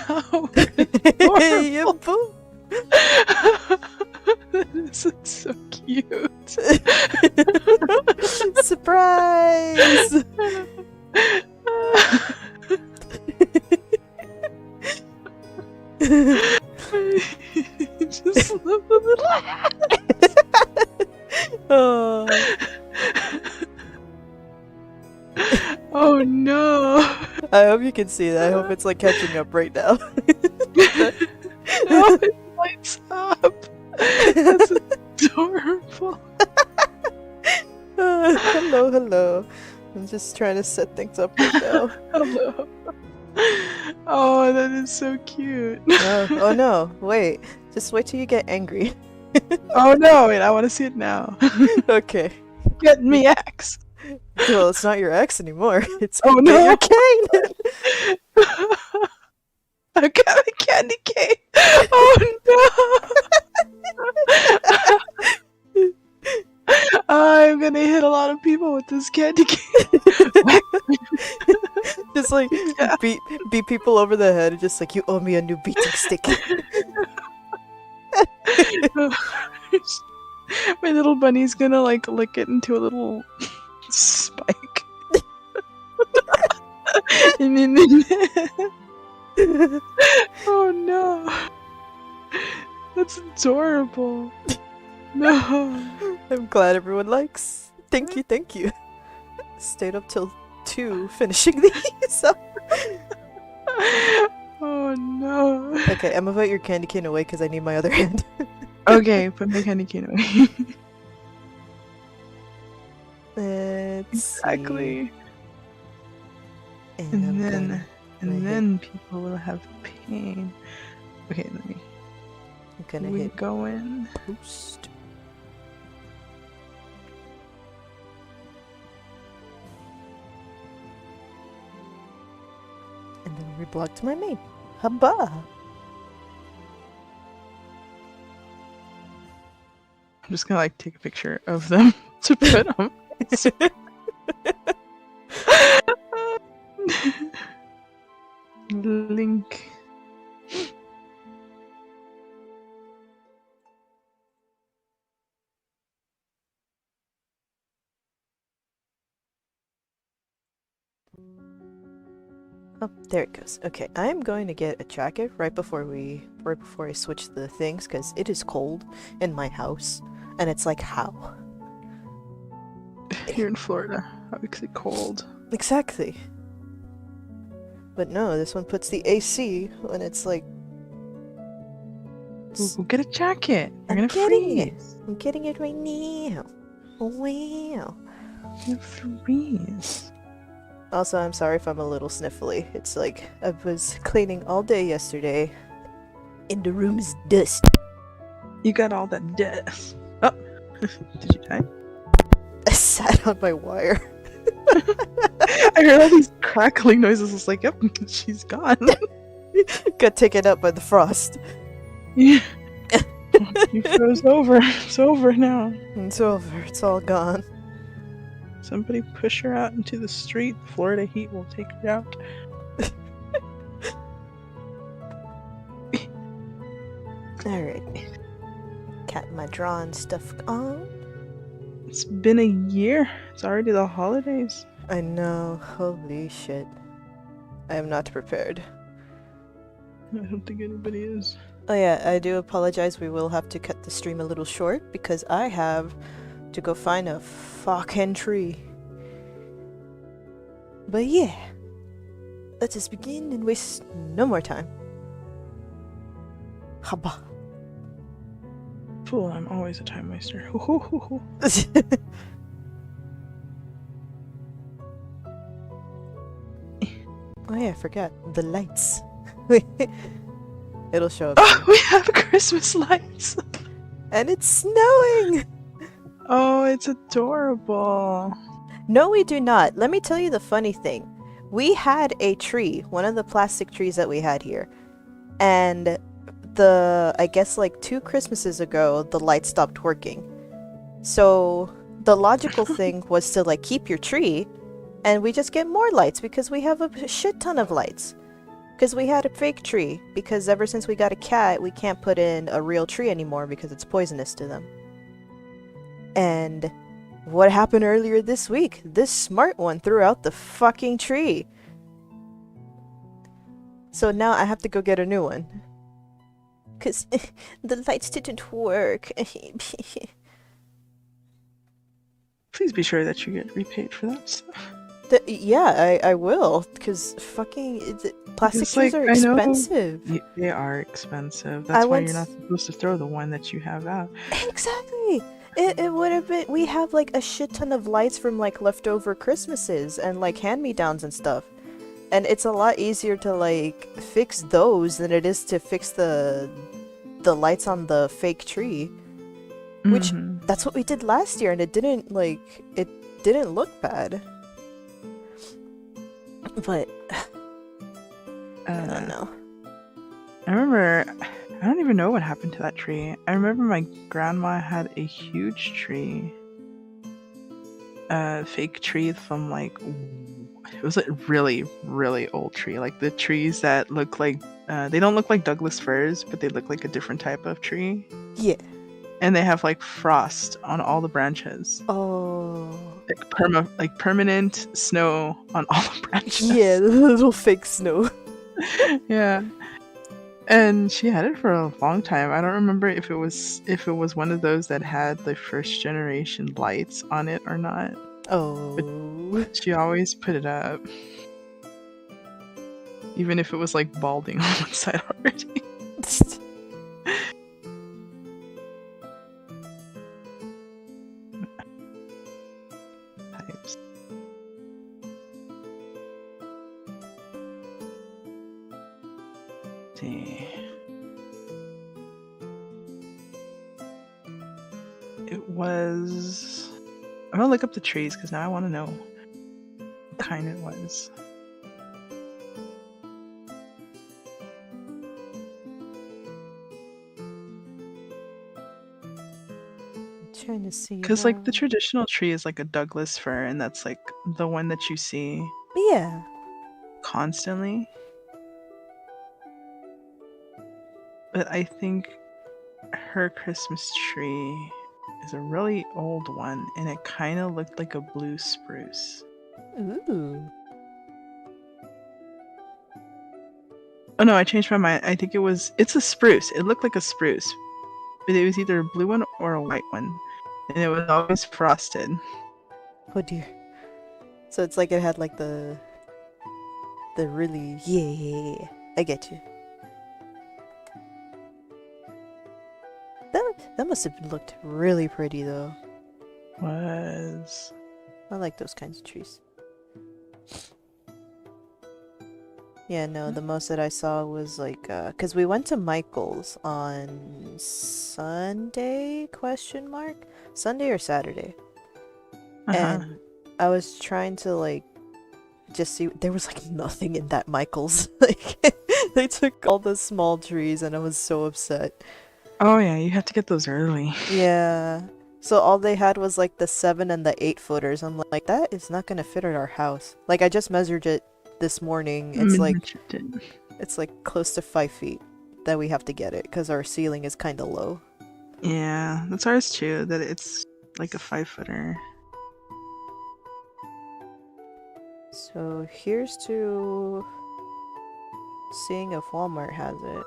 How Yeah, adorable. boo. This is so cute. Surprise! Just love the little hat. Oh, Oh no. I hope you can see that. I hope it's like catching up right now. No, it lights up. That's adorable. Hello, hello. I'm just trying to set things up right now. Hello. Oh, that is so cute. Oh no, wait. Just wait till you get angry. Oh no, wait, I want to see it now. Okay. Get me X. Well, it's not your ex anymore. It's Oh, get no. your cane. I got a candy cane. Oh no. I'm gonna hit a lot of people with this candy cane. Just like Yeah. beat people over the head. Just like, you owe me a new beating stick. My little bunny's gonna like lick it into a little spike. Oh no. That's adorable. No. I'm glad everyone likes. Thank you, thank you. Stayed up till 2 finishing these. Oh no. Okay, Emma, put your candy cane away because I need my other hand. Okay, put my candy cane away. Let's Exactly. see. I'm gonna- And then people will have pain. Okay, let me. I'm gonna We hit go in. post. And then reblock to my main. Hubba! I'm just gonna like take a picture of them to put on. Link. Oh, there it goes. Okay, I'm going to get a jacket right before I switch the things because it is cold in my house, and it's like, how? Here in Florida, how makes it cold? Exactly. But no, this one puts the AC when it's like. Go get a jacket. You're I'm gonna getting it. freeze. I'm getting it right now. Oh, wow. You're gonna freeze. Also, I'm sorry if I'm a little sniffly. It's like I was cleaning all day yesterday, and the room is dust. You got all that dust. Oh, did you die? I sat on my wire. I heard all these crackling noises. I was like, yep, she's gone. Got taken up by the frost. Yeah. You froze over. It's over now. It's over. It's all gone. Somebody push her out into the street. Florida heat will take her out. Alright. Got my drawing stuff on. It's been a year. It's already the holidays. I know. Holy shit. I am not prepared. I don't think anybody is. Oh yeah, I do apologize. We will have to cut the stream a little short because I have to go find a fucking tree. But yeah, let us begin and waste no more time. Haba. Fool, I'm always a time waster. Hoo, hoo, hoo, hoo. Oh yeah, I forgot. The lights. It'll show up. Oh, we have Christmas lights. And it's snowing! Oh, it's adorable. No, we do not. Let me tell you the funny thing. We had a tree, one of the plastic trees that we had here. And I guess like 2 Christmases ago, the light stopped working. So the logical thing was to like keep your tree and we just get more lights because we have a shit ton of lights. Because we had a fake tree. Because ever since we got a cat, we can't put in a real tree anymore because it's poisonous to them. And what happened earlier this week? This smart one threw out the fucking tree. So now I have to go get a new one. Because the lights didn't work. Please be sure that you get repaid for that stuff. Yeah, I will. Because fucking plastic It's trees like, are I know expensive. they are expensive. I That's why went you're not supposed to throw the one that you have out. Exactly. It would have been. We have like a shit ton of lights from like leftover Christmases and like hand-me-downs and stuff. And it's a lot easier to like fix those than it is to fix the lights on the fake tree. Which that's what we did last year and it didn't look bad. But I don't know. I remember, I don't even know what happened to that tree. I remember my grandma had a huge tree. Fake tree from like, it was a really, really old tree. Like the trees that look like, they don't look like Douglas firs, but they look like a different type of tree. Yeah. And they have like frost on all the branches. Oh. Like permanent snow on all the branches. Yeah, the little fake snow. Yeah. And she had it for a long time. I don't remember if it was one of those that had the first generation lights on it or not. Oh. But she always put it up. Even if it was like balding on one side already. Types. See. It was. I'm gonna look up the trees because now I want to know what kind it was. I'm trying to see. Because like the traditional tree is like a Douglas fir, and that's like the one that you see. Yeah. Constantly. But I think her Christmas tree is a really old one, and it kind of looked like a blue spruce. Ooh. Oh no, I changed my mind. I think it's a spruce. It looked like a spruce. But it was either a blue one or a white one. And it was always frosted. Oh dear. So it's like it had like the really yeah. I get you. That must have looked really pretty though. Was. I like those kinds of trees. Yeah, no, the most that I saw was like, cause we went to Michael's on Sunday, question mark? Sunday or Saturday. And I was trying to like, just see, there was like nothing in that Michael's. Like, they took all the small trees and I was so upset. Oh yeah, you have to get those early. Yeah. So all they had was like the 7 and the 8 footers. I'm like, that is not gonna fit at our house. Like, I just measured it this morning. It's like close to 5 feet that we have to get it because our ceiling is kind of low. Yeah, that's ours too. That it's like a 5-footer. So here's to seeing if Walmart has it.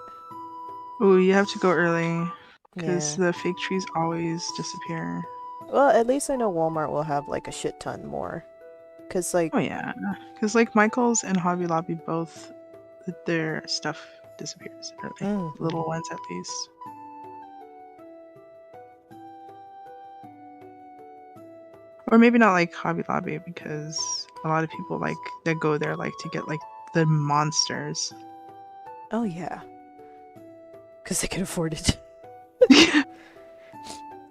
Oh, you have to go early because Yeah. the fake trees always disappear. Well, at least I know Walmart will have like a shit ton more. Cause like, Oh yeah, because like Michael's and Hobby Lobby both, their stuff disappears early. Little ones at least. Or maybe not like Hobby Lobby because a lot of people like that go there like to get like the monsters. oh yeah. Cause they can afford it.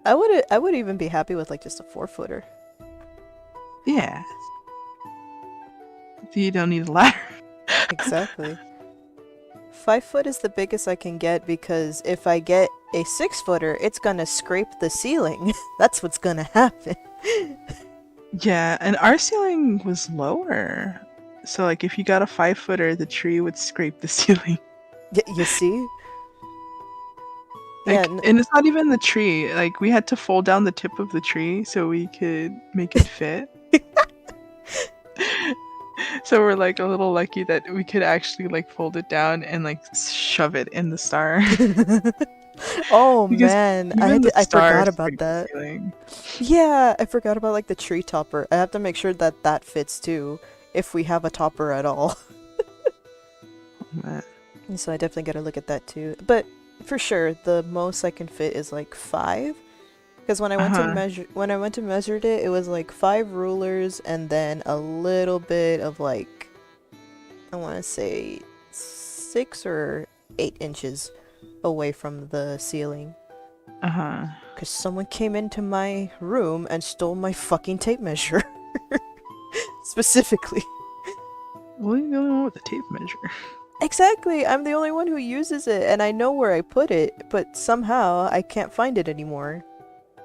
I would even be happy with like just a 4-footer. Yeah. You don't need a ladder. Exactly. 5 foot is the biggest I can get because if I get a 6-footer, it's gonna scrape the ceiling. That's what's gonna happen. Yeah, and our ceiling was lower. So like if you got a 5-footer, the tree would scrape the ceiling. You see? Yeah, Like, and it's not even the tree. Like we had to fold down the tip of the tree so we could make it fit. So we're like a little lucky that we could actually like fold it down and like shove it in the star. oh Because man, even the I star forgot about scraped the that. ceiling. Yeah, I forgot about like the tree topper. I have to make sure that that fits too, if we have a topper at all. Man. So I definitely gotta look at that too. But for sure, the most I can fit is like 5. Because when I went to measured it, it was like 5 rulers and then a little bit of like, I want to say 6 or 8 inches away from the ceiling. Because someone came into my room and stole my fucking tape measure. Specifically. Well, you're the only one with a tape measure. Exactly, I'm the only one who uses it, and I know where I put it, but somehow I can't find it anymore.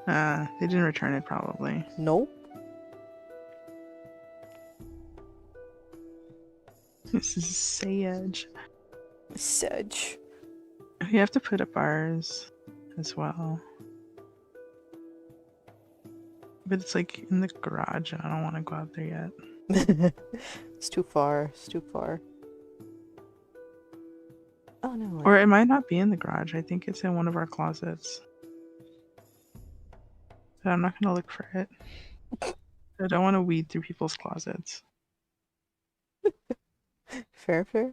They didn't return it probably. Nope. This is Sage. Sedge. We have to put up ours as well. But it's like in the garage and I don't want to go out there yet. It's too far. It's too far. Oh no. Or it might not be in the garage. I think it's in one of our closets. But I'm not gonna look for it. I don't want to weed through people's closets. Fair, fair.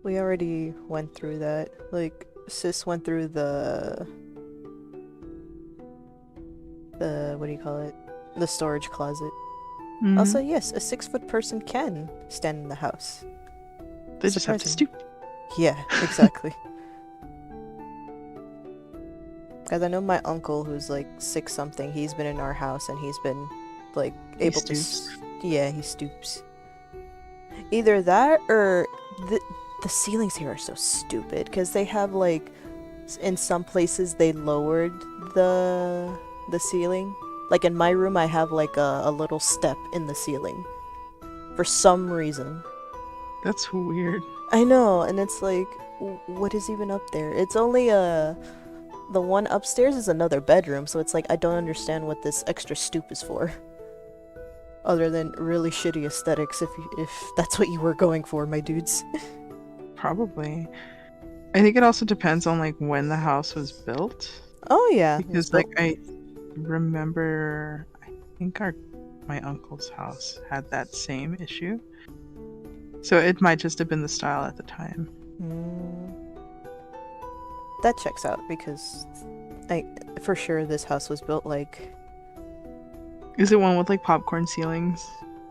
We already went through that. Like, sis went through the what do you call it? The storage closet. Mm-hmm. Also, yes, a 6-foot person can stand in the house. They just have to stoop. Yeah, exactly. Because I know my uncle, who's like 6-something, he's been in our house and he's been like able to. Yeah, he stoops. Either that or the ceilings here are so stupid because they have like in some places they lowered the ceiling. Like in my room, I have like a little step in the ceiling for some reason. That's weird. I know, and it's like, what is even up there? It's only the one upstairs is another bedroom, so it's like I don't understand what this extra stoop is for. Other than really shitty aesthetics, if that's what you were going for, my dudes. Probably. I think it also depends on like when the house was built. Oh yeah. Because like I remember, I think my uncle's house had that same issue. So it might just have been the style at the time. That checks out because for sure this house was built like. Is it one with like popcorn ceilings?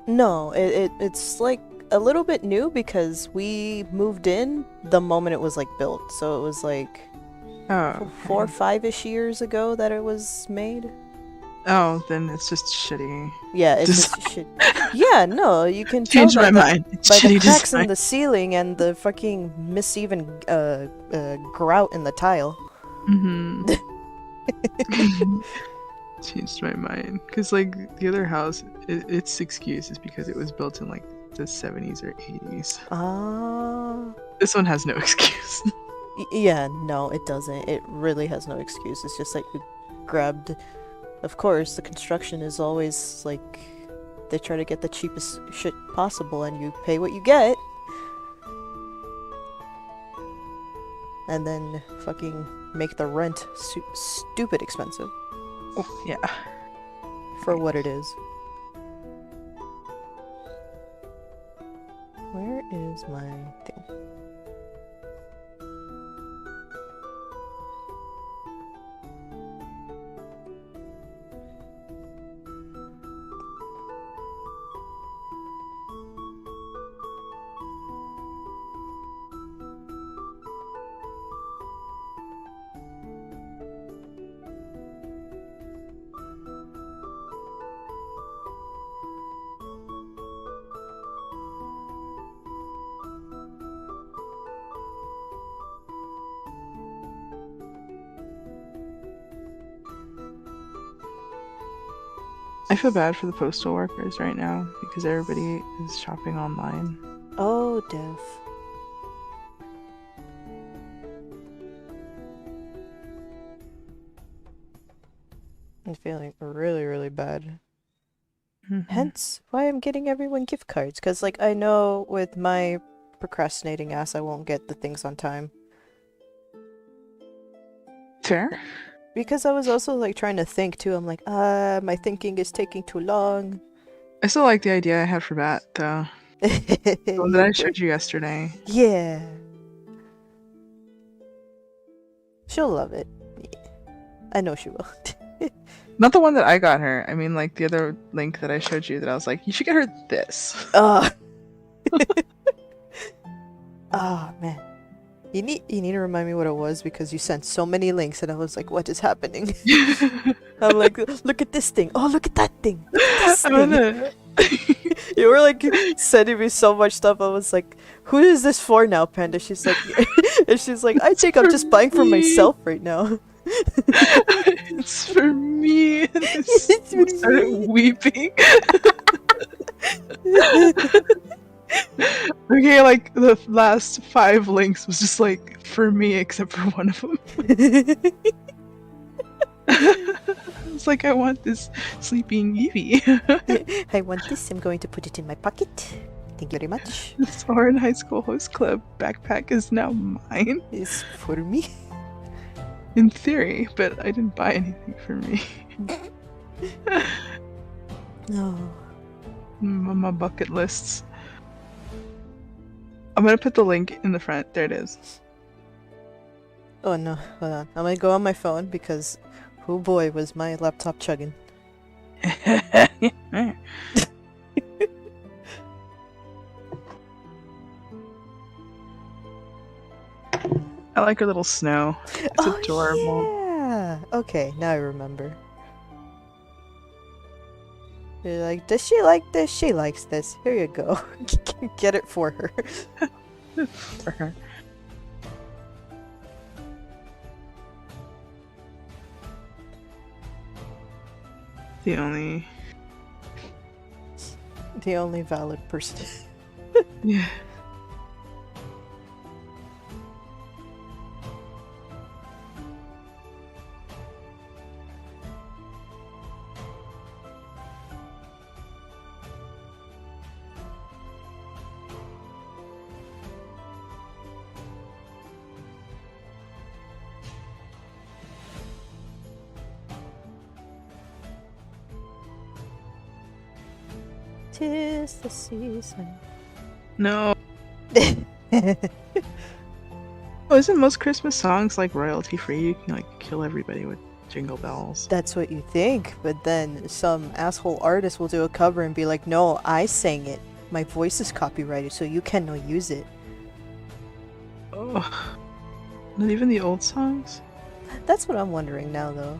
No, it's like a little bit new because we moved in the moment it was like built, so it was like 4 or 5-ish years ago that it was made. Oh, then it's just shitty. Yeah, it's just shit. Yeah, no, you can change tell my mind. It's by shitty the cracks design. in the ceiling and the fucking miseven grout in the tile. Changed my mind because like the other house, its excuse is because it was built in like the 70s or 80s. This one has no excuse. Yeah, no, it doesn't. It really has no excuse. It's just like you grabbed. Of course, the construction is always like they try to get the cheapest shit possible, and you pay what you get. And then fucking make the rent stupid expensive. Oh, yeah. For what it is. Where is my thing? I feel bad for the postal workers right now because everybody is shopping online. Oh, Dev. I'm feeling really, really bad. Hence why I'm getting everyone gift cards, because like I know with my procrastinating ass I won't get the things on time. Fair. Because I was also like trying to think too. I'm like, my thinking is taking too long. I still like the idea I had for Bat though. The one that I showed you yesterday. Yeah. She'll love it. I know she will. Not the one that I got her. I mean, like the other link that I showed you that I was like, you should get her this. Oh. Oh man. You need to remind me what it was because you sent so many links and I was like, what is happening? I'm like, look at this thing. Oh, look at that thing. Look at this thing. You were like sending me so much stuff. I was like, who is this for now, Panda? She's like, and she's like, I think I'm just buying for myself right now. It's for me. And I started weeping. Okay, like the last 5 links was just like for me, except for one of them. It's like, I want this sleeping Eevee. I want this. I'm going to put it in my pocket. Thank you very much. The Soarin' High School Host Club backpack is now mine. It's for me. In theory, but I didn't buy anything for me. No. My bucket lists. I'm gonna put the link in the front. There it is. Oh no, hold on. I'm gonna go on my phone because, oh boy, was my laptop chugging. I like her little snow. It's adorable. Yeah. Okay, now I remember. You're like, does she like this? She likes this. Here you go. Get it for her. For her. The only valid person. Yeah. Tis the season. No. Oh, isn't most Christmas songs like royalty free? You can like kill everybody with jingle bells. That's what you think, but then some asshole artist will do a cover and be like, no, I sang it. My voice is copyrighted, so you cannot use it. Oh. Not even the old songs? That's what I'm wondering now, though.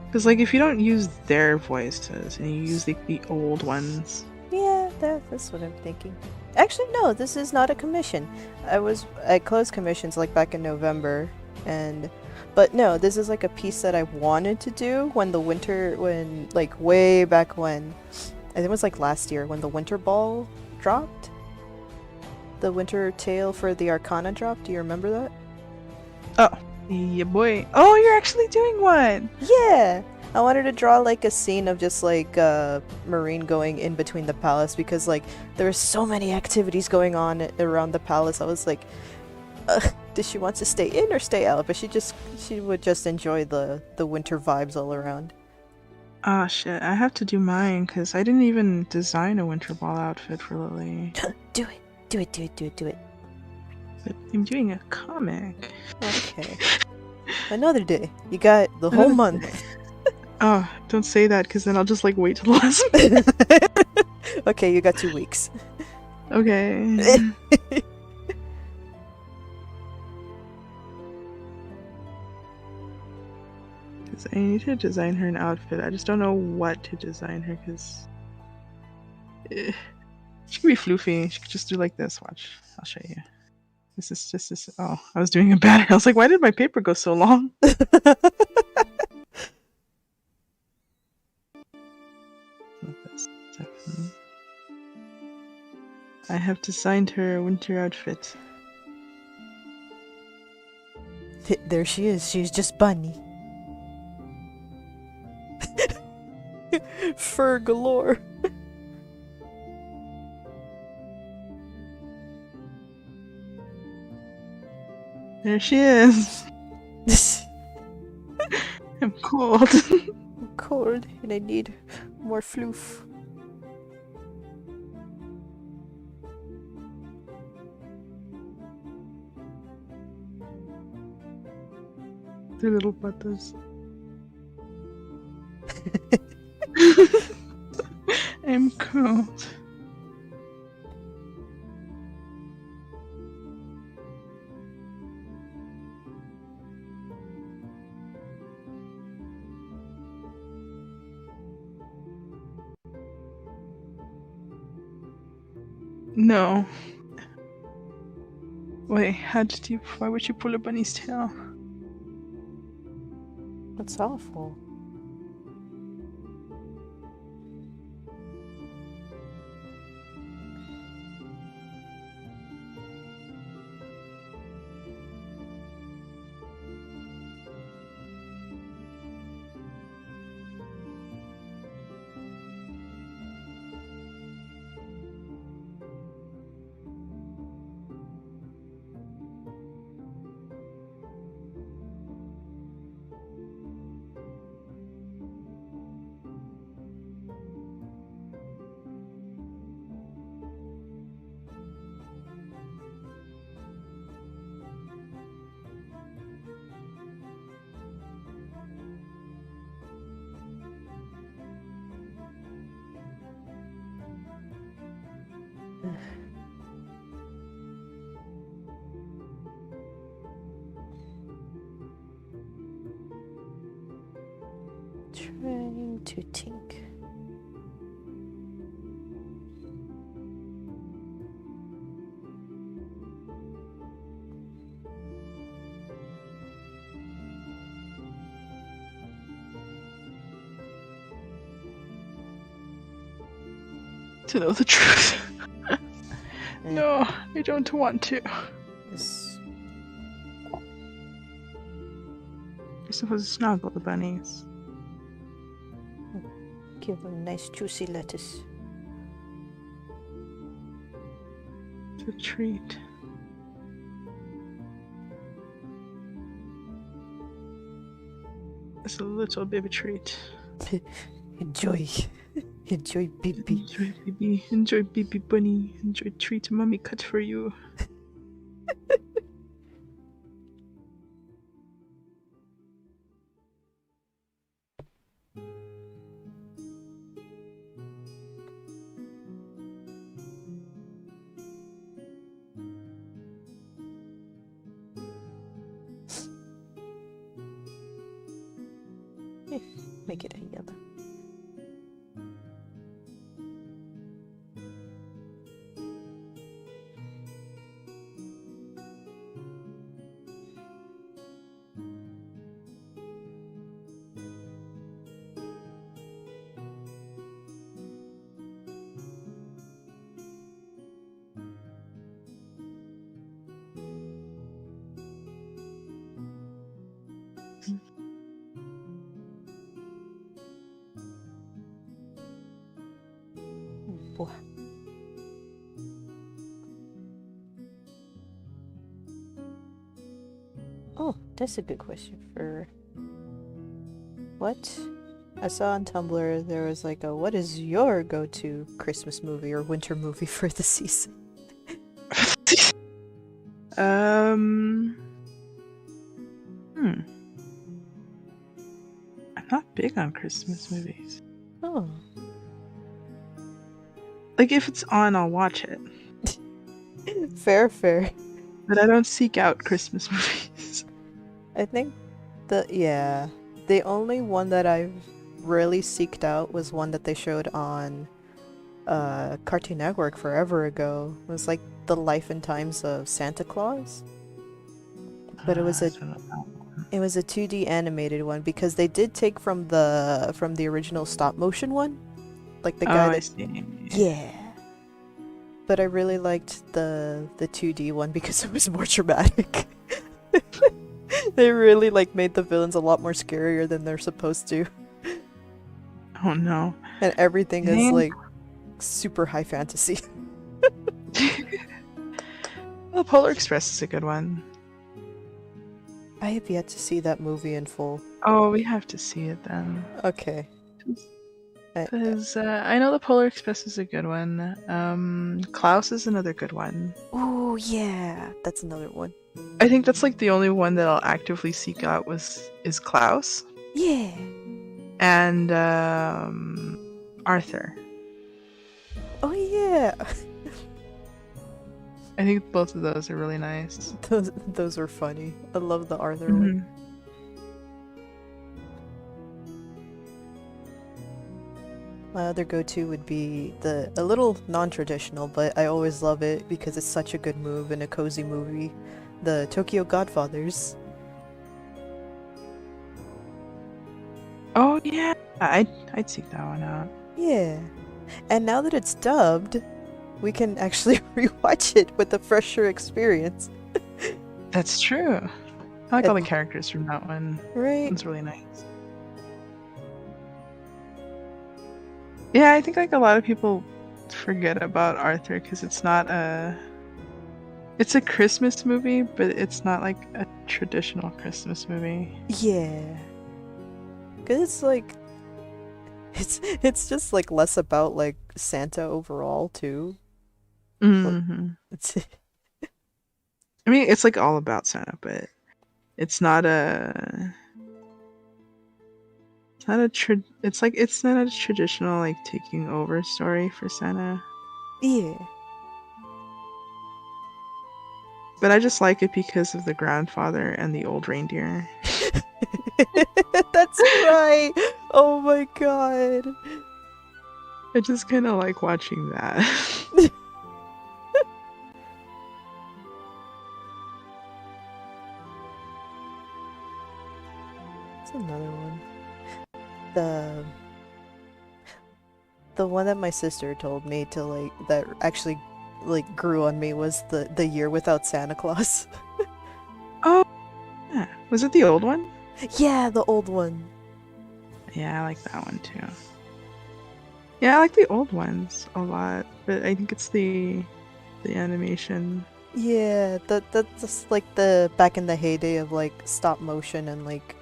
Because, like, if you don't use their voices and you use the old ones... Yeah, that's what I'm thinking. Actually, no, this is not a commission. I closed commissions, like, back in November, but no, this is, like, a piece that I wanted to do when like, way back when. I think it was, like, last year, when the Winter Ball dropped. The Winter Tale for the Arcana dropped. Do you remember that? Oh. Yeah, boy. Oh, you're actually doing one! Yeah! I wanted to draw, like, a scene of just, like, Marine going in between the palace because, like, there were so many activities going on around the palace. I was like, does she want to stay in or stay out? But she would just enjoy the winter vibes all around. Oh, shit. I have to do mine because I didn't even design a Winter Ball outfit for Lily. Do it! Do it, do it, do it, do it. But I'm doing a comic. Okay. Another day. You got the whole month. Oh, don't say that because then I'll just like wait till the last minute. Okay, you got 2 weeks. Okay. Because I need to design her an outfit. I just don't know what to design her because she could be floofy. She could just do like this. Watch. I'll show you. This is just this. Oh, I was doing a banner. I was like, why did my paper go so long? I have designed her a winter outfit. There she is. She's just Bunny. Fur galore. There she is. I'm cold. I'm cold and I need more floof. Their little patas. I'm cold. No. Wait, why would you pull a bunny's tail? That's awful. Trying to think. To know the truth. No, I don't want to. This... You're supposed to snuggle the bunnies. Give them nice juicy lettuce. It's a treat. It's a little baby treat. Enjoy. Enjoy, baby. Enjoy, baby. Enjoy, baby bunny. Enjoy treat mommy cut for you. Make it a yellow. Boy. Oh, that's a good question for what? I saw on Tumblr there was like a what is your go-to Christmas movie or winter movie for the season? I'm not big on Christmas movies. Oh. Like, if it's on, I'll watch it. Fair. But I don't seek out Christmas movies. I think the only one that I've really seeked out was one that they showed on Cartoon Network forever ago. It was like The Life and Times of Santa Claus. But it was a 2D animated one because they did take from the original stop motion one. Like the guy I see. Yeah. But I really liked the 2D one because it was more dramatic. They really like made the villains a lot more scarier than they're supposed to. Oh no. And everything Dang. is like super high fantasy. Well, Polar Express is a good one. I have yet to see that movie in full. Oh, we have to see it then. Okay. Because I know the Polar Express is a good one. Klaus is another good one. Oh yeah, that's another one. I think that's like the only one that I'll actively seek out is Klaus. Yeah. And Arthur. Oh yeah. I think both of those are really nice. Those are funny. I love the Arthur Mm-hmm. one. My other go-to would be a little non-traditional, but I always love it because it's such a good move and a cozy movie. The Tokyo Godfathers. Oh yeah, I'd seek that one out. Yeah. And now that it's dubbed, we can actually rewatch it with a fresher experience. That's true. I like all the characters from that one. Right? It's really nice. Yeah, I think like a lot of people forget about Arthur because it's not it's a Christmas movie, but it's not like a traditional Christmas movie. Yeah. Cause it's like it's just like less about like Santa overall too. Mm-hmm. I mean, it's like all about Santa, but it's not a it's not a traditional like taking over story for Santa. Yeah. But I just like it because of the grandfather and the old reindeer. That's right. Oh my god. I just kind of like watching that. That's another one. The one that my sister told me to like that actually like grew on me was the Year Without Santa Claus. Oh, yeah. Was it the old one? Yeah, the old one. Yeah, I like that one too. Yeah, I like the old ones a lot, but I think it's the animation. Yeah, that's just like the back in the heyday of like stop motion and like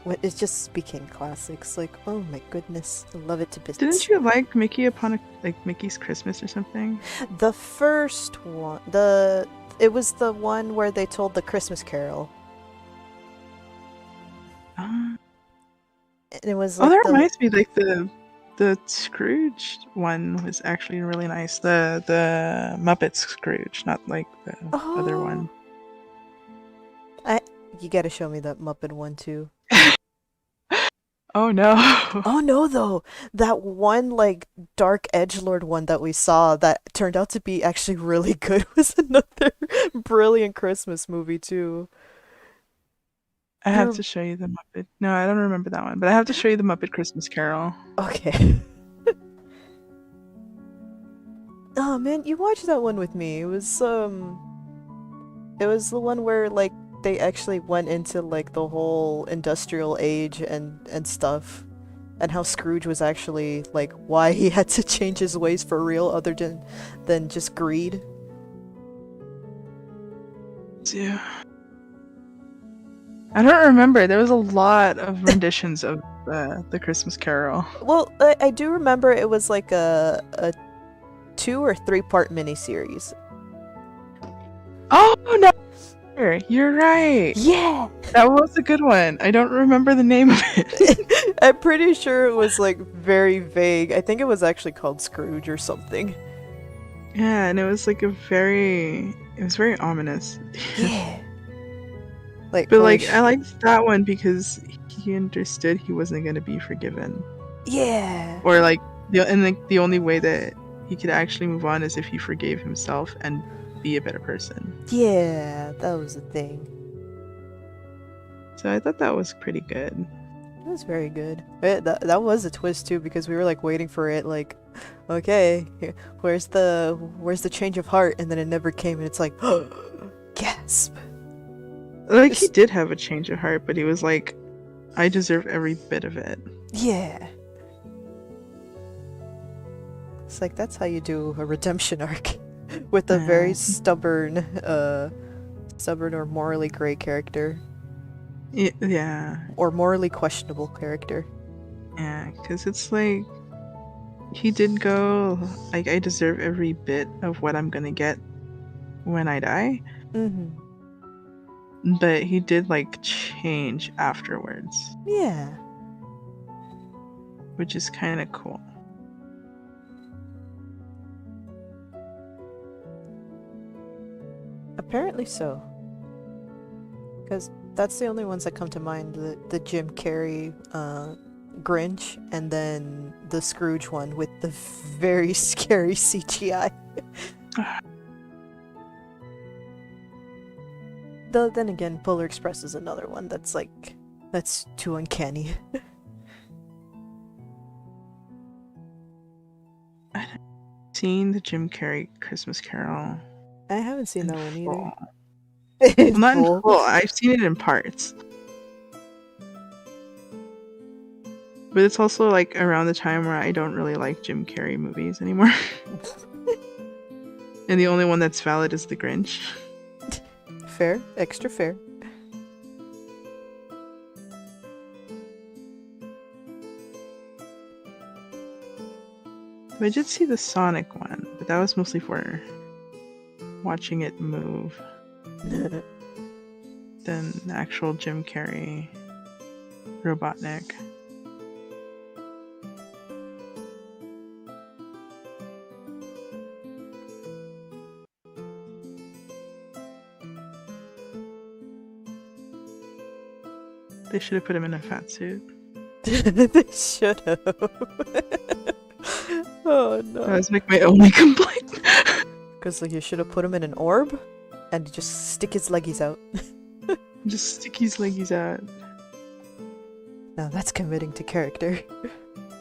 what it just became classics. Like, oh my goodness, I love it to bits. Didn't you like Mickey's Christmas or something? The first one, it was the one where they told the Christmas Carol. And it was like that reminds me, like the Scrooge one was actually really nice. The Muppet Scrooge, not like the other one. You gotta show me that Muppet one too. Oh no. Oh no though. That one like dark edgelord one that we saw that turned out to be actually really good was another brilliant Christmas movie too. I have to show you the Muppet. No, I don't remember that one, but I have to show you the Muppet Christmas Carol. Okay. Oh man, you watched that one with me. It was the one where like they actually went into like the whole industrial age and stuff, and how Scrooge was actually like why he had to change his ways for real other than just greed. Yeah. I don't remember. There was a lot of renditions of the Christmas Carol. Well, I do remember it was like a 2 or 3 part miniseries. Oh no! You're right. Yeah, that was a good one. I don't remember the name of it. I'm pretty sure it was like very vague. I think it was actually called Scrooge or something. Yeah, and it was like it was very ominous. Yeah. But like I liked that one because he understood he wasn't going to be forgiven. Yeah. Or like the only way that he could actually move on is if he forgave himself and be a better person. Yeah, that was the thing. So I thought that was pretty good. It was very good. That was a twist too because we were like waiting for it like Okay, here, where's the change of heart? And then it never came, and it's like, gasp. Like, he did have a change of heart, but he was like, I deserve every bit of it. Yeah. It's like, that's how you do a redemption arc. With a very stubborn or morally gray character. Yeah. Or morally questionable character. Yeah, because it's like, he did go, like, I deserve every bit of what I'm gonna get when I die. Mm-hmm. But he did, like, change afterwards. Yeah. Which is kind of cool. Apparently so. Because that's the only ones that come to mind. The Jim Carrey Grinch, and then the Scrooge one with the very scary CGI. Though then again, Polar Express is another one that's like, that's too uncanny. I've seen the Jim Carrey Christmas Carol. I haven't seen that one either. Well, not in full. I've seen it in parts. But it's also like around the time where I don't really like Jim Carrey movies anymore. And the only one that's valid is The Grinch. Fair, extra fair. I did see the Sonic one, but that was mostly for watching it move. Than the actual Jim Carrey Robotnik. They should have put him in a fat suit. They should have. Oh no. That was like my only complaint. Because like, you should have put him in an orb and just stick his leggies out. Just stick his leggies out. Now that's committing to character.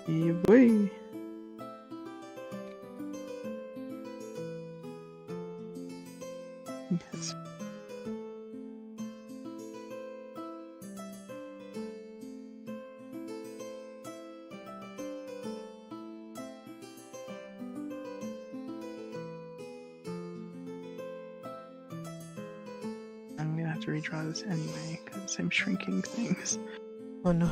Yeah, boy. Yes. I'm gonna have to redraw this anyway because I'm shrinking things. Oh no.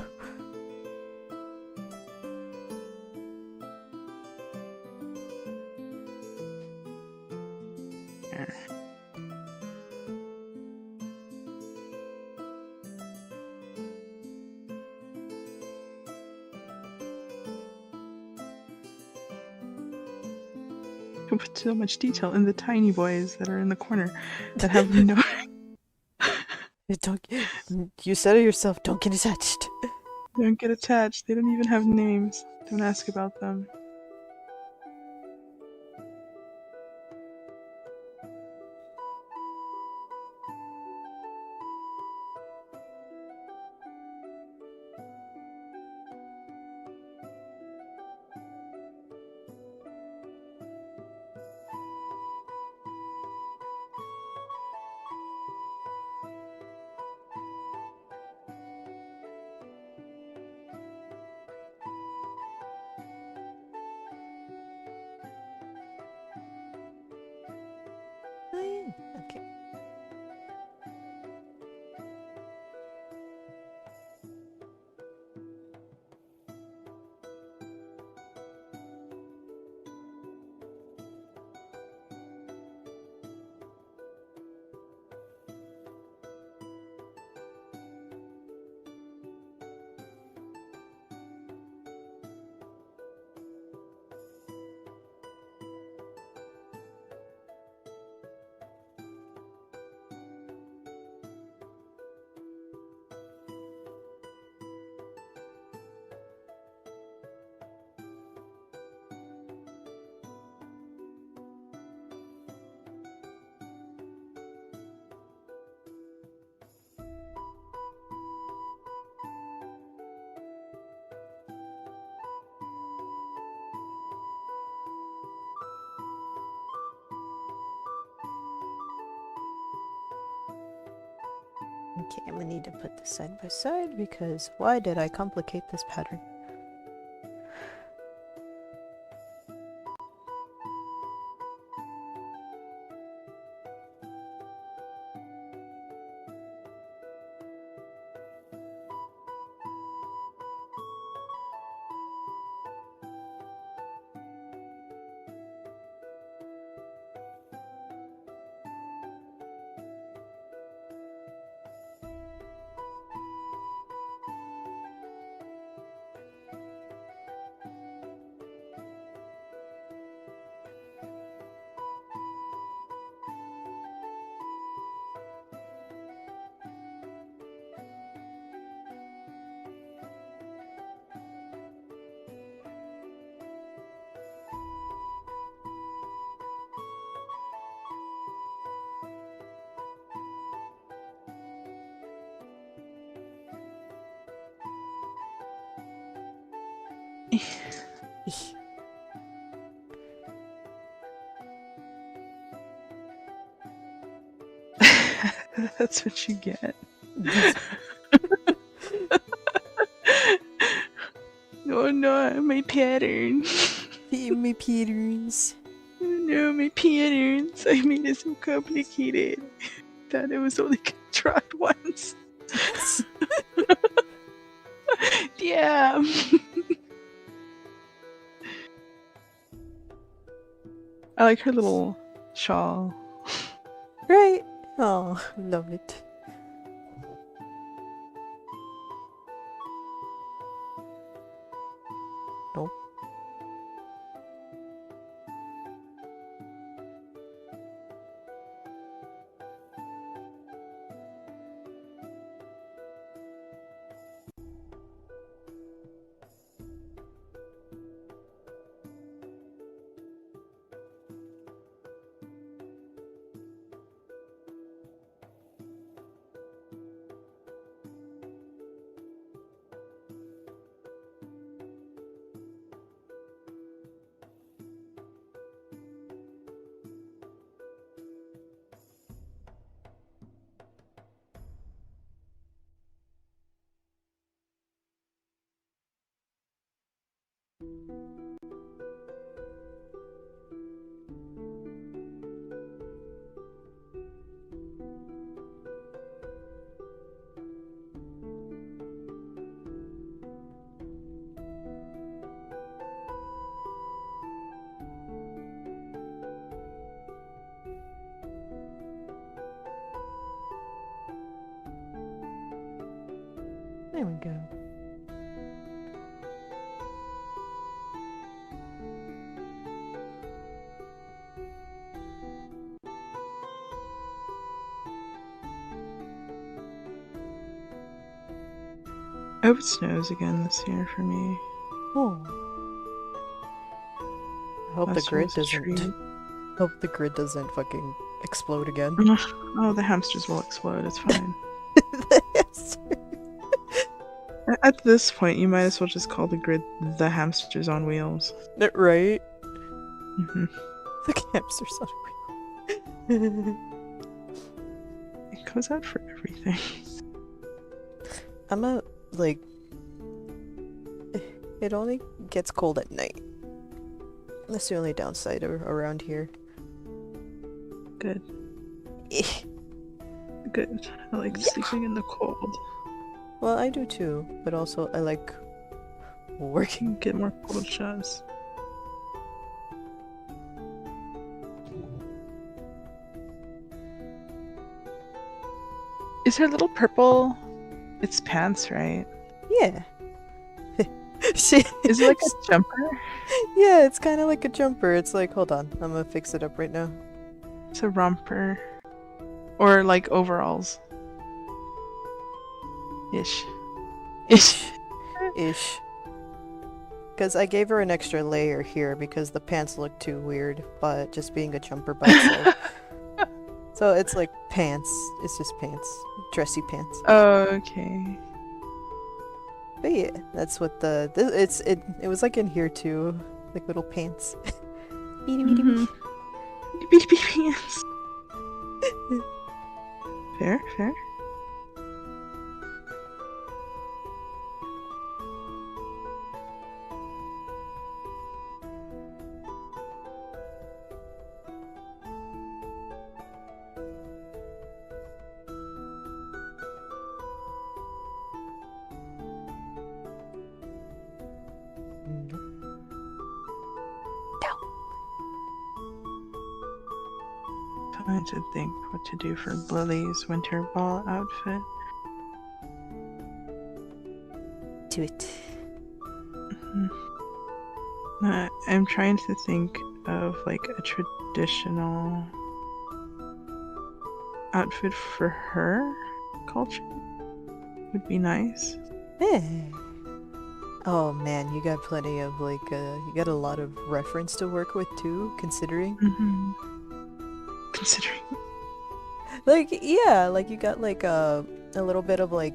There. You put so much detail in the tiny boys that are in the corner that have no. Don't. You said it yourself. Don't get attached. Don't get attached. They don't even have names. Don't ask about them. Okay, I'm gonna need to put this side by side because why did I complicate this pattern? That's what you get. Oh no, my pattern. My patterns. Oh no, my patterns. I made it so complicated. Thought it was only tried once. Damn. I like her little shawl. Right? Oh, love it. Nope. There we go. I hope it snows again this year for me. Oh. I hope the grid doesn't. Hope the grid doesn't fucking explode again. Oh, the hamsters will explode. It's fine. At this point, you might as well just call the grid the hamsters on wheels. Right? Mm-hmm. The hamsters on wheels. It goes out for everything. I'm a, like... It only gets cold at night. That's the only downside around here. Good. Good. I like sleeping in the cold. Well, I do too, but also I like working. Get more cold shots. Is her little purple? It's pants, right? Yeah. Is it like a jumper? Yeah, it's kind of like a jumper. It's like, hold on, I'm gonna fix it up right now. It's a romper. Or like overalls. Ish. Ish. Because I gave her an extra layer here because the pants look too weird, but just being a jumper by itself. So it's like pants. It's just pants. Dressy pants. Oh, okay. But yeah, that's what it was like in here too. Like little pants. Beady beady beady. Beady beady pants. Fair, fair. I had to think what to do for Lily's winter ball outfit. Do it. I'm trying to think of like a traditional outfit for her culture. Would be nice. Oh man, you got plenty of like you got a lot of reference to work with too, considering. Considering. Like yeah, like you got like a little bit of like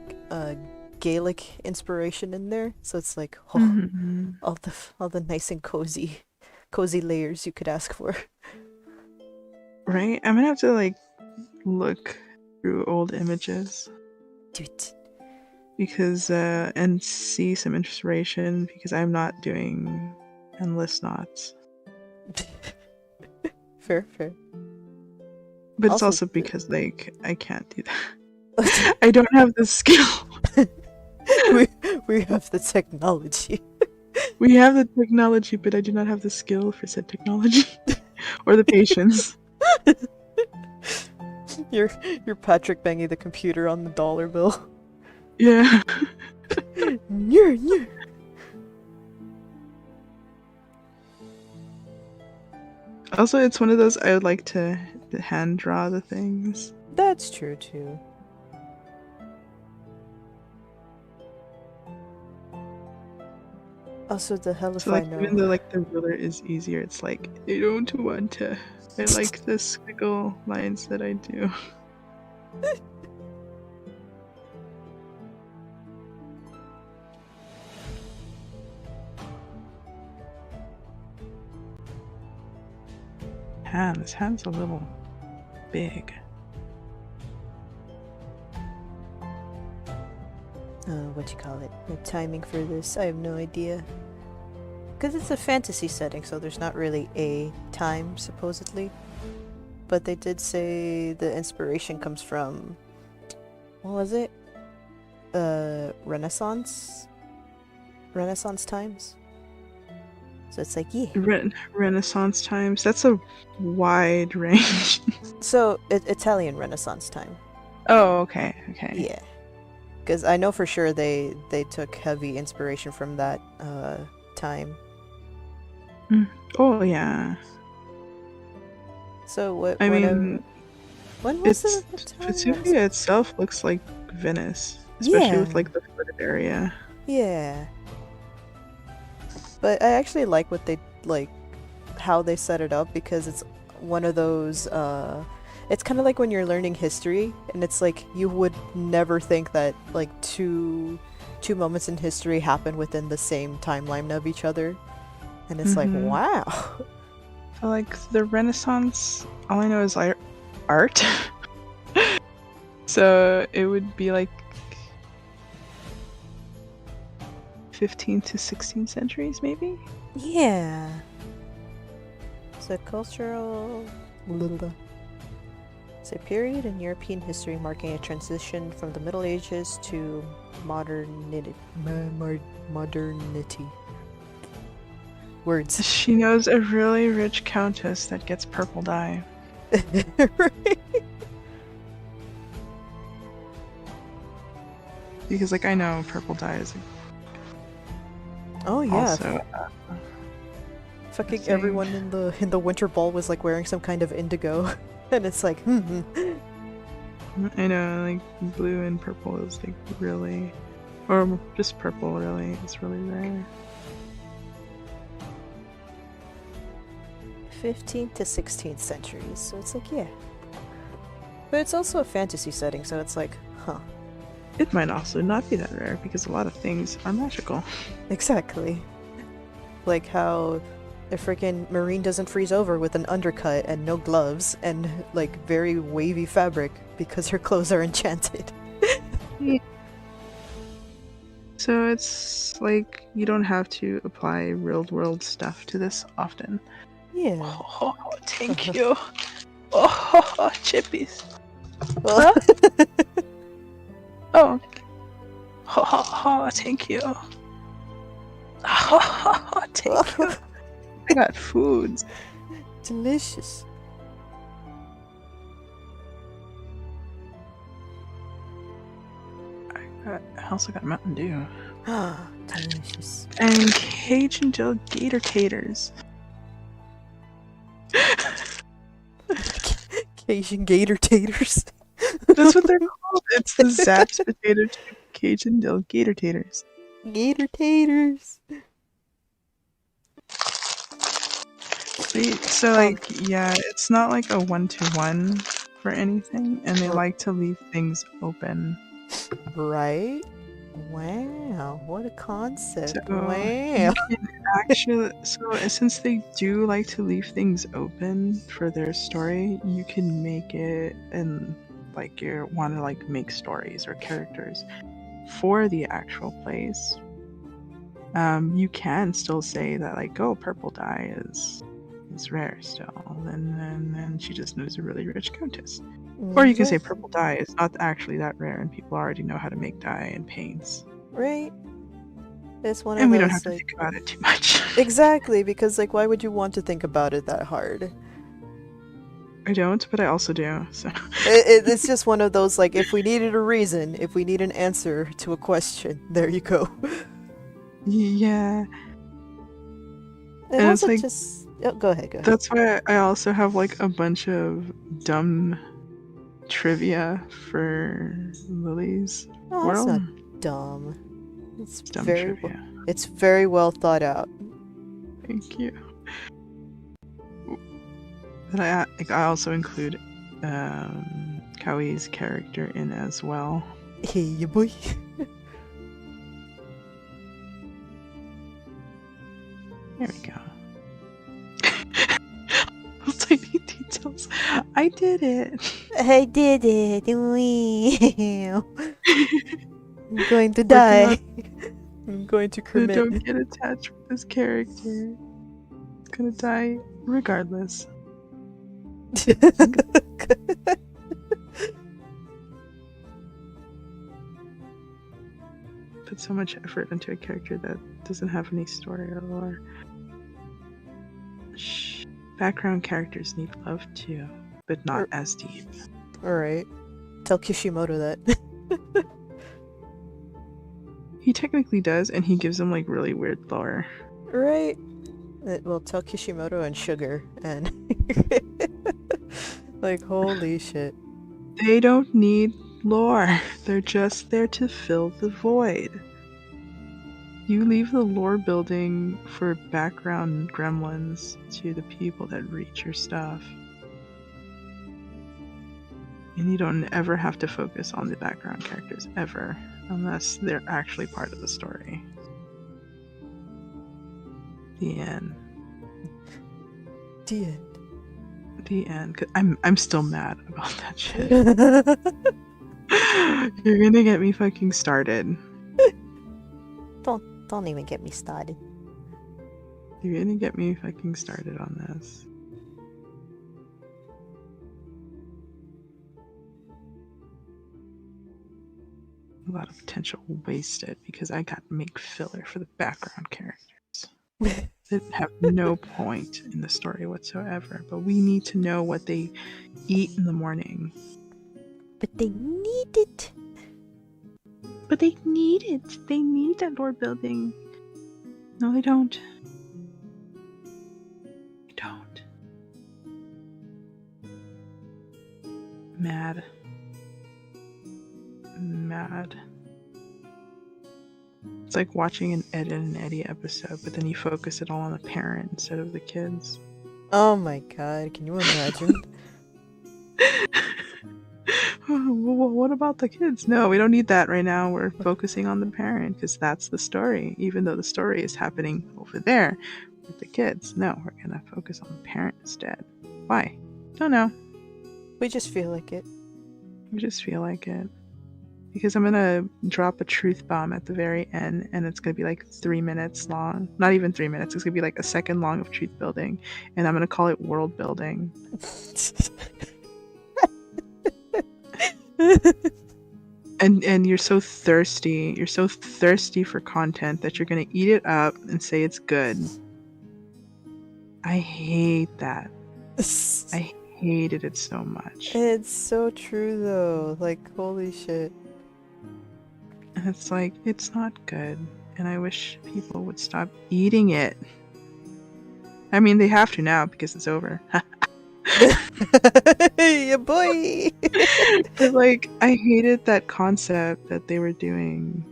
Gaelic inspiration in there, so it's like all the nice and cozy layers you could ask for. Right? I'm gonna have to like look through old images. Do it. Because and see some inspiration because I'm not doing endless knots. Fair. But it's also because like I can't do that. I don't have the skill. we have the technology. We have the technology, but I do not have the skill for said technology. Or the patience. You're Patrick banging the computer on the dollar bill. Yeah. Nyeh. Also, it's one of those I would like to hand draw the things. That's true too. Also, the hell if I know. Even though like the ruler is easier, it's like I don't want to. I like the squiggle lines that I do. This hand's a little big. What you call it? The timing for this, I have no idea. Because it's a fantasy setting, so there's not really a time, supposedly. But they did say the inspiration comes from... what was it? Renaissance? Renaissance times? So it's like, yeah. Renaissance times? That's a wide range. So, Italian Renaissance time. Oh, okay. Yeah. Because I know for sure they took heavy inspiration from that time. Oh, yeah. So what? I mean, when was the time? Vesuvia itself looks like Venice, especially with like the flooded area. Yeah. But I actually like what they how they set it up, because it's one of those it's kind of like when you're learning history and it's like you would never think that like two moments in history happen within the same timeline of each other, and it's like, wow. So like the Renaissance, all I know is art. So it would be like 15th to 16th centuries, maybe? Yeah. So cultural... It's a period in European history marking a transition from the Middle Ages to modernity. Words. She knows a really rich countess that gets purple dye. Right? Because like I know purple dye is oh yeah. Also, fucking everyone in the winter ball was like wearing some kind of indigo, and it's like I know, like blue and purple is like really, or just purple really, it's really rare. 15th to 16th centuries, so it's like, yeah. But it's also a fantasy setting, so it's like, huh. It might also not be that rare because a lot of things are magical. Exactly. Like how a freaking marine doesn't freeze over with an undercut and no gloves and like very wavy fabric because her clothes are enchanted. Yeah. So it's like you don't have to apply real world stuff to this often. Yeah. Oh, thank you. Oh, chippies. Well, oh. Oh, thank you. Oh, thank you. I got foods. Delicious. I also got Mountain Dew. Delicious. And Cajun Dill Gator Taters. Cajun Gator Taters. That's what they're called. It's the Zapp's potato chip Cajun Dill Gator Taters. Gator Taters. So like, yeah, it's not like a 1-to-1 for anything, and they like to leave things open. Right? Wow, what a concept. So Wow. actually, since they do like to leave things open for their story, you can make it and like you want to like make stories or characters for the actual place. You can still say that like, oh, purple dye is rare still, and then she just knows a really rich countess. Or you can say purple dye is not actually that rare, and people already know how to make dye and paints. Right. It's one of and we those, don't have to think about it too much. Exactly, because like, why would you want to think about it that hard? I don't, but I also do. So it's just one of those, like, if we needed a reason, if we need an answer to a question, there you go. Yeah. And also like, just go ahead. That's why I also have like a bunch of dumb trivia for Lily's world. It's not dumb. It's dumb trivia. It's very well thought out. Thank you. But I also include Kawie's character in as well. Hey, you boy. There we go. Those tiny details. I did it. I did it. I'm going to die. I'm going to commit. Don't get attached with this character. It's gonna die regardless. Put so much effort into a character that doesn't have any story or lore. Shh. Background characters need love too, but not as deep. Alright. Tell Kishimoto that. He technically does, and he gives them like really weird lore. Right. Well, tell Kishimoto and Sugar, and like, holy shit. They don't need lore. They're just there to fill the void. You leave the lore building for background gremlins to the people that read your stuff. And you don't ever have to focus on the background characters, ever. Unless they're actually part of the story. The end. The end. The end. 'Cause I'm still mad about that shit. You're gonna get me fucking started. Don't even get me started. You're gonna get me fucking started on this. A lot of potential wasted because I got to make filler for the background characters that have no point in the story whatsoever. But we need to know what they eat in the morning. But they need it. But they need it. They need that lore building. No, they don't. They don't. Mad. It's like watching an Ed and Eddie episode, but then you focus it all on the parent instead of the kids. Oh my god, can you imagine? What about the kids? No, we don't need that right now. We're focusing on the parent because that's the story, even though the story is happening over there with the kids. No, we're gonna focus on the parent instead. Why? Don't know. We just feel like it. We just feel like it. Because I'm gonna drop a truth bomb at the very end, and it's gonna be like 3 minutes long. Not even 3 minutes. It's gonna be like a second long of truth building, and I'm gonna call it world building. And you're so thirsty. You're so thirsty for content that you're gonna eat it up and say it's good. I hate that. I hated it so much. It's so true though. Like, holy shit. And it's like, it's not good. And I wish people would stop eating it. I mean, they have to now because it's over. Yeah, boy. But like, I hated that concept that they were doing.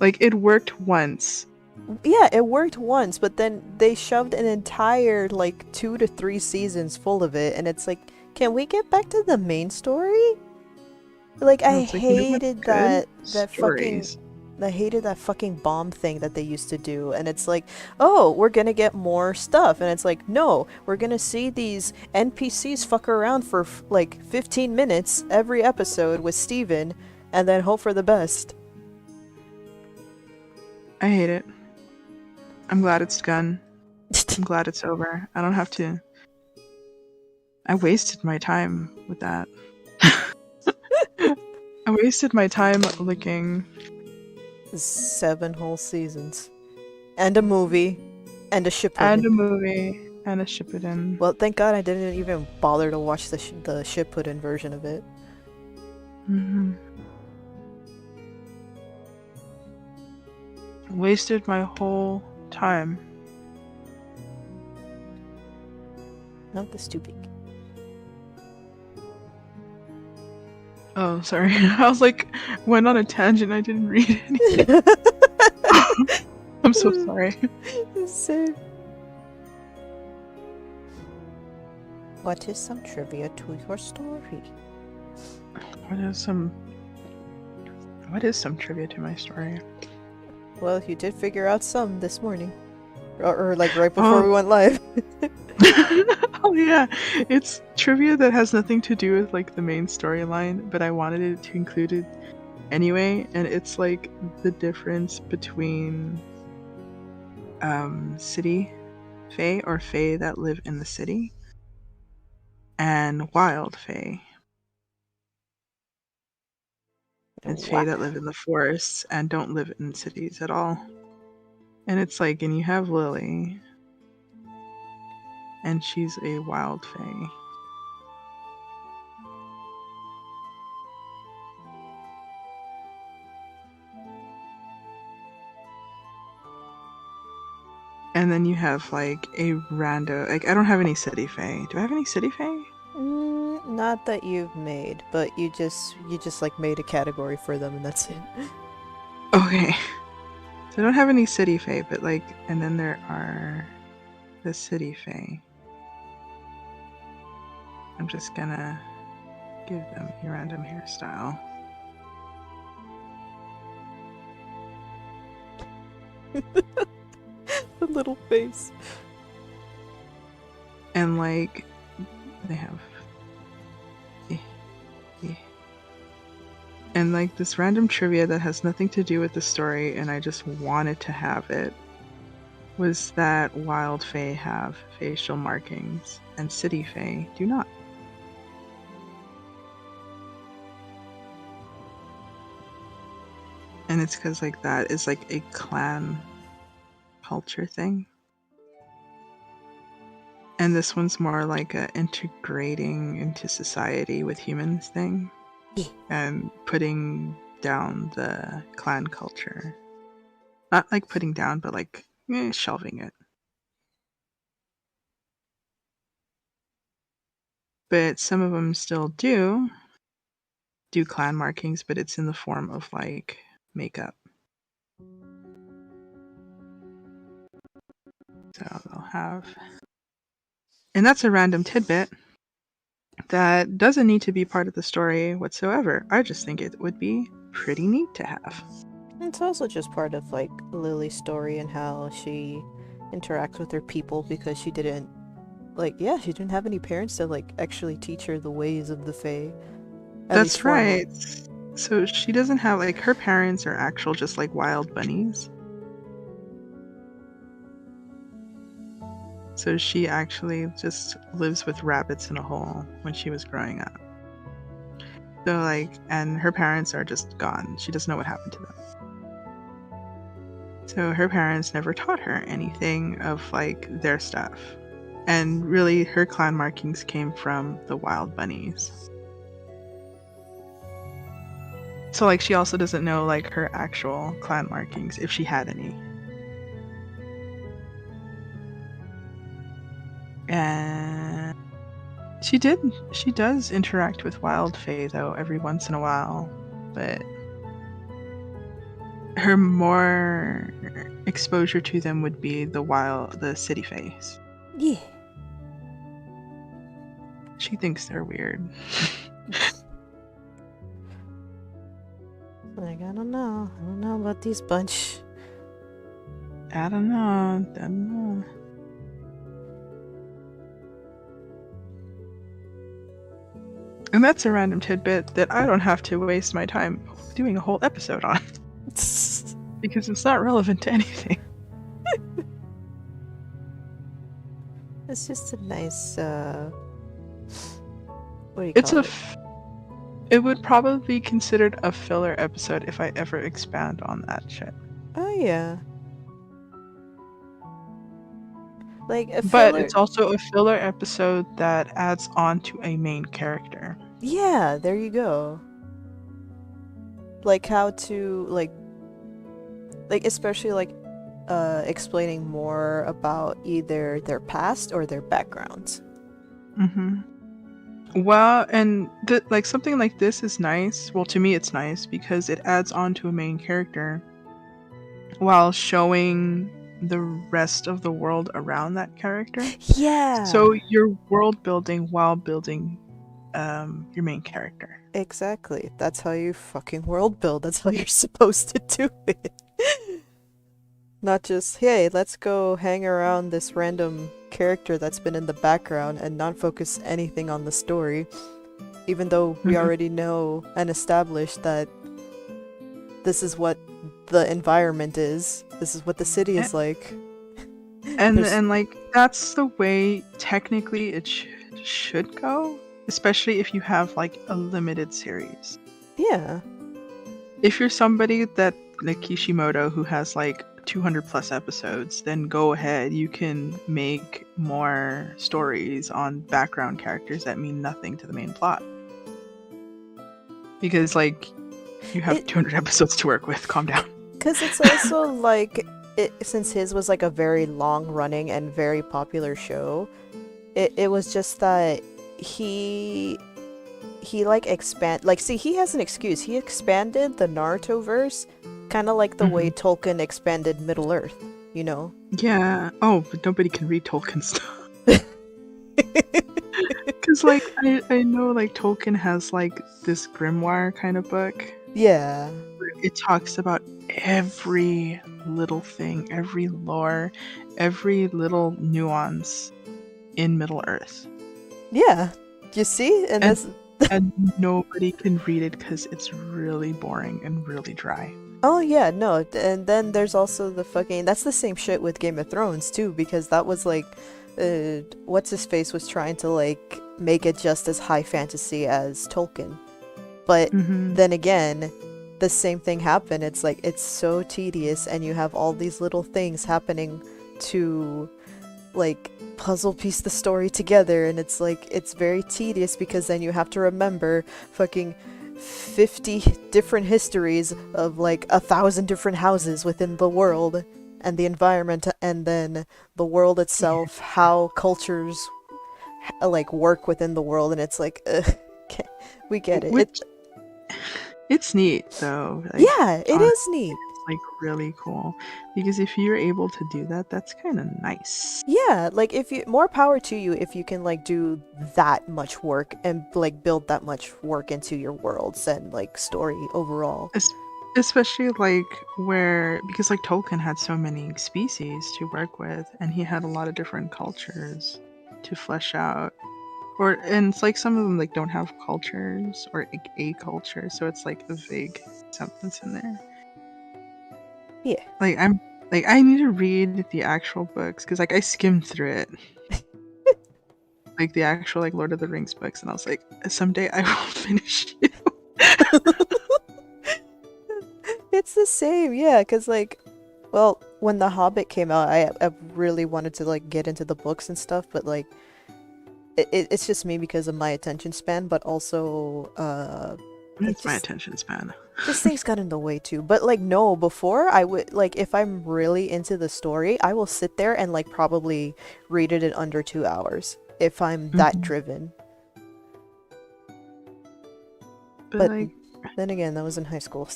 Like, it worked once. Yeah, it worked once, but then they shoved an entire like 2 to 3 seasons full of it, and it's like, can we get back to the main story? Like, And it's like, you know what's good? Stories. I hated that fucking bomb thing that they used to do, and it's like, oh, we're gonna get more stuff, and it's like, no, we're gonna see these NPCs fuck around for like 15 minutes every episode with Steven, and then hope for the best. I hate it. I'm glad it's done. I'm glad it's over. I don't have to. I wasted my time with that. I wasted my time looking. 7 whole seasons. And a movie. And a Shippuden. And a movie. And a Shippuden. Well, thank God I didn't even bother to watch the Shippuden version of it. Mm-hmm. Wasted my whole time. Not the stupid. Oh, sorry. I was like, went on a tangent. I didn't read anything. I'm so sorry. Same. What is some trivia to your story? What is some trivia to my story? Well, you did figure out some this morning. Or like right before we went live. Oh yeah, it's trivia that has nothing to do with like the main storyline, but I wanted it to include it anyway, and it's like the difference between city fae or fae that live in the city and wild fae. And fae that live in the forests and don't live in cities at all. And it's like, and you have Lily, and she's a wild fae. And then you have like a rando. Like, I don't have any city fae. Do I have any city fae? Not that you've made, but you just like made a category for them, and that's it. Okay. So I don't have any city fae, but like, and then there are the city fae. I'm just gonna give them a random hairstyle. The little face. And like, they have and like this random trivia that has nothing to do with the story, and I just wanted to have it, was that wild fae have facial markings and city fae do not. And it's because like that is like a clan culture thing. And this one's more like a integrating into society with humans thing. And putting down the clan culture. Not like putting down, but like shelving it. But some of them still do clan markings, but it's in the form of like makeup. So they'll have, and that's a random tidbit that doesn't need to be part of the story whatsoever. I just think it would be pretty neat to have. It's also just part of like Lily's story and how she interacts with her people, because she didn't she didn't have any parents to like actually teach her the ways of the Fae. That's right. So she doesn't have like, her parents are actual just like wild bunnies. So she actually just lives with rabbits in a hole when she was growing up. So like, and her parents are just gone. She doesn't know what happened to them. So her parents never taught her anything of like their stuff. And really her clan markings came from the wild bunnies. So like she also doesn't know like her actual clan markings if she had any. And she does interact with Wild Fae though every once in a while, but her more exposure to them would be the city Faes. Yeah. She thinks they're weird. Like, I don't know about these bunch. I don't know. And that's a random tidbit that I don't have to waste my time doing a whole episode on. Because it's not relevant to anything. It's just a nice, what do you call it? It would probably be considered a filler episode if I ever expand on that shit. Oh yeah. Like a But filler... it's also a filler episode that adds on to a main character. Yeah, there you go. Like how to like especially like explaining more about either their past or their backgrounds. Mm-hmm. Well, and like something like this is nice. Well, to me it's nice because it adds on to a main character while showing the rest of the world around that character. Yeah. So you're world building while building your main character. Exactly. That's how you fucking world build. That's how you're supposed to do it. Not just, hey, let's go hang around this random character that's been in the background and not focus anything on the story. Even though we already know and established that this is what the environment is. This is what the city is like. And like, that's the way technically it should go. Especially if you have like a limited series. Yeah. If you're somebody that like Kishimoto who has like 200 plus episodes, then go ahead. You can make more stories on background characters that mean nothing to the main plot. Because like you have 200 episodes to work with. Calm down. Because it's also like, since his was like a very long running and very popular show, it was just that he like he has an excuse. He expanded the Naruto verse kind of like the way Tolkien expanded Middle Earth, you know? Yeah. Oh, but nobody can read Tolkien stuff. Because like I know like Tolkien has like this grimoire kind of book. Yeah. It talks about every little thing, every lore, every little nuance in Middle Earth. Yeah, you see? And nobody can read it because it's really boring and really dry. Oh yeah, no, and then there's also the fucking... That's the same shit with Game of Thrones too, because that was like... What's-his-face was trying to like make it just as high fantasy as Tolkien. But then again, the same thing happened. It's like, it's so tedious and you have all these little things happening to like puzzle piece the story together, and it's like, it's very tedious because then you have to remember fucking 50 different histories of like 1,000 different houses within the world and the environment, and then the world itself, how cultures like work within the world, and it's like okay, we get it. It's neat though. Like, yeah, it is neat. It's like really cool because if you're able to do that, that's kind of nice. Yeah, like if you... more power to you if you can like do that much work and like build that much work into your worlds and like story overall. Especially like because like Tolkien had so many species to work with, and he had a lot of different cultures to flesh out. And it's like some of them like don't have cultures or like a culture, so it's like a vague sentence in there. Yeah. Like I need to read the actual books because like I skimmed through it. Like the actual like Lord of the Rings books, and I was like, someday I will finish you. It's the same, yeah, because like, well, when The Hobbit came out, I really wanted to like get into the books and stuff, but like it's just me because of my attention span, but also like It's my just attention span. things got in the way too. But like no, before I would like if I'm really into the story, I will sit there and like probably read it in under 2 hours if I'm that Mhm. driven. But But like, then again, that was in high school.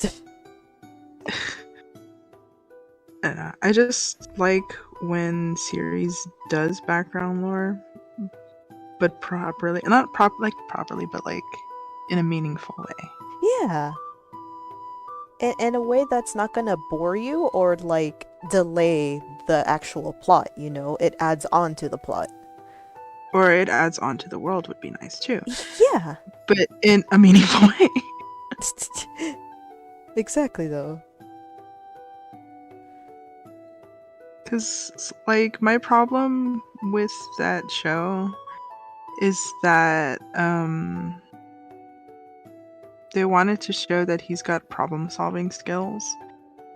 I just like when series does background lore, but properly, not properly, but like in a meaningful way. Yeah. In a way that's not gonna bore you or like delay the actual plot, you know? It adds on to the plot. Or it adds on to the world would be nice too, Yeah. but in a meaningful way. Exactly though. Because, like, my problem with that show is that they wanted to show that he's got problem-solving skills.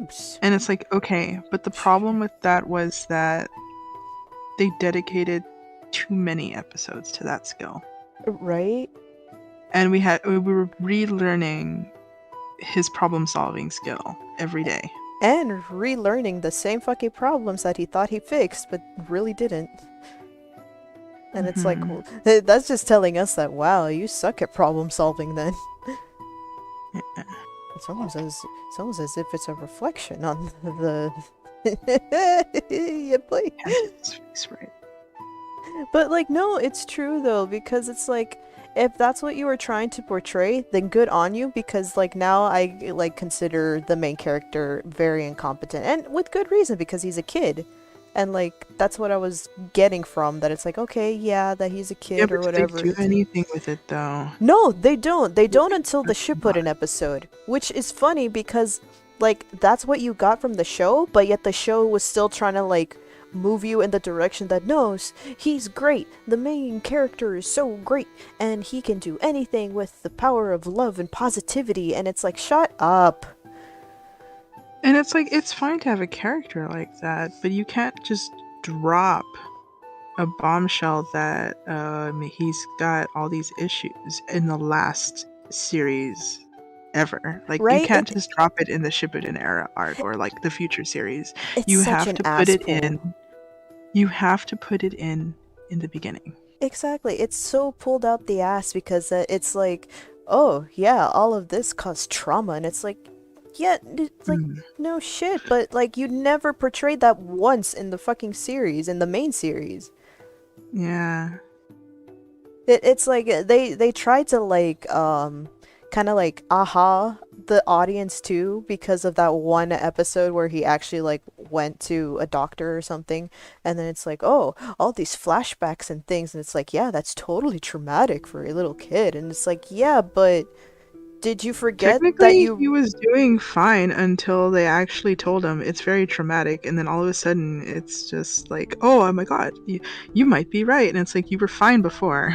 Oops. And it's like, okay, but the problem with that was that they dedicated too many episodes to that skill. Right? And we were relearning his problem-solving skill every day. And relearning the same fucking problems that he thought he fixed, but really didn't. And it's like, well, that's just telling us that, wow, you suck at problem solving then. Yeah. It's almost as if it's a reflection on the yeah, boy. That's right. But like no, it's true though, because it's like if that's what you were trying to portray, then good on you, because like now I like consider the main character very incompetent, and with good reason, because he's a kid. And like that's what I was getting from that. It's like, okay, yeah, that he's a Yeah, kid or but do they whatever. do anything with it though? No, they don't. They don't until the That's Shippuden episode, which is funny because like that's what you got from the show, but yet the show was still trying to like move you in the direction that knows he's great. The main character is so great and he can do anything with the power of love and positivity, and it's like, shut up. And it's like, it's fine to have a character like that, but you can't just drop a bombshell that he's got all these issues in the last series ever. Like, you Right? can't just drop it in the Shippuden era arc or like the future series. It's You such have an to put ass it pull. in. You have to put it in the beginning. Exactly. It's so pulled out the ass because it's like, oh, yeah, all of this caused trauma. And it's like, yeah, it's like, Mm. no shit. But like, you never portrayed that once in the fucking series, in the main series. Yeah. It's like they tried to like, kind of like, aha the audience too, because of that one episode where he actually like went to a doctor or something, and then it's like, oh, all these flashbacks and things, and it's like, yeah, that's totally traumatic for a little kid, and it's like, yeah, but did you forget that Technically, he you was doing fine until they actually told him it's very traumatic, and then all of a sudden, it's just like, oh my god, you might be right, and it's like, you were fine before.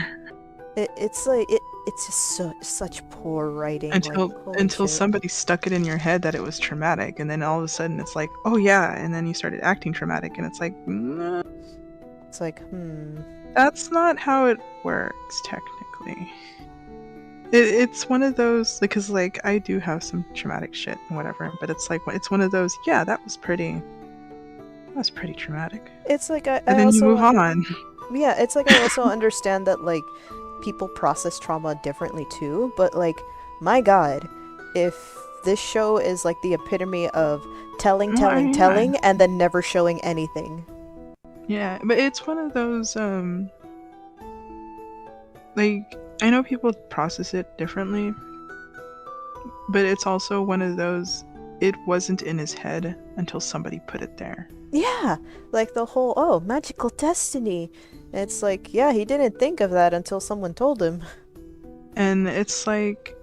it's like it's just such poor writing, like holy Until shit. somebody stuck it in your head that it was traumatic, and then all of a sudden it's like, oh yeah, and then you started acting traumatic, and it's like, no, It's like, that's not how it works technically. It's one of those, because like I do have some traumatic shit and whatever, but it's like, it's one of those, yeah, that was pretty traumatic, it's like and I then you also move on. yeah, it's like I also understand that like people process trauma differently too, but like, my god, if this show is like the epitome of telling, Oh, telling, yeah. telling, and then never showing anything. Yeah, but it's one of those, like, I know people process it differently, but it's also one of those, it wasn't in his head until somebody put it there. Yeah, like the whole, oh, magical destiny. It's like, yeah, he didn't think of that until someone told him. And it's like,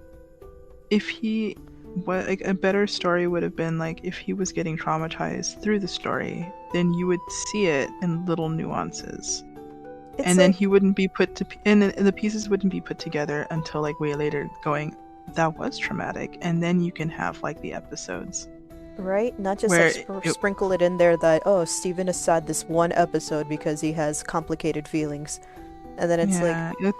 like a better story would have been like if he was getting traumatized through the story, then you would see it in little nuances. It's And then like, he wouldn't be and the pieces wouldn't be put together until like way later, going, that was traumatic, and then you can have like the episodes. right? Not just Where like sprinkle it in there that, oh, Steven is sad this one episode because he has complicated feelings. And then it's like,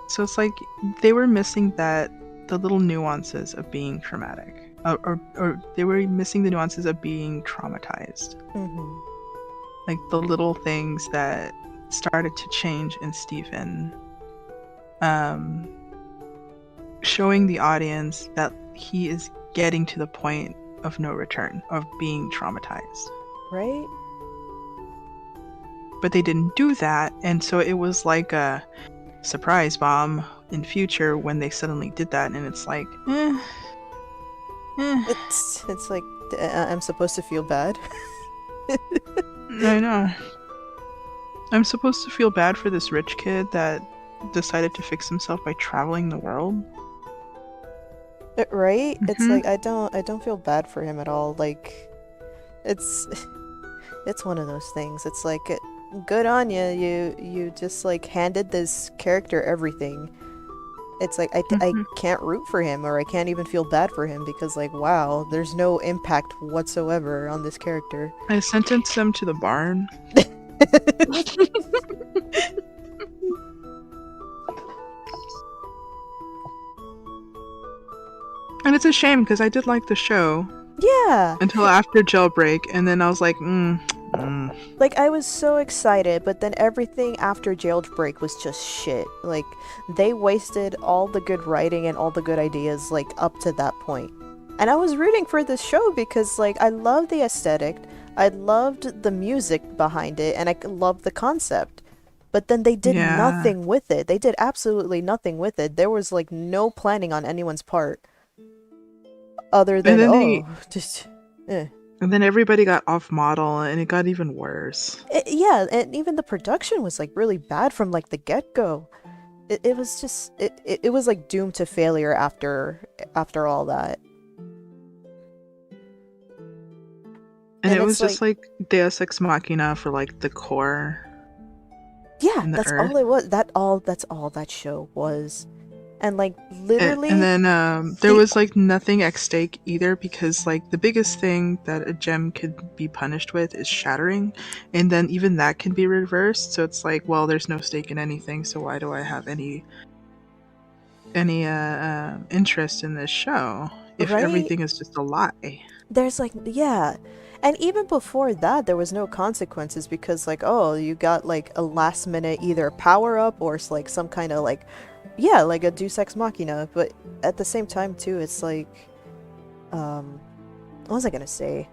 so it's like they were missing that the little nuances of being traumatic. Or they were missing the nuances of being traumatized. Mm-hmm. Like the little things that started to change in Stephen. Showing the audience that he is getting to the point of no return, of being traumatized. Right? But they didn't do that, and so it was like a surprise bomb in future when they suddenly did that, and it's like, It's like, I'm supposed to feel bad. I know. I'm supposed to feel bad for this rich kid that decided to fix himself by traveling the world. Right? Mm-hmm. It's like I don't feel bad for him at all. Like, it's one of those things. It's like, good on you. You just like handed this character everything. It's like I can't root for him, or I can't even feel bad for him, because like, wow, there's no impact whatsoever on this character. I sentenced him to the barn. And it's a shame because I did like the show. Yeah. Until after Jailbreak, and then I was like, Like, I was so excited, but then everything after Jailbreak was just shit. Like, they wasted all the good writing and all the good ideas, like, up to that point. And I was rooting for this show because, like, I loved the aesthetic, I loved the music behind it, and I loved the concept. But then they did nothing with it. They did absolutely nothing with it. There was, like, no planning on anyone's part. Other than, And then everybody got off model, and it got even worse. Yeah, and even the production was like really bad from like the get-go. It was just it was like doomed to failure after all that. And it was just like Deus Ex Machina for like the core. Yeah, that's all it was. That's all that show was. And like literally, and then there was like nothing at stake either, because like the biggest thing that a gem could be punished with is shattering, and then even that can be reversed. So it's like, well, there's no stake in anything, so why do I have any interest in this show if everything is just a lie? There's like, yeah. And even before that, there was no consequences, because like, oh, you got like a last minute either power up or like some kind of like, yeah, like a Deus Ex Machina. But at the same time too, it's like, what was I gonna say?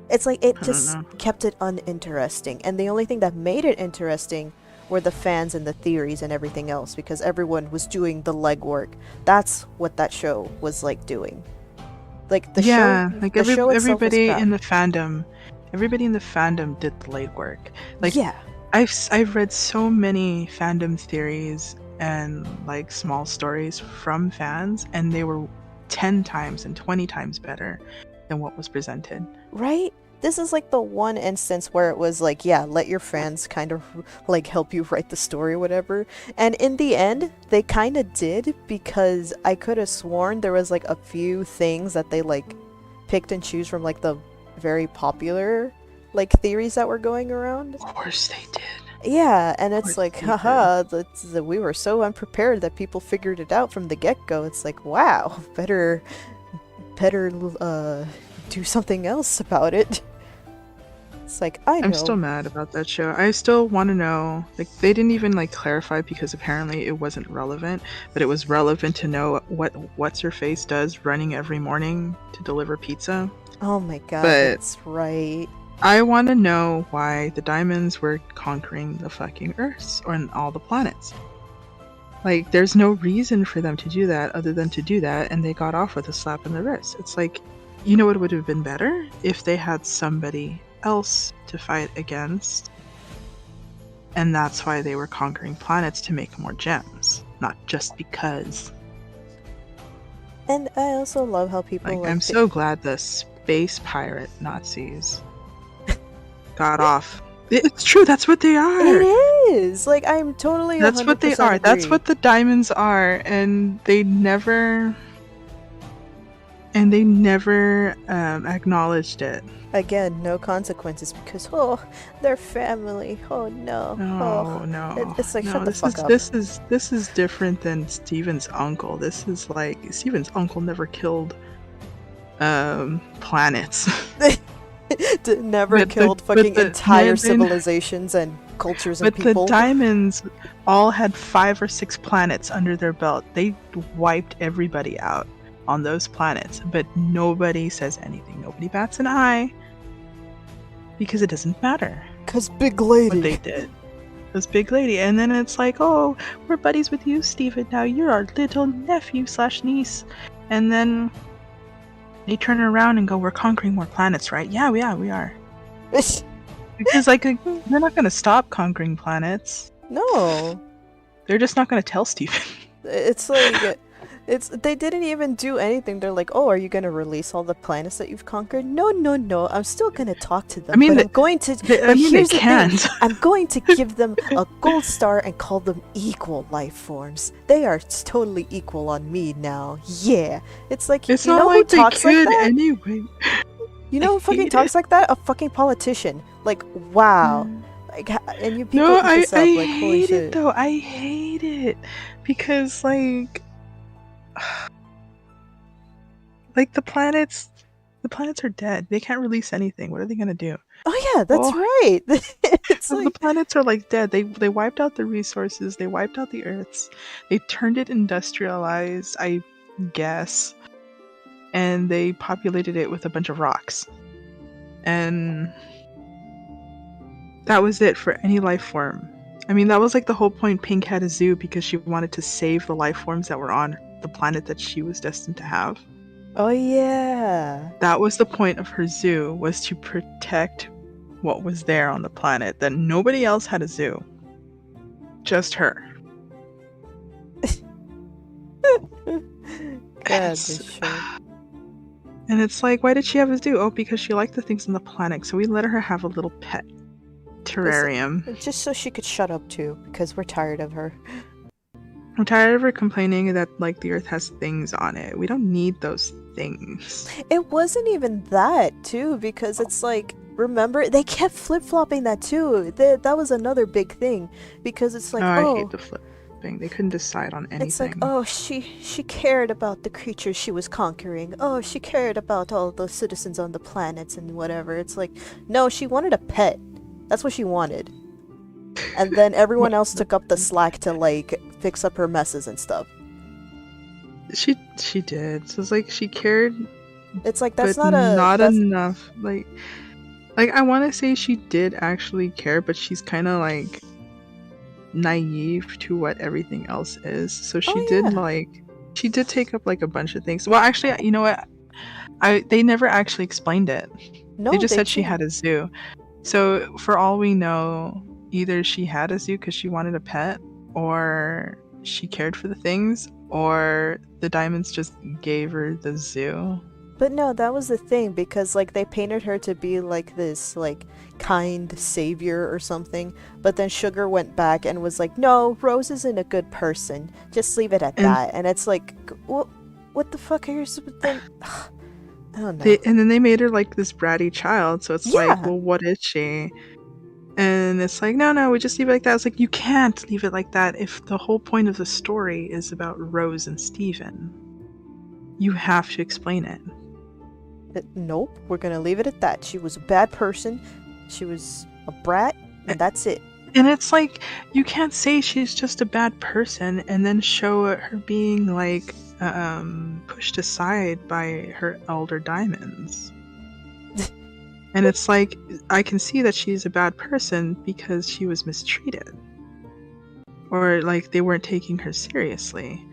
It's like it just kept it uninteresting, and the only thing that made it interesting were the fans and the theories and everything else, because everyone was doing the legwork. That's what that show was like doing. Like the show, like the show everybody in the fandom, did the legwork. Like, yeah, I've read so many fandom theories and like small stories from fans, and they were 10 times and 20 times better than what was presented. Right? This is like the one instance where it was like, yeah, let your fans kind of like help you write the story or whatever. And in the end, they kind of did, because I could have sworn there was like a few things that they like picked and choose from like the very popular like theories that were going around. Of course they did. Yeah, and it's like, haha, we were so unprepared that people figured it out from the get-go. It's like, wow, better do something else about it. It's like, I know. I'm still mad about that show. I still want to know, like, they didn't even like clarify, because apparently it wasn't relevant, but it was relevant to know what What's-Her-Face does running every morning to deliver pizza. Oh my god, that's right. I want to know why the diamonds were conquering the fucking Earths and all the planets. Like, there's no reason for them to do that other than to do that, and they got off with a slap in the wrist. It's like, you know what would have been better? If they had somebody else to fight against, and that's why they were conquering planets, to make more gems, not just because. And I also love how people I'm so glad the space pirate Nazis got off. It's true, that's what they are. It is. Like, I'm totally 100% That's what they are. agree. That's what the diamonds are, and they never And they never acknowledged it. Again, no consequences because they're family. Oh no. No. It's like No, shut the fuck up. this is different than Steven's uncle. This is like Steven's uncle never killed planets. Never killed fucking entire civilizations and cultures and people. But the diamonds all had 5 or 6 planets under their belt. They wiped everybody out on those planets, but nobody says anything. Nobody bats an eye because it doesn't matter. Because big lady. What they did. This big lady. And then it's like, oh, we're buddies with you, Steven. Now you're our little nephew/niece. And then they turn around and go, we're conquering more planets, right? Yeah, we are. Because, like, they're not going to stop conquering planets. No. They're just not going to tell Steven. It's like, they didn't even do anything. They're like, oh, are you going to release all the planets that you've conquered? No. I'm still going to talk to them. I mean, but I'm going to, here's the thing. I'm going to give them a gold star and call them equal life forms. They are totally equal on me now. Yeah. It's like, it's you not know like who talks like that? Anyway. You know who fucking talks like that? A fucking politician. Like, wow. Like, and you people No, eat this up. Like, holy hate shit. it though. I hate it because like the planets are dead. They can't release anything. What are they gonna do? Oh yeah, that's right. It's the planets are like dead. They wiped out the resources. They wiped out the Earths. They turned it industrialized, I guess, and they populated it with a bunch of rocks. And that was it for any life form. I mean, that was like the whole point Pink had a zoo, because she wanted to save the life forms that were on the planet that she was destined to have. Oh yeah. That was the point of her zoo, was to protect what was there on the planet. That nobody else had a zoo. Just her. And it's like, why did she have a zoo? Oh, because she liked the things on the planet, so we let her have a little pet terrarium. Just so she could shut up too, because we're tired of her. I'm tired of her complaining that like the Earth has things on it. We don't need those things. It wasn't even that too, because it's like, remember, they kept flip-flopping that too. That was another big thing, because it's like, I hate the flipping. They couldn't decide on anything. It's like, oh, she cared about the creatures she was conquering. Oh, she cared about all the citizens on the planets and whatever. It's like, no, she wanted a pet. That's what she wanted. And then everyone else took up the slack to like fix up her messes and stuff. She did. So it's like she cared. It's like that's not enough. Like I want to say she did actually care, but she's kind of like naive to what everything else is. So she did take up like a bunch of things. Well, actually, you know what? They never actually explained it. No, they just said she had a zoo. So for all we know, either she had a zoo because she wanted a pet, or she cared for the things, or the diamonds just gave her the zoo. But no, that was the thing, because like they painted her to be like this like kind savior or something, but then Sugar went back and was like, no, Rose isn't a good person, just leave it at that. And it's like, what the fuck are you supposed to... I don't know. And then they made her like this bratty child, so it's like, well, what is she? And it's like, no, we just leave it like that. It's like, you can't leave it like that if the whole point of the story is about Rose and Steven. You have to explain it. Nope, we're gonna leave it at that. She was a bad person, she was a brat, and that's it. And it's like, you can't say she's just a bad person and then show her being like pushed aside by her elder diamonds. And it's like, I can see that she's a bad person because she was mistreated, or like they weren't taking her seriously,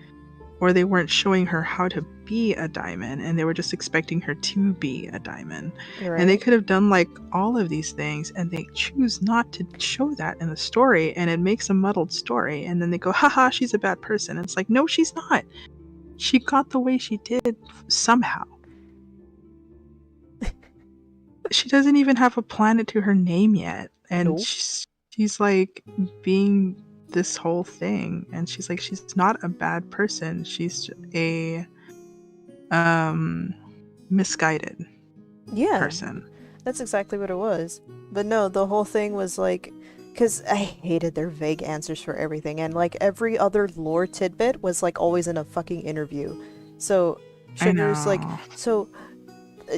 or they weren't showing her how to be a diamond, and they were just expecting her to be a diamond. Right. And they could have done like all of these things, and they choose not to show that in the story, and it makes a muddled story. And then they go, haha, she's a bad person. And it's like, no, she's not. She got the way she did somehow. She doesn't even have a planet to her name yet, and she's like being this whole thing, and she's like, she's not a bad person, she's a misguided Yeah, person. that's exactly what it was. But no, the whole thing was like, because I hated their vague answers for everything, and like every other lore tidbit was like always in a fucking interview. So I Sugar's like, know. so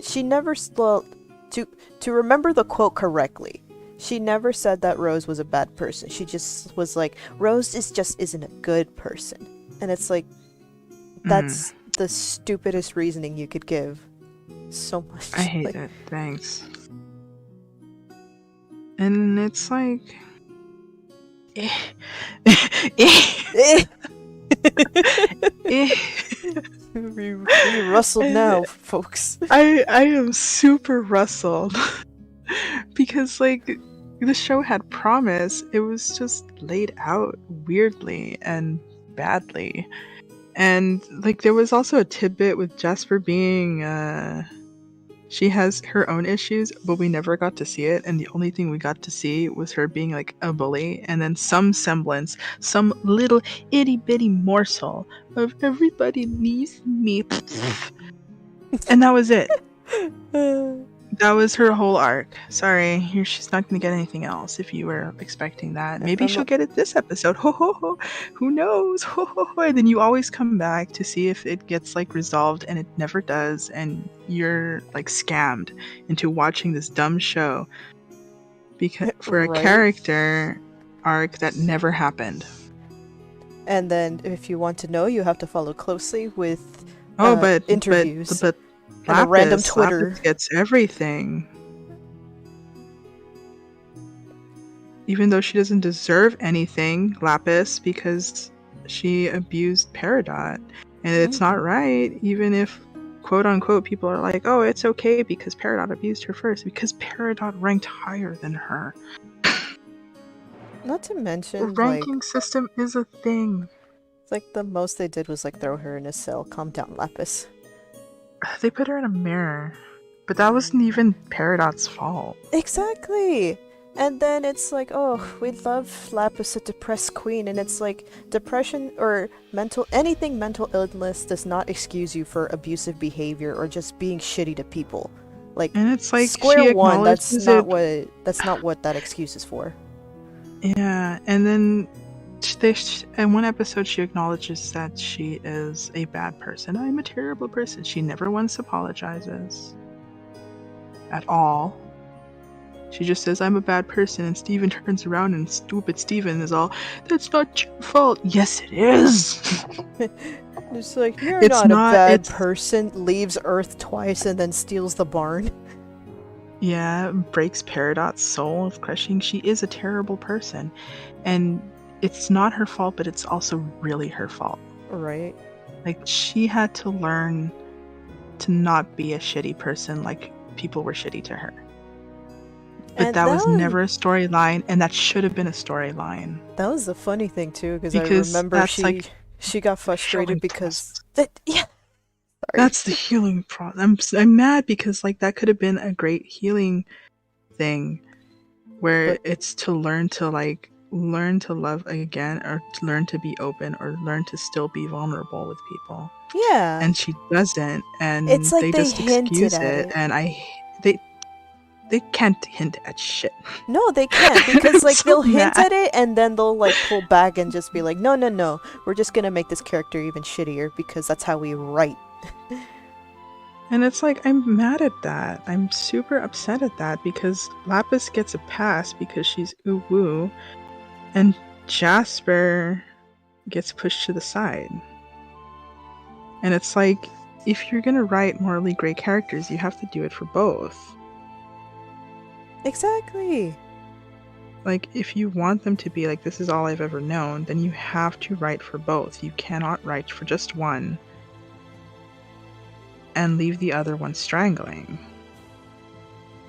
she never, well, to remember the quote correctly, she never said that Rose was a bad person. She just was like, Rose isn't a good person. And it's like, that's the stupidest reasoning you could give. So much. I hate like, it. Thanks. And it's like... we rustled now, folks. I am super rustled. Because, like, the show had promise. It was just laid out weirdly and badly. And, like, there was also a tidbit with Jasper being, she has her own issues, but we never got to see it, and the only thing we got to see was her being, like, a bully, and then some semblance, some little itty-bitty morsel of everybody needs me. And that was it. That was her whole arc. Sorry, she's not gonna get anything else if you were expecting that. Maybe she'll get it this episode. Ho ho ho. Who knows? Ho ho ho. And then you always come back to see if it gets like resolved, and it never does, and you're like scammed into watching this dumb show because for a character arc that never happened. And then if you want to know, you have to follow closely with interviews. But and a random Twitter. Lapis gets everything. Even though she doesn't deserve anything, Lapis, because she abused Peridot. And it's not right, even if, quote-unquote, people are like, oh, it's okay because Peridot abused her first, because Peridot ranked higher than her. Not to mention, the ranking system is a thing. It's like the most they did was like throw her in a cell. Calm down, Lapis. They put her in a mirror, but that wasn't even Peridot's fault. Exactly! And then it's like, oh, we love Lapis, a depressed queen, and it's like, depression or anything mental illness does not excuse you for abusive behavior or just being shitty to people. Like, and it's like square one, that's not what that excuse is for. Yeah, and then in one episode she acknowledges that she is a bad person. I'm a terrible person. She never once apologizes at all. She just says, I'm a bad person, and Steven turns around and stupid Steven is all, that's not your fault. Yes, it is. It's like, you're not a bad person, leaves Earth twice and then steals the barn. Yeah, breaks Peridot's soul of crushing. She is a terrible person. And it's not her fault, but it's also really her fault. Right. Like, she had to learn to not be a shitty person like people were shitty to her. But that was never a storyline, and that should have been a storyline. That was the funny thing, too, because I remember she got frustrated because... That's the healing problem. I'm mad because, like, that could have been a great healing thing where it's to learn to love again, or to learn to be open, or learn to still be vulnerable with people. Yeah. And she doesn't, and it's like they just excuse it, and they can't hint at shit. No, they can't, because like they'll hint at it and then they'll like pull back and just be like, no, we're just gonna make this character even shittier because that's how we write. And it's like, I'm mad at that. I'm super upset at that because Lapis gets a pass because she's ooh-woo, and Jasper gets pushed to the side. And it's like, if you're gonna write morally great characters, you have to do it for both. Exactly. Like, if you want them to be like, this is all I've ever known, then you have to write for both. You cannot write for just one and leave the other one strangling.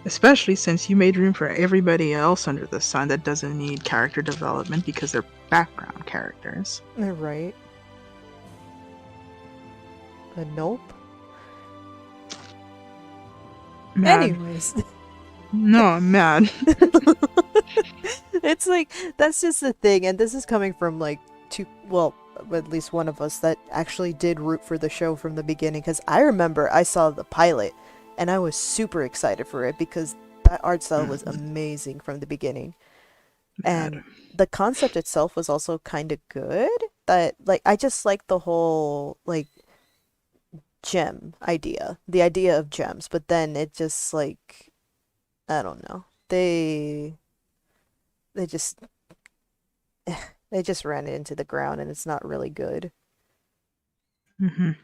Especially since you made room for everybody else under the sun that doesn't need character development because they're background characters. They're right. But nope. Mad. Anyways. No, I'm mad. It's like, that's just the thing, and this is coming from like at least one of us, that actually did root for the show from the beginning. Because I remember I saw the pilot, and I was super excited for it because that art style was amazing from the beginning. And the concept itself was also kind of good. That like I just like the whole like gem idea, the idea of gems, but then it just like I don't know. They just they just ran it into the ground and it's not really good. Mad.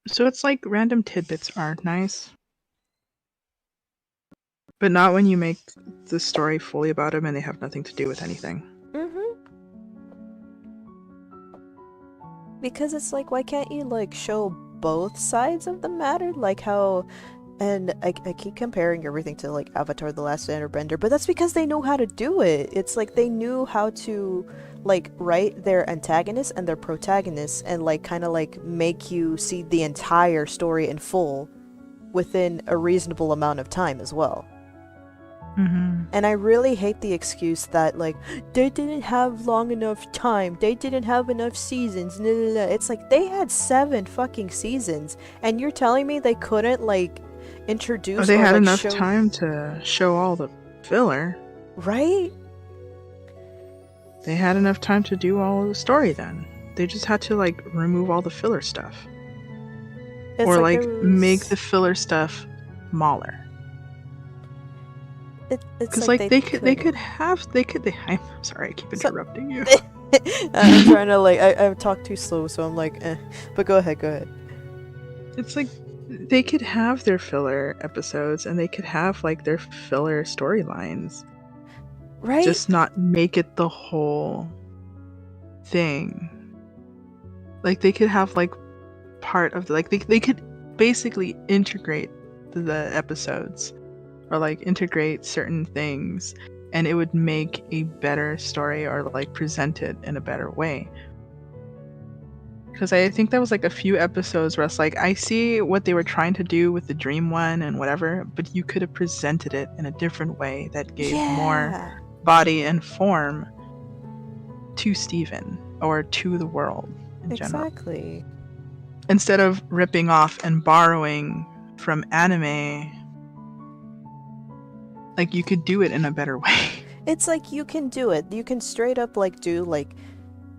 So it's like random tidbits are nice, but not when you make the story fully about them and they have nothing to do with anything. Because it's like, why can't you like show both sides of the matter? Like how, and I keep comparing everything to like Avatar: The Last Airbender, but that's because they know how to do it. It's like they knew how to like write their antagonists and their protagonists and like kind of like make you see the entire story in full within a reasonable amount of time as well. And I really hate the excuse that like they didn't have long enough time, they didn't have enough seasons. No, no, no. It's like they had 7 fucking seasons, and you're telling me they couldn't like introduce? They or, had like, enough time to show all the filler, right? They had enough time to do all the story. Then they just had to like remove all the filler stuff, or like make the filler stuff smaller. Because like they could have. I'm sorry, I keep interrupting you. I'm trying to like I talk too slow, so I'm like, but go ahead. It's like they could have their filler episodes and they could have like their filler storylines, right? Just not make it the whole thing. Like they could have like part of the, like they could basically integrate the episodes, or like integrate certain things, and it would make a better story, or like present it in a better way. Because I think that was like a few episodes where it's like, I see what they were trying to do with the dream one and whatever, but you could have presented it in a different way that gave more body and form to Steven, or to the world in general. Exactly. Instead of ripping off and borrowing from anime, like you could do it in a better way. It's like you can do it. You can straight up like do like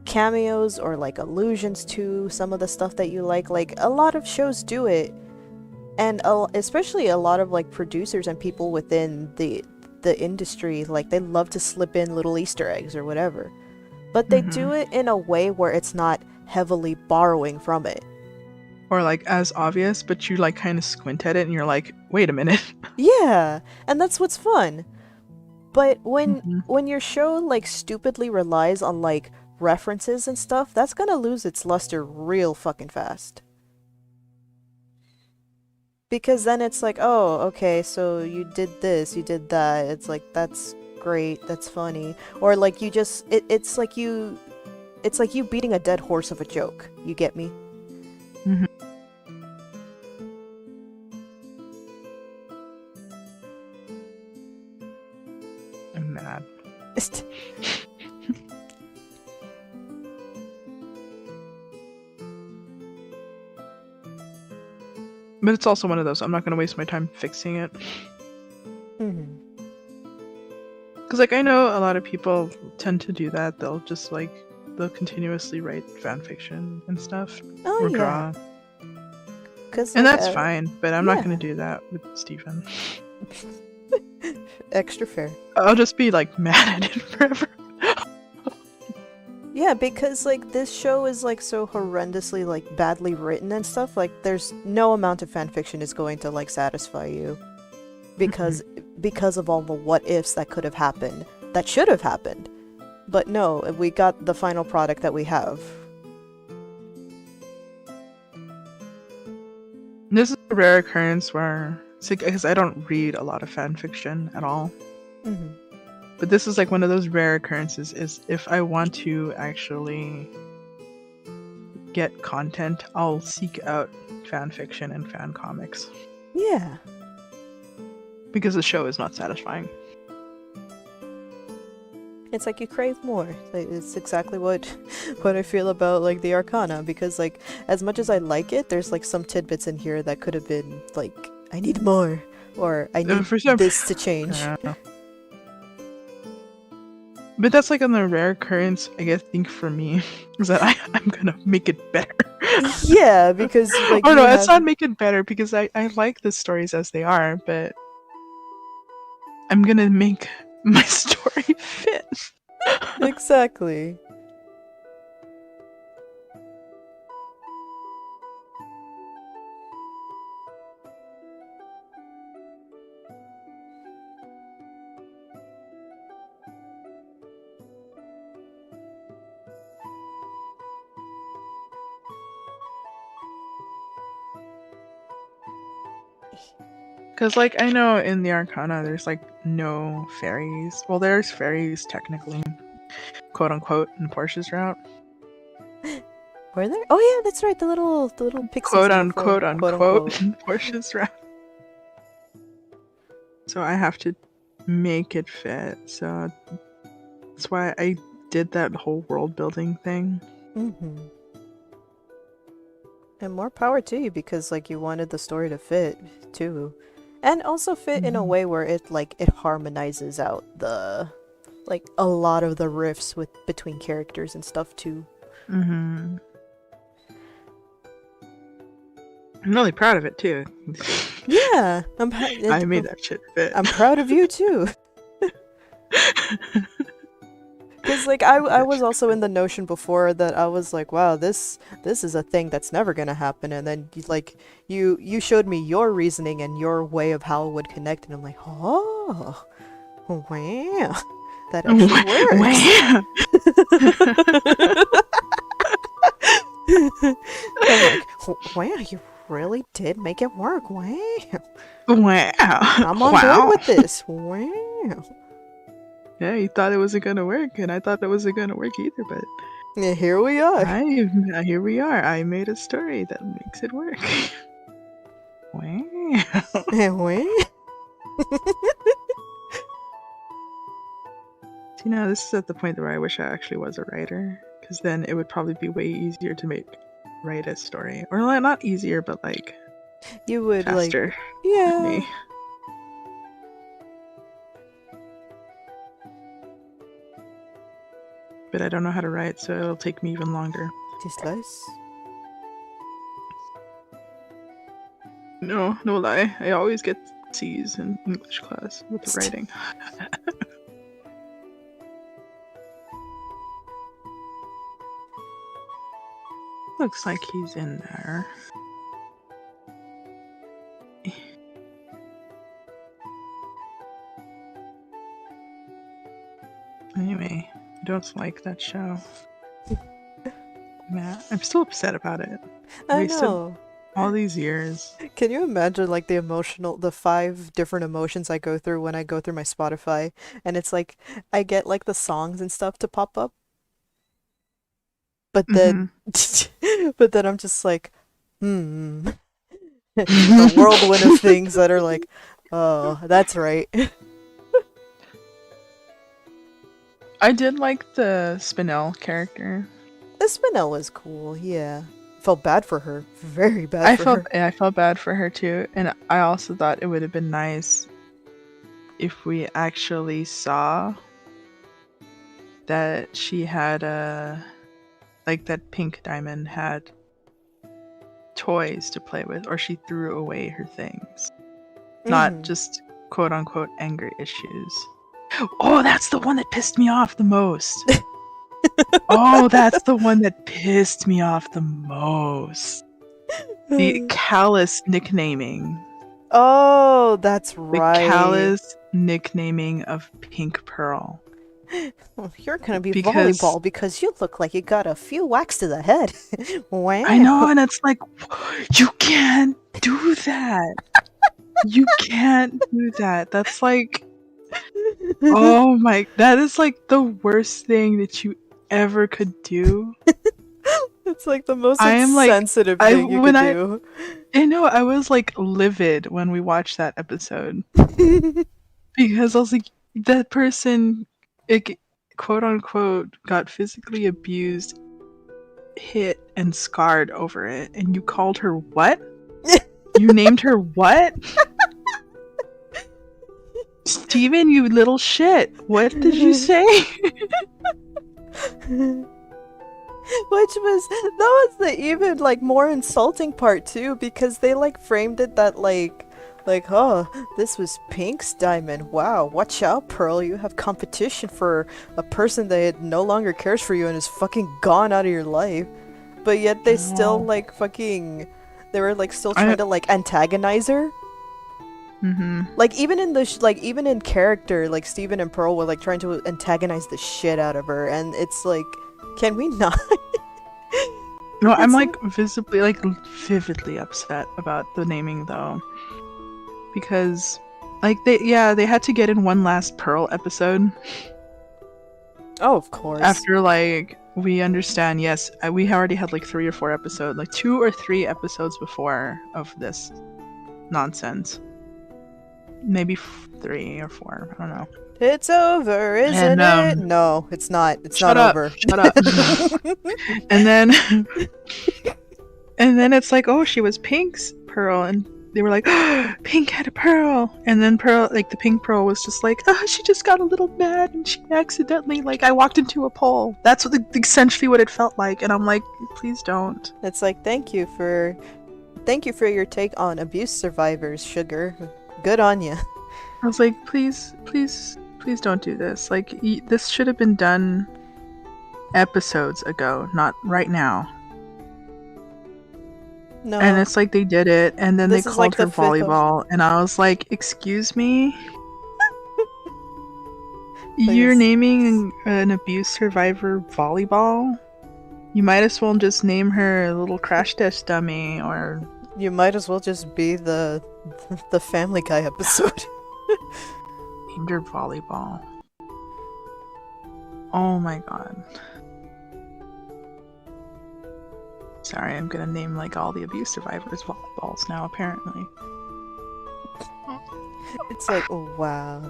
cameos or like allusions to some of the stuff that you like. Like a lot of shows do it, and especially a lot of like producers and people within the industry, like they love to slip in little Easter eggs or whatever. But they do it in a way where it's not heavily borrowing from it. Or like as obvious, but you like kind of squint at it and you're like, wait a minute. Yeah, and that's what's fun. But when your show like stupidly relies on like references and stuff, that's gonna lose its luster real fucking fast. Because then it's like, oh, okay, so you did this, you did that. It's like, that's great, that's funny. Or like you just, it's like you beating a dead horse of a joke. You get me? I'm mad. But it's also one of those, I'm not going to waste my time fixing it. Because like I know a lot of people tend to do that. They'll just like, they'll continuously write fanfiction and stuff. Oh, or yeah. draw. And that's fine, but I'm not going to do that with Steven. Extra fair. I'll just be like mad at it forever. Yeah, because like this show is like so horrendously like badly written and stuff, like there's no amount of fanfiction is going to like satisfy you. Because of all the what ifs that could have happened, that should have happened. But no, we got the final product that we have. This is a rare occurrence where, because I don't read a lot of fanfiction at all. But this is like one of those rare occurrences, is if I want to actually get content, I'll seek out fanfiction and fan comics. Yeah. because the show is not satisfying. It's like you crave more. It's exactly what I feel about like the Arcana, because like as much as I like it, there's like some tidbits in here that could have been like, I need more, or I need this to change. But that's like on the rare occurrence, I guess, thing for me, is that I'm gonna make it better. Yeah, because like oh no, it's not make it better, because I like the stories as they are, but I'm gonna make my story fit. Exactly. Because, like, I know in the Arcana there's, like, no fairies. Well, there's fairies, technically, quote-unquote, in Portia's route. Were there? Oh yeah, that's right, the little pixies. Quote-unquote, in Portia's route. So I have to make it fit, so that's why I did that whole world-building thing. Mm-hmm. And more power to you, because, like, you wanted the story to fit, too. And also fit in a way where it harmonizes out the, like, a lot of the rifts between characters and stuff too. I'm really proud of it too. Yeah, I made that shit fit. I'm proud of you too. Because like I was also in the notion before that I was like, wow, this is a thing that's never gonna happen, and then you showed me your reasoning and your way of how it would connect, and I'm like, oh, wow, that actually works. I'm like, wow, you really did make it work. Wow. I'm on board with this. Wow. Yeah, you thought it wasn't gonna work, and I thought that wasn't gonna work either, but yeah, here we are. Here we are. I made a story that makes it work. Wow. You know, this is at the point where I wish I actually was a writer, because then it would probably be way easier to write a story, or not easier, but like you would faster. Like, yeah. For me. But I don't know how to write, so it'll take me even longer. Just less? No lie. I always get C's in English class with the writing. Looks like he's in there. Anyway, I don't like that show. Yeah, I'm still upset about it. I know. All these years. Can you imagine like the 5 different emotions I go through when I go through my Spotify, and it's like I get like the songs and stuff to pop up, but then I'm just like, the whirlwind of things that are like, oh, that's right. I did like the Spinel character. The Spinel was cool, yeah. Felt bad for her. Very bad for her. Yeah, I felt bad for her too. And I also thought it would have been nice if we actually saw that she had like that pink diamond had toys to play with, or she threw away her things. Not just quote unquote anger issues. Oh, that's the one that pissed me off the most. Oh, that's the one that pissed me off the most. The callous nicknaming. Oh, that's right. The callous nicknaming of Pink Pearl. You're gonna be volleyball because you look like you got a few whacks to the head. Wow. I know, and it's like, you can't do that. You can't do that. That's like, oh my, that is like the worst thing that you ever could do. It's like the most I am like, insensitive I thing you when could do. I know I was like livid when we watched that episode because I was like, that person, it, quote unquote, got physically abused, hit, and scarred over it, and you called her what? You named her what? Steven, you little shit. What did you say? That was the even like more insulting part too, because they like framed it that oh, this was Pink's diamond. Wow, watch out, Pearl. You have competition for a person that no longer cares for you and is fucking gone out of your life. But yet they still like fucking, they were like still trying to like antagonize her. Like even in the even in character, like Steven and Pearl were like trying to antagonize the shit out of her, and it's like, can we not? No, I'm like visibly, like vividly upset about the naming though, because like they had to get in one last Pearl episode. Oh, of course. After like we understand, yes, we already had like 3 or 4 episodes, like 2 or 3 episodes before of this nonsense. Maybe 3 or 4. I don't know. It's over, isn't it? No, it's not. It's not over. Shut up. And then it's like, oh, she was Pink's Pearl, and they were like, oh, Pink had a pearl, and then Pearl, like the Pink Pearl, was just like, oh, she just got a little mad, and she accidentally, like, I walked into a pole. That's essentially what it felt like, and I'm like, please don't. It's like, thank you for your take on abuse survivors, Sugar. Good on you. I was like, please don't do this. Like, this should have been done episodes ago, not right now. No. And it's like they did it, and then they called her volleyball, and I was like, excuse me? You're naming an abuse survivor volleyball? You might as well just name her a little crash test dummy, or... You might as well just be the Family Guy episode. Named her volleyball. Oh my god. Sorry, I'm gonna name like all the abuse survivors volleyballs now, apparently. It's like, oh, wow,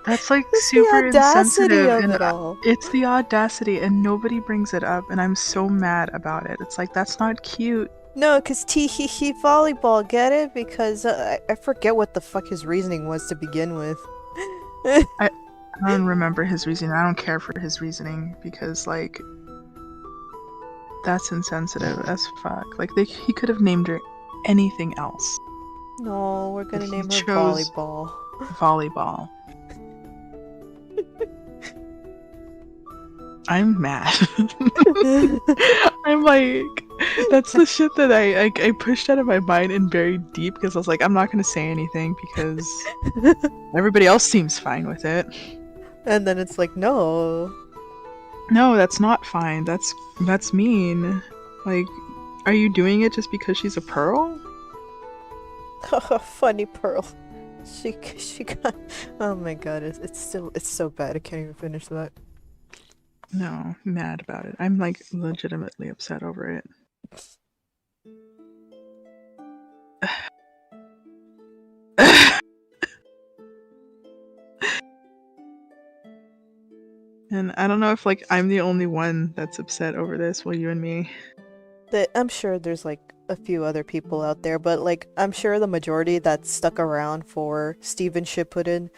that's like super insensitive, of it all. It's the audacity, and nobody brings it up, and I'm so mad about it. It's like, that's not cute. No, because tee-hee-hee volleyball, get it? Because I forget what the fuck his reasoning was to begin with. I don't remember his reasoning. I don't care for his reasoning, because, like, that's insensitive as fuck. Like, he could have named her anything else. No, we're gonna name her volleyball. Volleyball. I'm mad. I'm like, that's the shit that I pushed out of my mind and buried deep, because I was like, I'm not gonna say anything because everybody else seems fine with it. And then it's like, no, that's not fine. That's mean. Like, are you doing it just because she's a Pearl? Funny Pearl. She got. Oh my god, it's so bad. I can't even finish that. No, I'm mad about it. I'm like legitimately upset over it. And I don't know if like I'm the only one that's upset over this, well, you and me. I'm sure there's like a few other people out there, but like I'm sure the majority that stuck around for Steven Shippuden,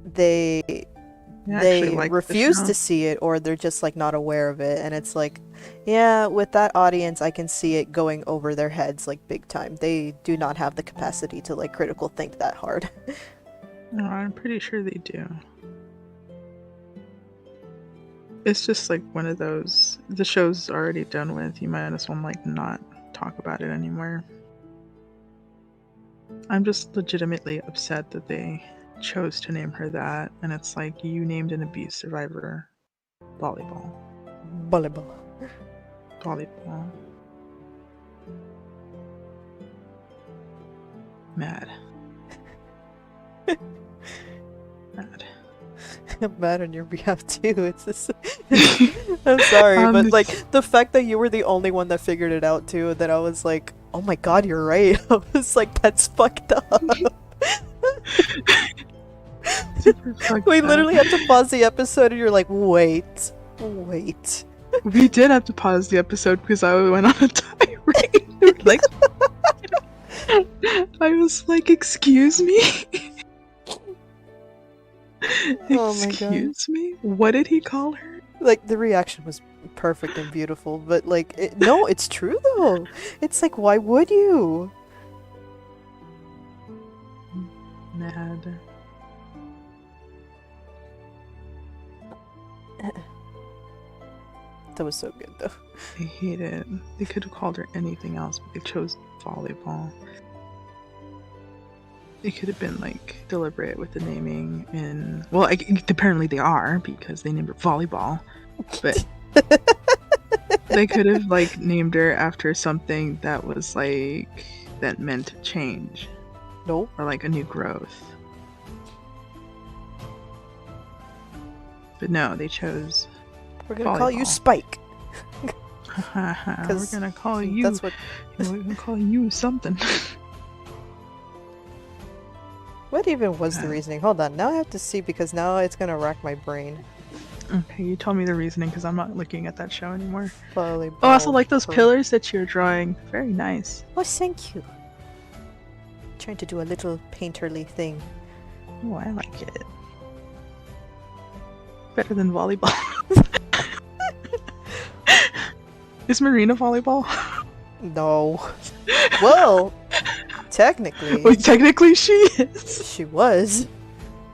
they refuse to see it, or they're just like not aware of it, and it's like, yeah, with that audience I can see it going over their heads like big time. They do not have the capacity to like critical think that hard. No, I'm pretty sure they do. It's just like one of those, the show's already done with, you might as well like not talk about it anymore. I'm just legitimately upset that they chose to name her that, and it's like, you named an abuse survivor volleyball. Mad. Mad. I'm mad on your behalf too. It's just, I'm sorry, but like the fact that you were the only one that figured it out too, that I was like, oh my god, you're right. I was like, that's fucked up. Super fucked We up. literally had to pause the episode, and you're like, wait. We did have to pause the episode because I went on a tirade. Like, I was like, excuse me. Oh my god. Excuse me? What did he call her? Like, the reaction was perfect and beautiful, but like, no, it's true though. It's like, why would you? Mad. That was so good though. I hate it. They could have called her anything else, but they chose volleyball. It could have been like deliberate with the naming, and well, apparently they are because they named her volleyball. But they could have like named her after something that was like that meant change. Nope. Or like a new growth. But no, they chose. We're gonna call you Spike. We're gonna call you. That's what. We're gonna call you something. What even was the reasoning? Hold on, now I have to see because now it's gonna rack my brain. Okay, you told me the reasoning because I'm not looking at that show anymore. Volleyball. Oh, I also like those pillars that you're drawing. Very nice. Oh, thank you. Trying to do a little painterly thing. Oh, I like it. Better than volleyball. Is Marina volleyball? No. Well, technically. Wait, technically she is. She was.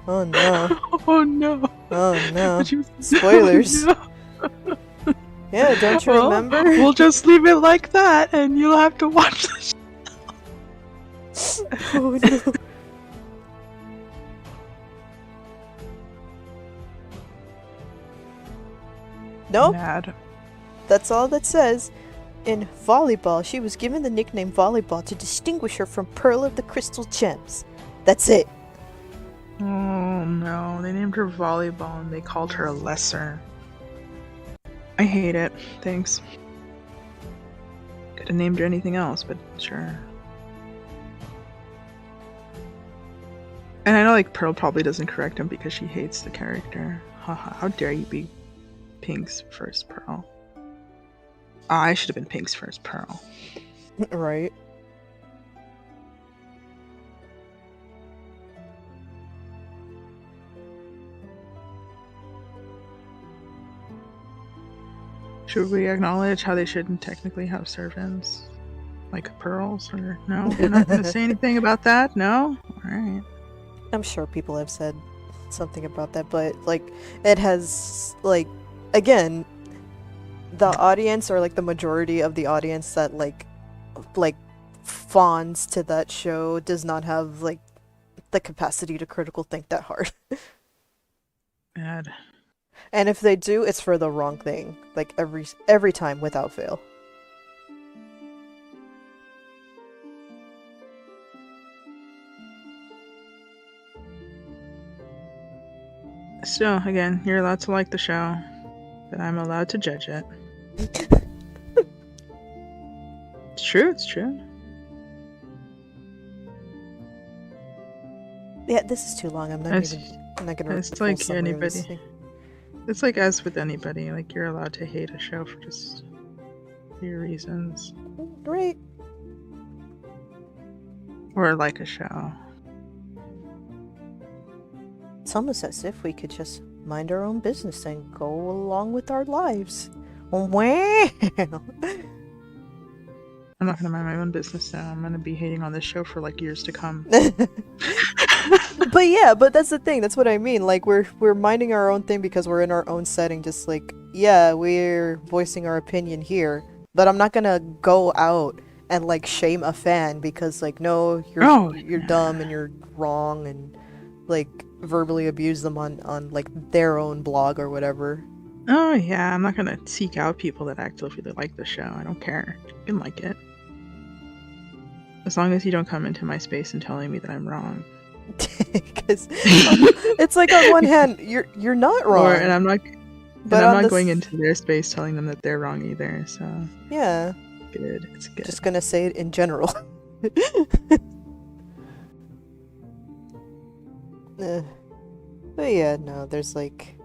Oh no. Oh no. Oh no. Spoilers. Oh, no. Yeah, don't you remember? We'll just leave it like that and you'll have to watch the show. Oh no. Nope. Mad. That's all that says. In volleyball, she was given the nickname Volleyball to distinguish her from Pearl of the Crystal Gems. That's it. Oh no, they named her Volleyball and they called her a lesser. I hate it. Thanks. Could have named her anything else, but sure. And I know like Pearl probably doesn't correct him because she hates the character. Haha, how dare you be Pink's first Pearl. I should have been Pink's first Pearl. Right. Should we acknowledge how they shouldn't technically have servants? Like pearls? Or no? We're not going to say anything about that? No? Alright. I'm sure people have said something about that, but like it has like again the audience or like the majority of the audience that like fawns to that show does not have like the capacity to critical think that hard. Bad. And if they do, it's for the wrong thing. Like every time without fail. So, again, you're allowed to like the show, but I'm allowed to judge it. It's true, it's true. Yeah, this is too long. I'm not gonna. It's like anybody. It's like as with anybody. Like you're allowed to hate a show for just your reasons. Right. Or like a show. It's almost as if we could just mind our own business and go along with our lives. Wow. I'm not gonna mind my own business now. I'm gonna be hating on this show for like years to come. But yeah, but that's the thing. That's what I mean. Like we're minding our own thing because we're in our own setting. Just like yeah, we're voicing our opinion here. But I'm not gonna go out and like shame a fan because like no, you're dumb and you're wrong and like verbally abuse them on like their own blog or whatever. Oh yeah, I'm not gonna seek out people that actively like the show. I don't care. You can like it. As long as you don't come into my space and telling me that I'm wrong. Because it's like on one hand, you're not wrong. And I'm not going into their space telling them that they're wrong either, so... Yeah. Good, it's good. Just gonna say it in general. But yeah, no, there's like...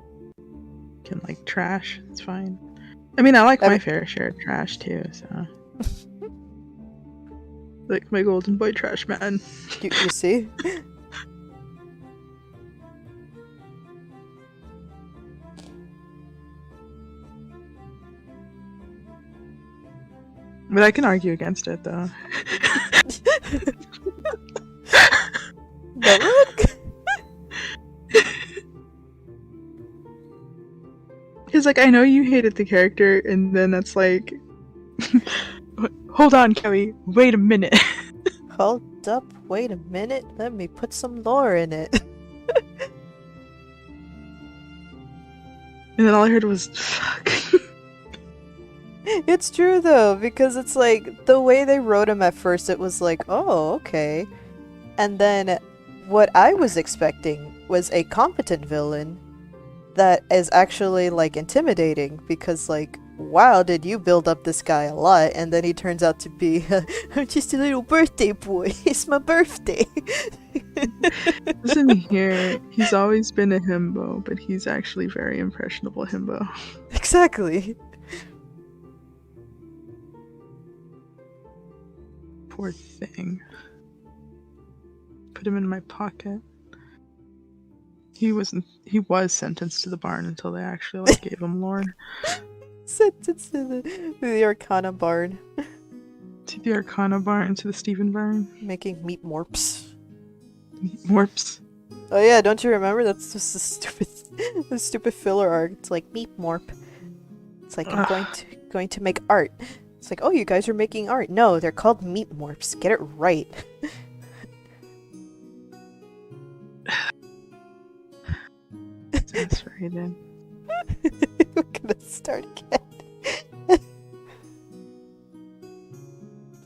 Can like trash, it's fine. I mean, I like my fair share of trash too, so... Like my golden boy trash man. You see? But I can argue against it, though. The lurk? Because, like, I know you hated the character, and then that's like... Hold on, Kelly. Wait a minute. Hold up. Wait a minute. Let me put some lore in it. And then all I heard was, fuck. It's true, though, because it's like, the way they wrote him at first, it was like, oh, okay. And then, what I was expecting was a competent villain that is actually, like, intimidating, because, like, wow, did you build up this guy a lot, and then he turns out to be, I'm just a little birthday boy, it's my birthday. Listen here, he's always been a himbo, but he's actually very impressionable himbo. Exactly. Poor thing. Put him in my pocket. He was sentenced to the barn until they actually like gave him lore. Sentenced to the Arcana barn. To the Arcana barn, to the Steven barn. Making meat morps. Meat morps. Oh yeah, don't you remember? That's just the stupid filler arc. It's like meat morp. It's like I'm going to make art. It's like, oh, you guys are making art. No, they're called meat morphs. Get it right. That's right then. We're gonna start again.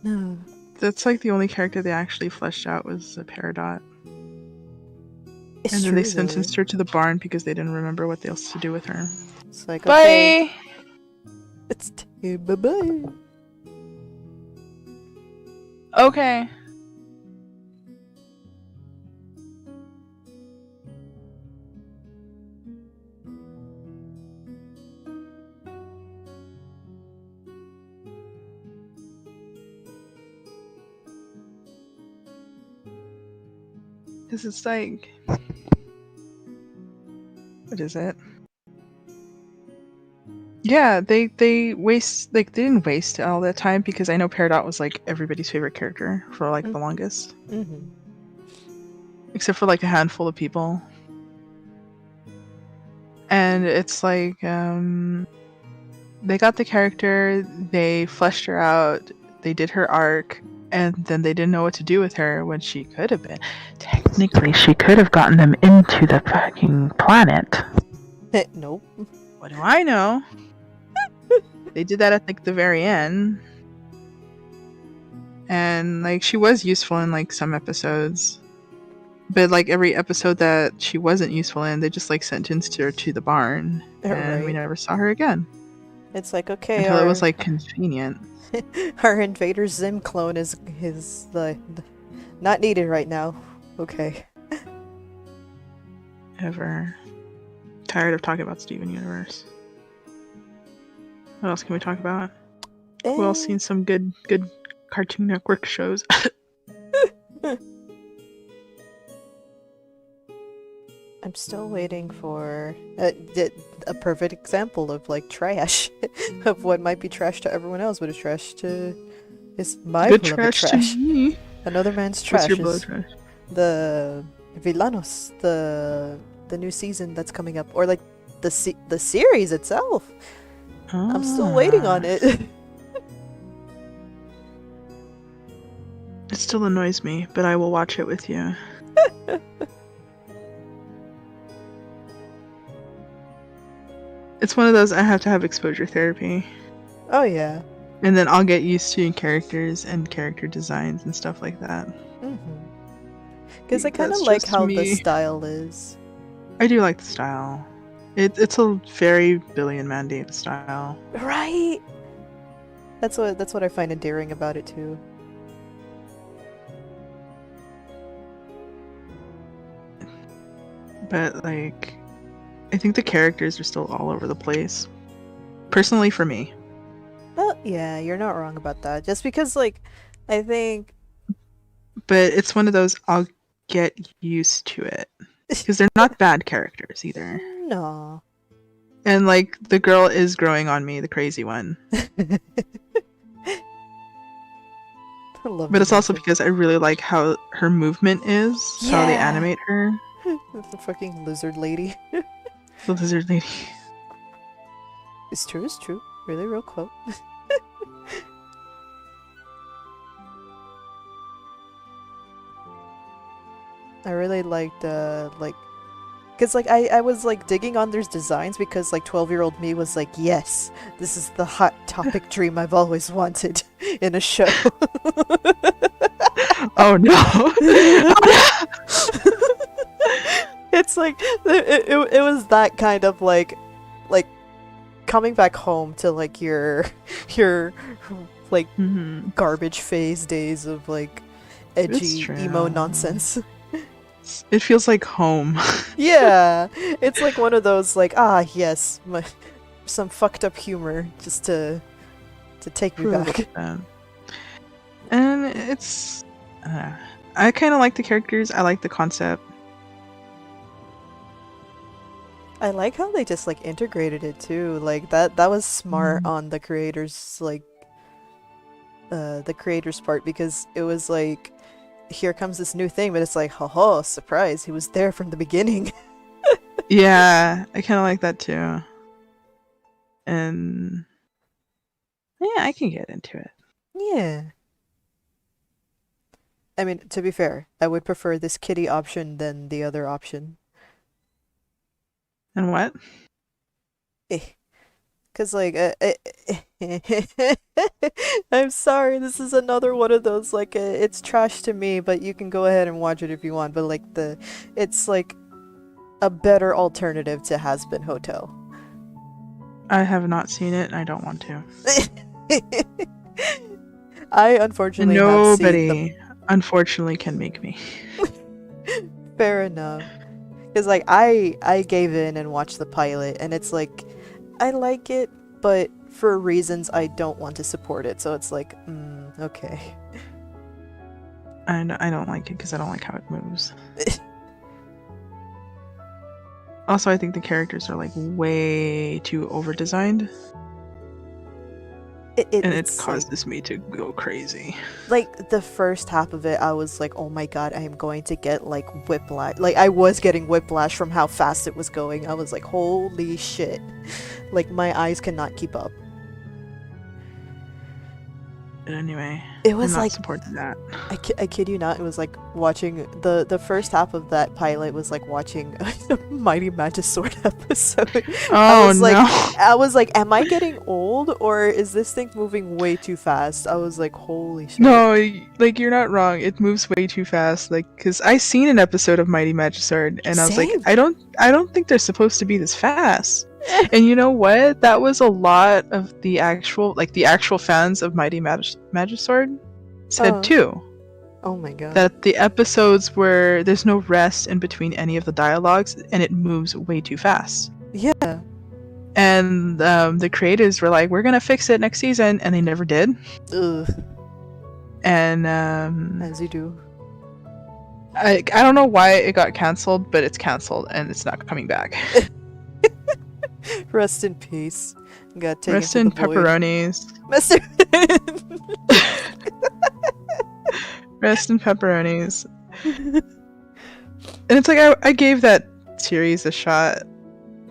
No. That's like the only character they actually fleshed out was a Peridot. It's and then true, they sentenced her to the barn because they didn't remember what else to do with her. It's like, bye! Okay, it's bye-bye. Okay. Because it's like... What is it? Yeah, they didn't waste all that time because I know Peridot was like everybody's favorite character for like the longest. Mm-hmm. Except for like a handful of people. And it's like, they got the character, they fleshed her out, they did her arc, and then they didn't know what to do with her when she could have been. Technically, she could have gotten them into the fucking planet. Nope. What do I know? They did that at like the very end. And like she was useful in like some episodes. But like every episode that she wasn't useful in, they just like sentenced her to the barn. And we never saw her again. It's like, okay, until it was like convenient. Our Invader Zim clone is not needed right now. Okay. Ever. Tired of talking about Steven Universe. What else can we talk about? Who else seen some good Cartoon Network shows? I'm still waiting for a perfect example of like trash of what might be trash to everyone else, but it's trash to my good beloved trash. To me. Another man's trash. What's your beloved trash? The Villanos, the new season that's coming up, or like the series itself. I'm still waiting on it. It still annoys me, but I will watch it with you. It's one of those I have to have exposure therapy. Oh yeah. And then I'll get used to characters and character designs and stuff like that. Mm-hmm. Because I kind of That's like just how the me. style is. I do like the style. It's a very Billy and Mandy style. Right? That's what I find endearing about it too. But like, I think the characters are still all over the place. Personally, for me. Well, yeah, you're not wrong about that. Just because, like, I think. But it's one of those I'll get used to it because they're not bad characters either. No. And like the girl is growing on me, the crazy one. But it's also because I really like how her movement is, how they animate her. The fucking lizard lady. The lizard lady. It's true, it's true. Really real quote. I really liked, like, because, like, I was, like, digging on their designs because, like, 12-year-old me was like, yes, this is the hot topic dream I've always wanted in a show. Oh, no. It's like, it was that kind of, like, coming back home to, like, your like, garbage phase days of, like, edgy, emo nonsense. It feels like home. Yeah, it's like one of those, like, yes, some fucked up humor just to take me back. And it's, I kind of like the characters. I like the concept. I like how they just, like, integrated it too. Like, that was smart on the creators, like, the creators' part, because it was like, here comes this new thing, but it's like, haha, surprise, he was there from the beginning. Yeah, I kind of like that too. And yeah, I can get into it. Yeah. I mean, to be fair, I would prefer this kitty option than the other option. And what? Because, like, I'm sorry, this is another one of those, like, it's trash to me, but you can go ahead and watch it if you want, but, like, it's, like, a better alternative to Has Been Hotel. I have not seen it, and I don't want to. I unfortunately Nobody, unfortunately, can make me. Fair enough. Because, like, I gave in and watched the pilot, and it's like, I like it, but for reasons I don't want to support it, so it's like, okay. I don't like it because I don't like how it moves. Also, I think the characters are, like, way too over-designed. And it causes me to go crazy. Like, the first half of it, I was like, oh my god, I am going to get, like, whiplash. Like, I was getting whiplash from how fast it was going. I was like, holy shit. Like, my eyes cannot keep up. But anyway, it was I'm not like supporting that. I kid you not, it was like watching the first half of that pilot was like watching a Mighty Magisword episode. Oh, I was like, am I getting old or is this thing moving way too fast? I was like, holy shit. No, like, you're not wrong. It moves way too fast. Like, because I seen an episode of Mighty Magisword and I was like, I don't think they're supposed to be this fast. And you know what? That was a lot of the actual fans of Mighty Magisword said too. Oh my god. That the episodes where there's no rest in between any of the dialogues and it moves way too fast. Yeah. And the creators were like, we're gonna fix it next season, and they never did. Ugh. And as you do. I don't know why it got cancelled, but it's cancelled and it's not coming back. Rest in peace. Got taken Rest in pepperonis. Rest in pepperonis. And it's like I gave that series a shot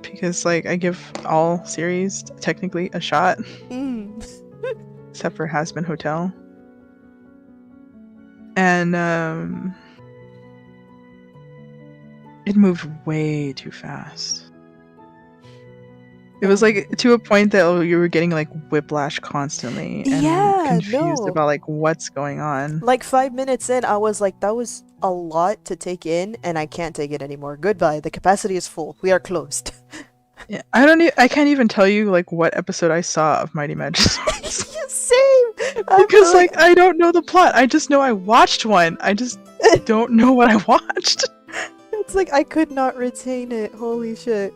because, like, I give all series technically a shot. Except for Has Been Hotel. And it moved way too fast. It was like to a point that you were getting like whiplash constantly and confused about like what's going on. Like 5 minutes in, I was like, that was a lot to take in, and I can't take it anymore. Goodbye. The capacity is full. We are closed. Yeah, I can't even tell you like what episode I saw of Mighty Magiswords. Same. Because like I don't know the plot. I just know I watched one. I just don't know what I watched. It's like I could not retain it. Holy shit.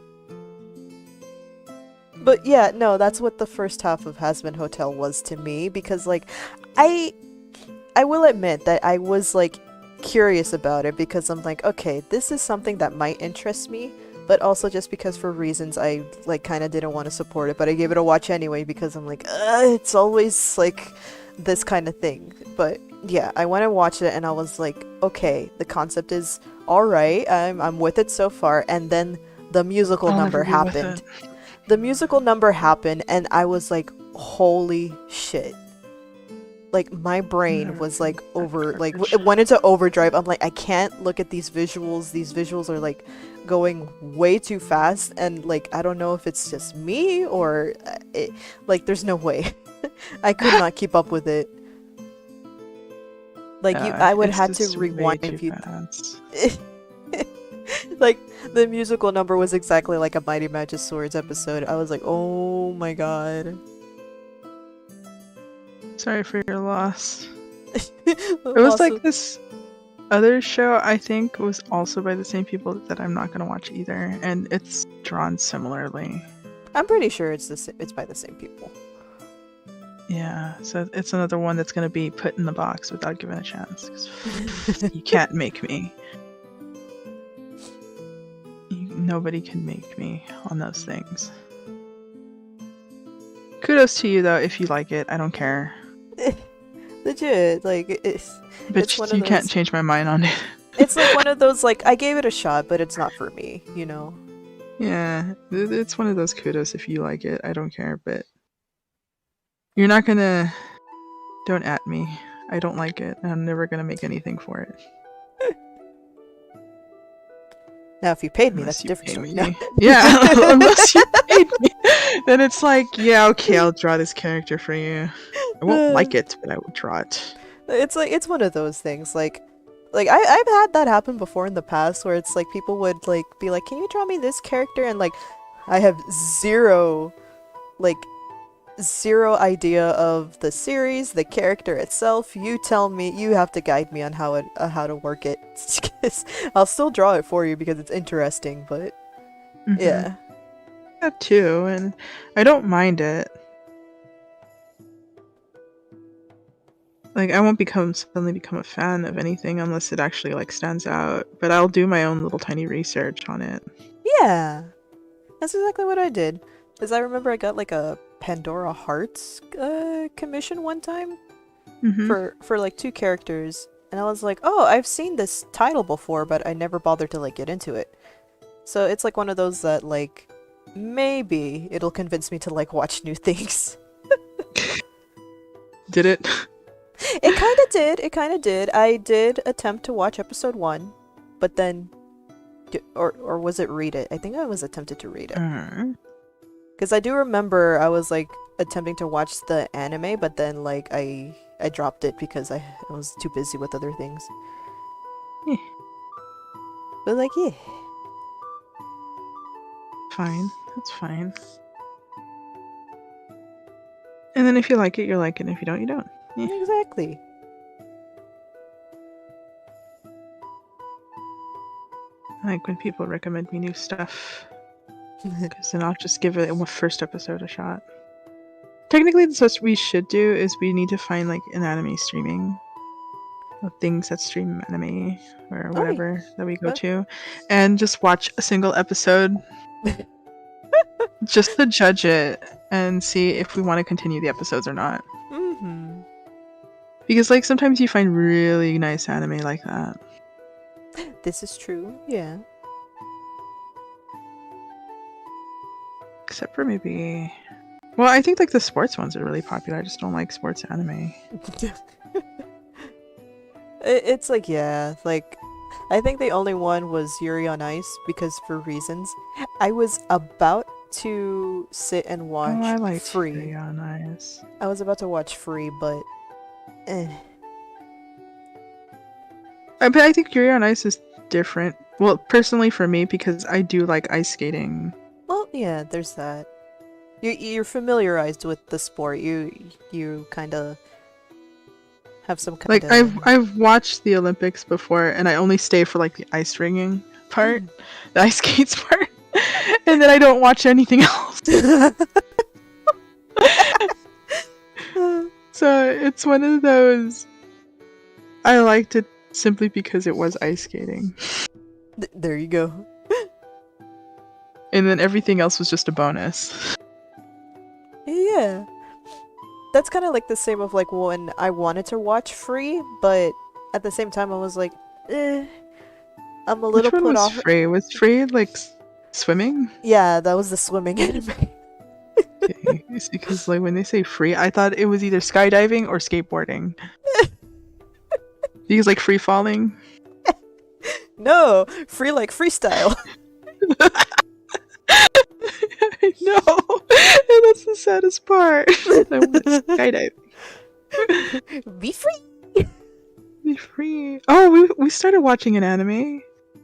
But yeah, no, that's what the first half of Hazbin Hotel was to me, because like I will admit that I was like curious about it, because I'm like, okay, this is something that might interest me, but also just because for reasons I like kind of didn't want to support it, but I gave it a watch anyway because I'm like, it's always like this kind of thing. But yeah, I went and watched it and I was like, okay, the concept is all right. I'm with it so far. And then the musical I'll number never be with happened. it. The musical number happened and I was like, holy shit. Like my brain was like it went into overdrive. I'm like, I can't look at these visuals. These visuals are like going way too fast, and like I don't know if it's just me or like there's no way. I could not keep up with it. Like I would have to rewind a few. Like the musical number was exactly like a Mighty Magiswords episode. I was like, oh my god. Sorry for your loss. It was like this other show, I think, was also by the same people that I'm not gonna watch either, and it's drawn similarly. I'm pretty sure it's by the same people. Yeah, so it's another one that's gonna be put in the box without given a chance. 'Cause you can't make me. Nobody can make me on those things. Kudos to you though, if you like it. I don't care. Legit, like it's. But it's one you of those... can't change my mind on it. It's like one of those like I gave it a shot, but it's not for me, you know. Yeah, it's one of those kudos if you like it. I don't care, but you're not gonna. Don't at me. I don't like it. I'm never gonna make anything for it. Now, if you paid me, Unless that's a different story. No. Yeah, unless you paid me, then it's like, yeah, okay, I'll draw this character for you. I won't like it, but I will draw it. It's like it's one of those things. Like I've had that happen before in the past, where it's like people would like be like, "Can you draw me this character?" And like, I have zero idea of the series, the character itself. You tell me, you have to guide me on how to work it. I'll still draw it for you because it's interesting, but yeah. That too, and I don't mind it. Like, I won't suddenly become a fan of anything unless it actually like stands out, but I'll do my own little tiny research on it. Yeah, that's exactly what I did. Because I remember I got like a Pandora Hearts commission one time for like 2 characters, and I was like, oh, I've seen this title before, but I never bothered to like get into it. So it's like one of those that like maybe it'll convince me to like watch new things. Did it? It kind of did. It kind of did. I did attempt to watch episode 1, but then or was it read it? I think I was attempted to read it. Because I do remember I was like attempting to watch the anime, but then like I dropped it because I was too busy with other things. Yeah. But like, yeah. Fine. That's fine. And then if you like it, you like it. If you don't, you don't. Yeah. Exactly. I like when people recommend me new stuff. Because then I'll just give it a first episode a shot. Technically, that's what we should do, is we need to find like an anime streaming of things that stream anime or whatever that we go to, and just watch a single episode just to judge it and see if we want to continue the episodes or not. Because like sometimes you find really nice anime like that. This is true, yeah. Except for maybe... Well, I think like the sports ones are really popular. I just don't like sports anime. It's like, yeah, like I think the only one was Yuri on Ice, because for reasons. I was about to sit and watch I like Free. Yuri on Ice. I was about to watch Free, but But I think Yuri on Ice is different. Well, personally for me, because I do like ice skating. Well, yeah, there's that. You're familiarized with the sport. You kind of have some kind Like of I've watched the Olympics before, and I only stay for like the ice ringing part, the ice skates part, and then I don't watch anything else. So it's one of those. I liked it simply because it was ice skating. There you go. And then everything else was just a bonus. Yeah. That's kind of like the same of like when I wanted to watch Free, but at the same time I was like, I'm a little Which one put was off. Free? Was Free like swimming? Yeah, that was the swimming anime. Okay. It's because like when they say free, I thought it was either skydiving or skateboarding. Because like free falling. No, Free like freestyle. I know. And that's the saddest part. I want skydiving. Be free. Be free. Oh, we started watching an anime.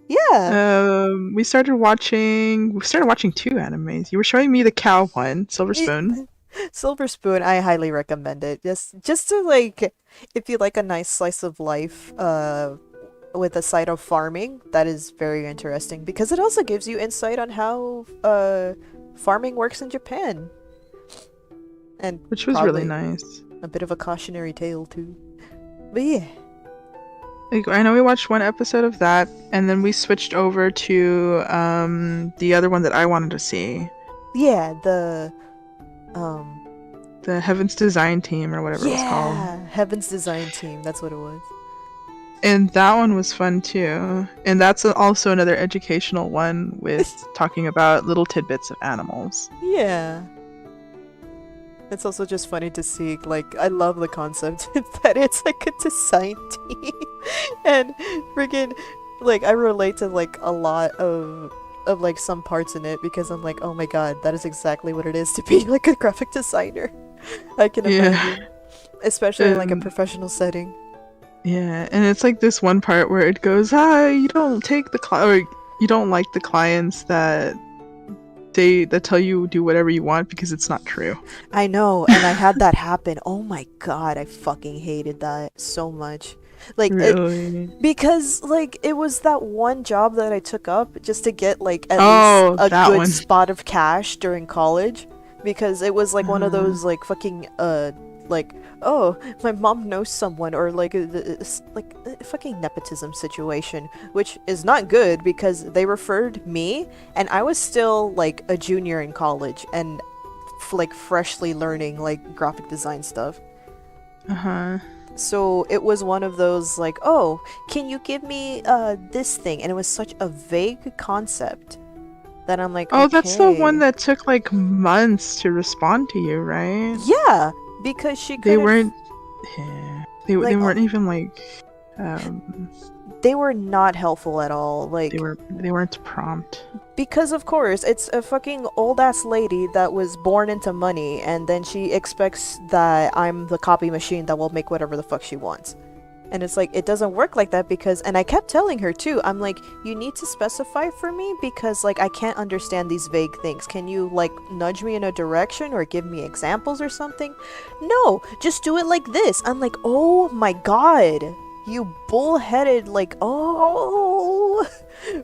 Yeah. We started watching two animes. You were showing me the cow one, Silver Spoon. Silver Spoon, I highly recommend it. Just to like, if you like a nice slice of life, with a side of farming, that is very interesting because it also gives you insight on how farming works in Japan. And Which was really nice. A bit of a cautionary tale too. But yeah. Like, I know we watched one episode of that, and then we switched over to the other one that I wanted to see. Yeah, the Heaven's Design Team or whatever it was called. Yeah, Heaven's Design Team, that's what it was. And that one was fun too. And that's also another educational one with talking about little tidbits of animals. Yeah. It's also just funny to see, like, I love the concept that it's like a design team. And friggin', like, I relate to, like, a lot of like, some parts in it because I'm like, oh my god, that is exactly what it is to be, like, a graphic designer. I can imagine. Especially in, like, a professional setting. Yeah, and it's like this one part where it goes, you don't take or you don't like the clients that tell you do whatever you want because it's not true. I know, and I had that happen. Oh my god, I fucking hated that so much. Like, really? Because, like, it was that one job that I took up just to get, like, at least a good spot of cash during college. Because it was, like, one of those, like, fucking, like, oh, my mom knows someone, or like a fucking nepotism situation, which is not good because they referred me, and I was still like a junior in college and like freshly learning like graphic design stuff. So it was one of those like, oh, can you give me this thing? And it was such a vague concept that I'm like, oh, okay. That's the one that took like months to respond to you, right? Yeah. Because they weren't they weren't even like they were not helpful at all. Like they weren't prompt. Because of course it's a fucking old ass lady that was born into money, and then she expects that I'm the copy machine that will make whatever the fuck she wants. And it's like, it doesn't work like that because, and I kept telling her too, I'm like, you need to specify for me because like I can't understand these vague things. Can you like nudge me in a direction or give me examples or something? No, just do it like this. I'm like, oh my god, you bullheaded, like, oh.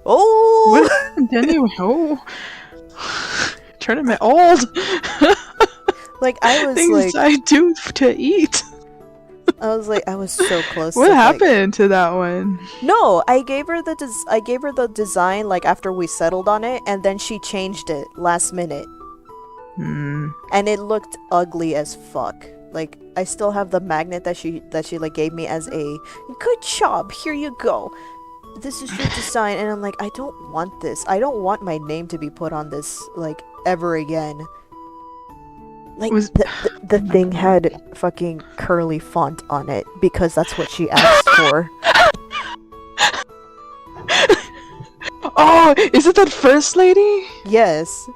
What? Anyway, tournament old. Like I was things like, I do to eat. I was like, I was so close. What happened to that one? No, I gave her the design like after we settled on it, and then she changed it last minute. And it looked ugly as fuck. Like I still have the magnet that she like gave me as a good job. Here you go. This is your design, and I'm like, I don't want this. I don't want my name to be put on this like ever again. Like, the thing had fucking curly font on it because that's what she asked for. Oh, is it that first lady? Yes.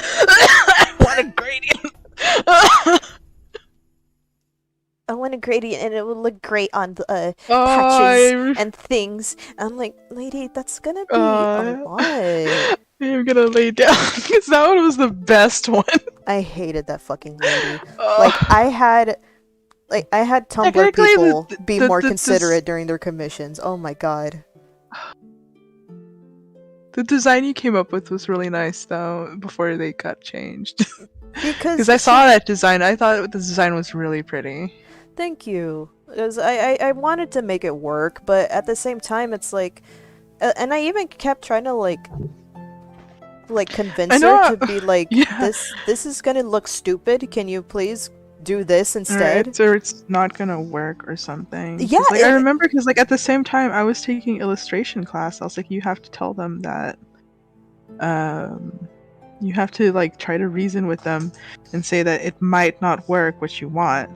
I want a gradient. I want a gradient and it will look great on the patches Oh, and things. I'm like, lady, that's gonna be a lot. I'm gonna lay down because that one was the best one. I hated that fucking lady. Like I had Tumblr Technically, people be more the considerate during their commissions. Oh my god. the design you came up with was really nice though. Before they got changed, Because I saw that design, I thought the design was really pretty. Thank you. Because I wanted to make it work, but at the same time, it's like, and I even kept trying to like convince her to be like, yeah. this is gonna look stupid. Can you please do this instead? Or it's not gonna work or something. Yeah, like I remember because like at the same time I was taking illustration class. I was like, you have to tell them that, you have to like try to reason with them and say that it might not work what you want.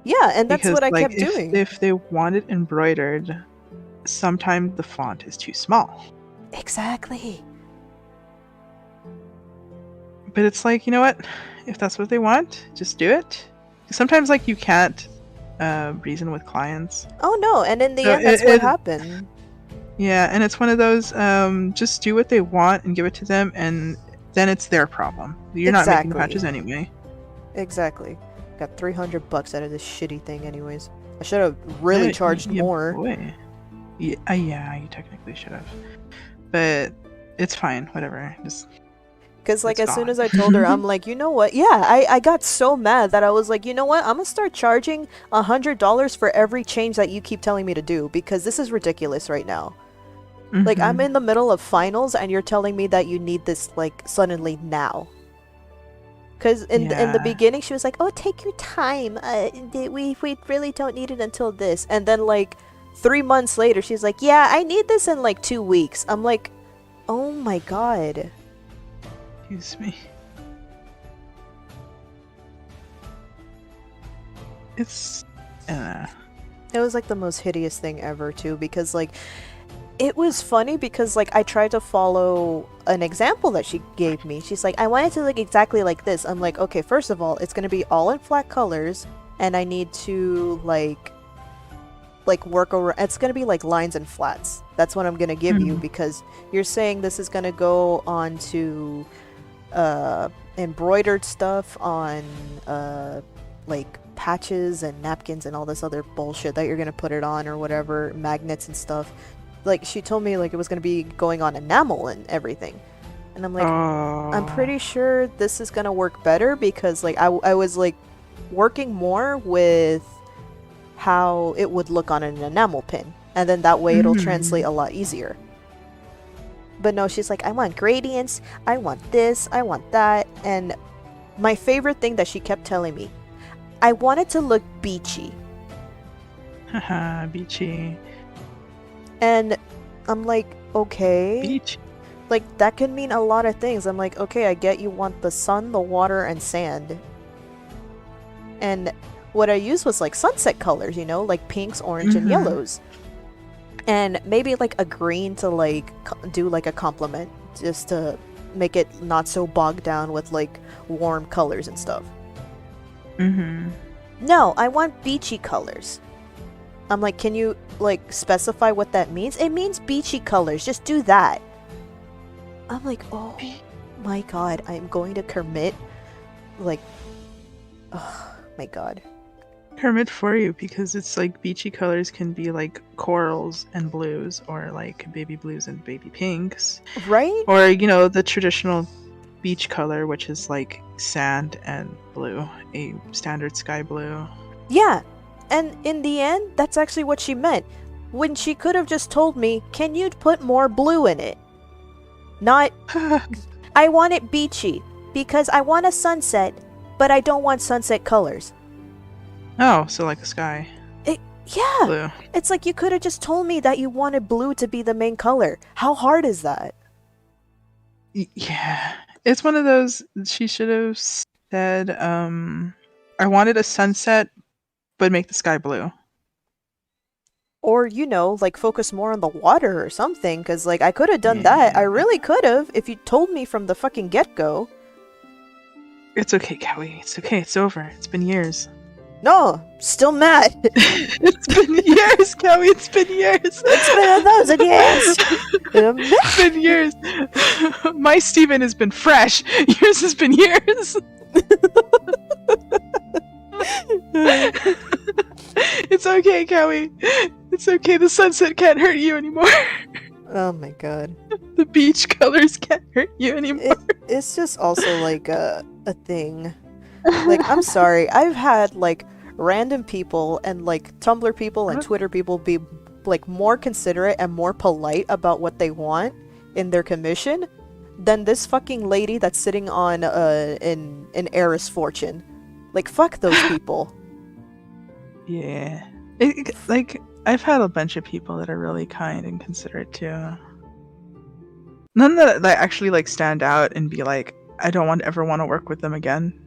Yeah, and that's because, what I like, kept doing. If they want it embroidered, sometimes the font is too small. Exactly. But it's like, you know what? If that's what they want, just do it. Sometimes, like, you can't reason with clients. Oh no, and in the end, that's what happened. Yeah, and it's one of those, just do what they want and give it to them, and then it's their problem. You're not making the patches anyway. Exactly. Got $300 out of this shitty thing anyways. I should have really charged more. Boy. Yeah, you technically should have. But it's fine, whatever. Just... Because, like, as soon as I told her, I'm like, you know what? Yeah, I got so mad that I was like, you know what? I'm gonna start charging $100 for every change that you keep telling me to do, because this is ridiculous right now. Like, I'm in the middle of finals, and you're telling me that you need this, like, suddenly now. Because in the beginning, she was like, oh, take your time. We really don't need it until this. And then, like, 3 months later, she's like, yeah, I need this in, like, 2 weeks. I'm like, oh my god. Excuse me. It's... It was, like, the most hideous thing ever, too, because, like... It was funny because, like, I tried to follow an example that she gave me. She's like, I want it to look exactly like this. I'm like, okay, first of all, it's gonna be all in flat colors, and I need to, like work over... It's gonna be, like, lines and flats. That's what I'm gonna give you, because you're saying this is gonna go on to, embroidered stuff on, like, patches and napkins and all this other bullshit that you're gonna put it on or whatever, magnets and stuff. Like, she told me, like, it was going to be going on enamel and everything. And I'm like, I'm pretty sure this is going to work better because, like, I was, like, working more with how it would look on an enamel pin. And then that way it'll translate a lot easier. But no, she's like, I want gradients, I want this, I want that. And my favorite thing that she kept telling me, I want it to look beachy. Haha, beachy. And I'm like, okay. Beach. Like, that can mean a lot of things. I'm like, okay, I get you want the sun, the water, and sand. And what I used was, like, sunset colors, you know? Like, pinks, orange, and yellows. And maybe, like, a green to, like, do, like, a complement. Just to make it not so bogged down with, like, warm colors and stuff. No, I want beachy colors. I'm like, can you, like, specify what that means? It means beachy colors. Just do that. I'm like, oh my god, I'm going to commit. Like, oh my god. Commit for you, because it's like beachy colors can be like corals and blues, or like baby blues and baby pinks. Right? Or, you know, the traditional beach color, which is like sand and blue. A standard sky blue. Yeah. And in the end, that's actually what she meant. When she could have just told me, can you put more blue in it? Not, I want it beachy, because I want a sunset, but I don't want sunset colors. Oh, so like a sky. Yeah. Blue. It's like you could have just told me that you wanted blue to be the main color. How hard is that? Yeah. It's one of those, she should have said, I wanted a sunset, but make the sky blue. Or, you know, like, focus more on the water or something, because, like, I could have done that. I really could have, if you told me from the fucking get-go. It's okay, Kawi. It's okay. It's over. It's been years. No, still mad. It's been years, Kelly. It's been years. It's been 1,000 years. It's been years. My Steven has been fresh. Yours has been years. It's okay, Kelly. It's okay. The sunset can't hurt you anymore. Oh my god. The beach colors can't hurt you anymore. It's just also like a thing. Like, I'm sorry. I've had like random people and like Tumblr people and Twitter people be like more considerate and more polite about what they want in their commission than this fucking lady that's sitting on an heiress fortune. Like, fuck those people. Yeah. Like, I've had a bunch of people that are really kind and considerate too. None that actually like stand out and be like, I don't ever want to work with them again.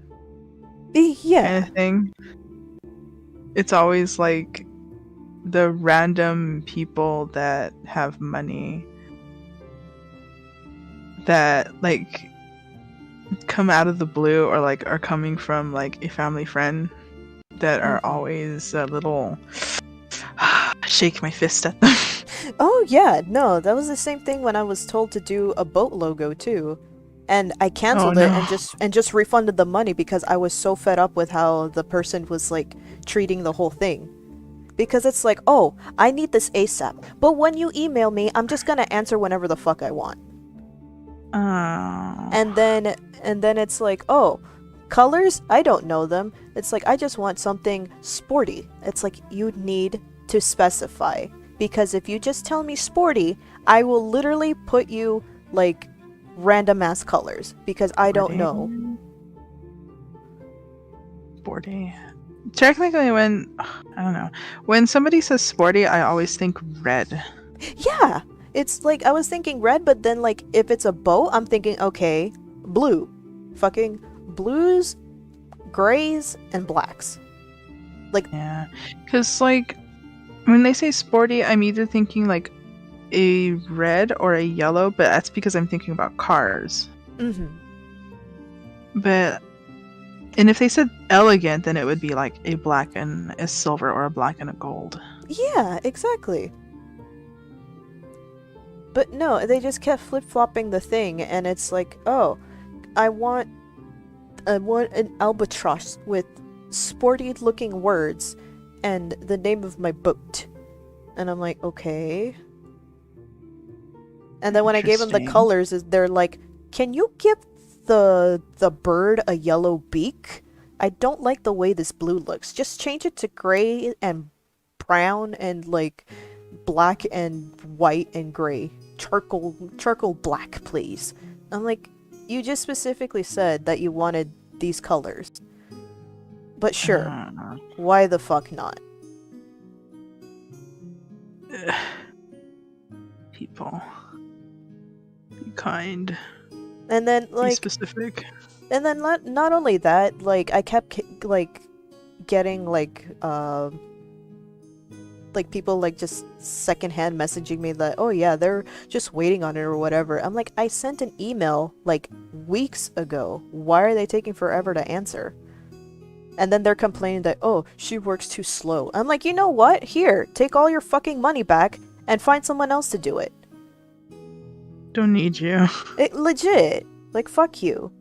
Yeah. Kind of thing. It's always like the random people that have money that like come out of the blue or like are coming from like a family friend that are always a little shake my fist at them. Oh yeah, no, that was the same thing when I was told to do a boat logo too. And I canceled it and just refunded the money because I was so fed up with how the person was like treating the whole thing. Because it's like, oh, I need this ASAP. But when you email me, I'm just gonna answer whenever the fuck I want. Oh. And then it's like, oh, colors? I don't know them. It's like, I just want something sporty. It's like, you need to specify. Because if you just tell me sporty, I will literally put you like random ass colors because I don't know. Sporty. Technically, when I don't know, when somebody says sporty, I always think red. Yeah, it's like I was thinking red, but then like if it's a boat, I'm thinking okay, blue, fucking blues, grays, and blacks. Like yeah, because like when they say sporty, I'm either thinking like a red or a yellow, but that's because I'm thinking about cars. But and if they said elegant, then it would be like a black and a silver or a black and a gold. Yeah, exactly. But no, they just kept flip-flopping the thing, and it's like, oh, I want an albatross with sporty-looking words and the name of my boat. And I'm like, okay. And then when I gave them the colors, they're like, can you give the bird a yellow beak? I don't like the way this blue looks. Just change it to gray and brown and like black and white and gray. Charcoal black, please. I'm like, you just specifically said that you wanted these colors. But sure, why the fuck not? People. Be kind. And then like be specific. And then not only that, like I kept like getting like people like just secondhand messaging me that, oh yeah, they're just waiting on it or whatever. I'm like, I sent an email like weeks ago. Why are they taking forever to answer? And then they're complaining that, oh, she works too slow. I'm like, you know what? Here, take all your fucking money back and find someone else to do it. Don't need you. It legit. Like, fuck you.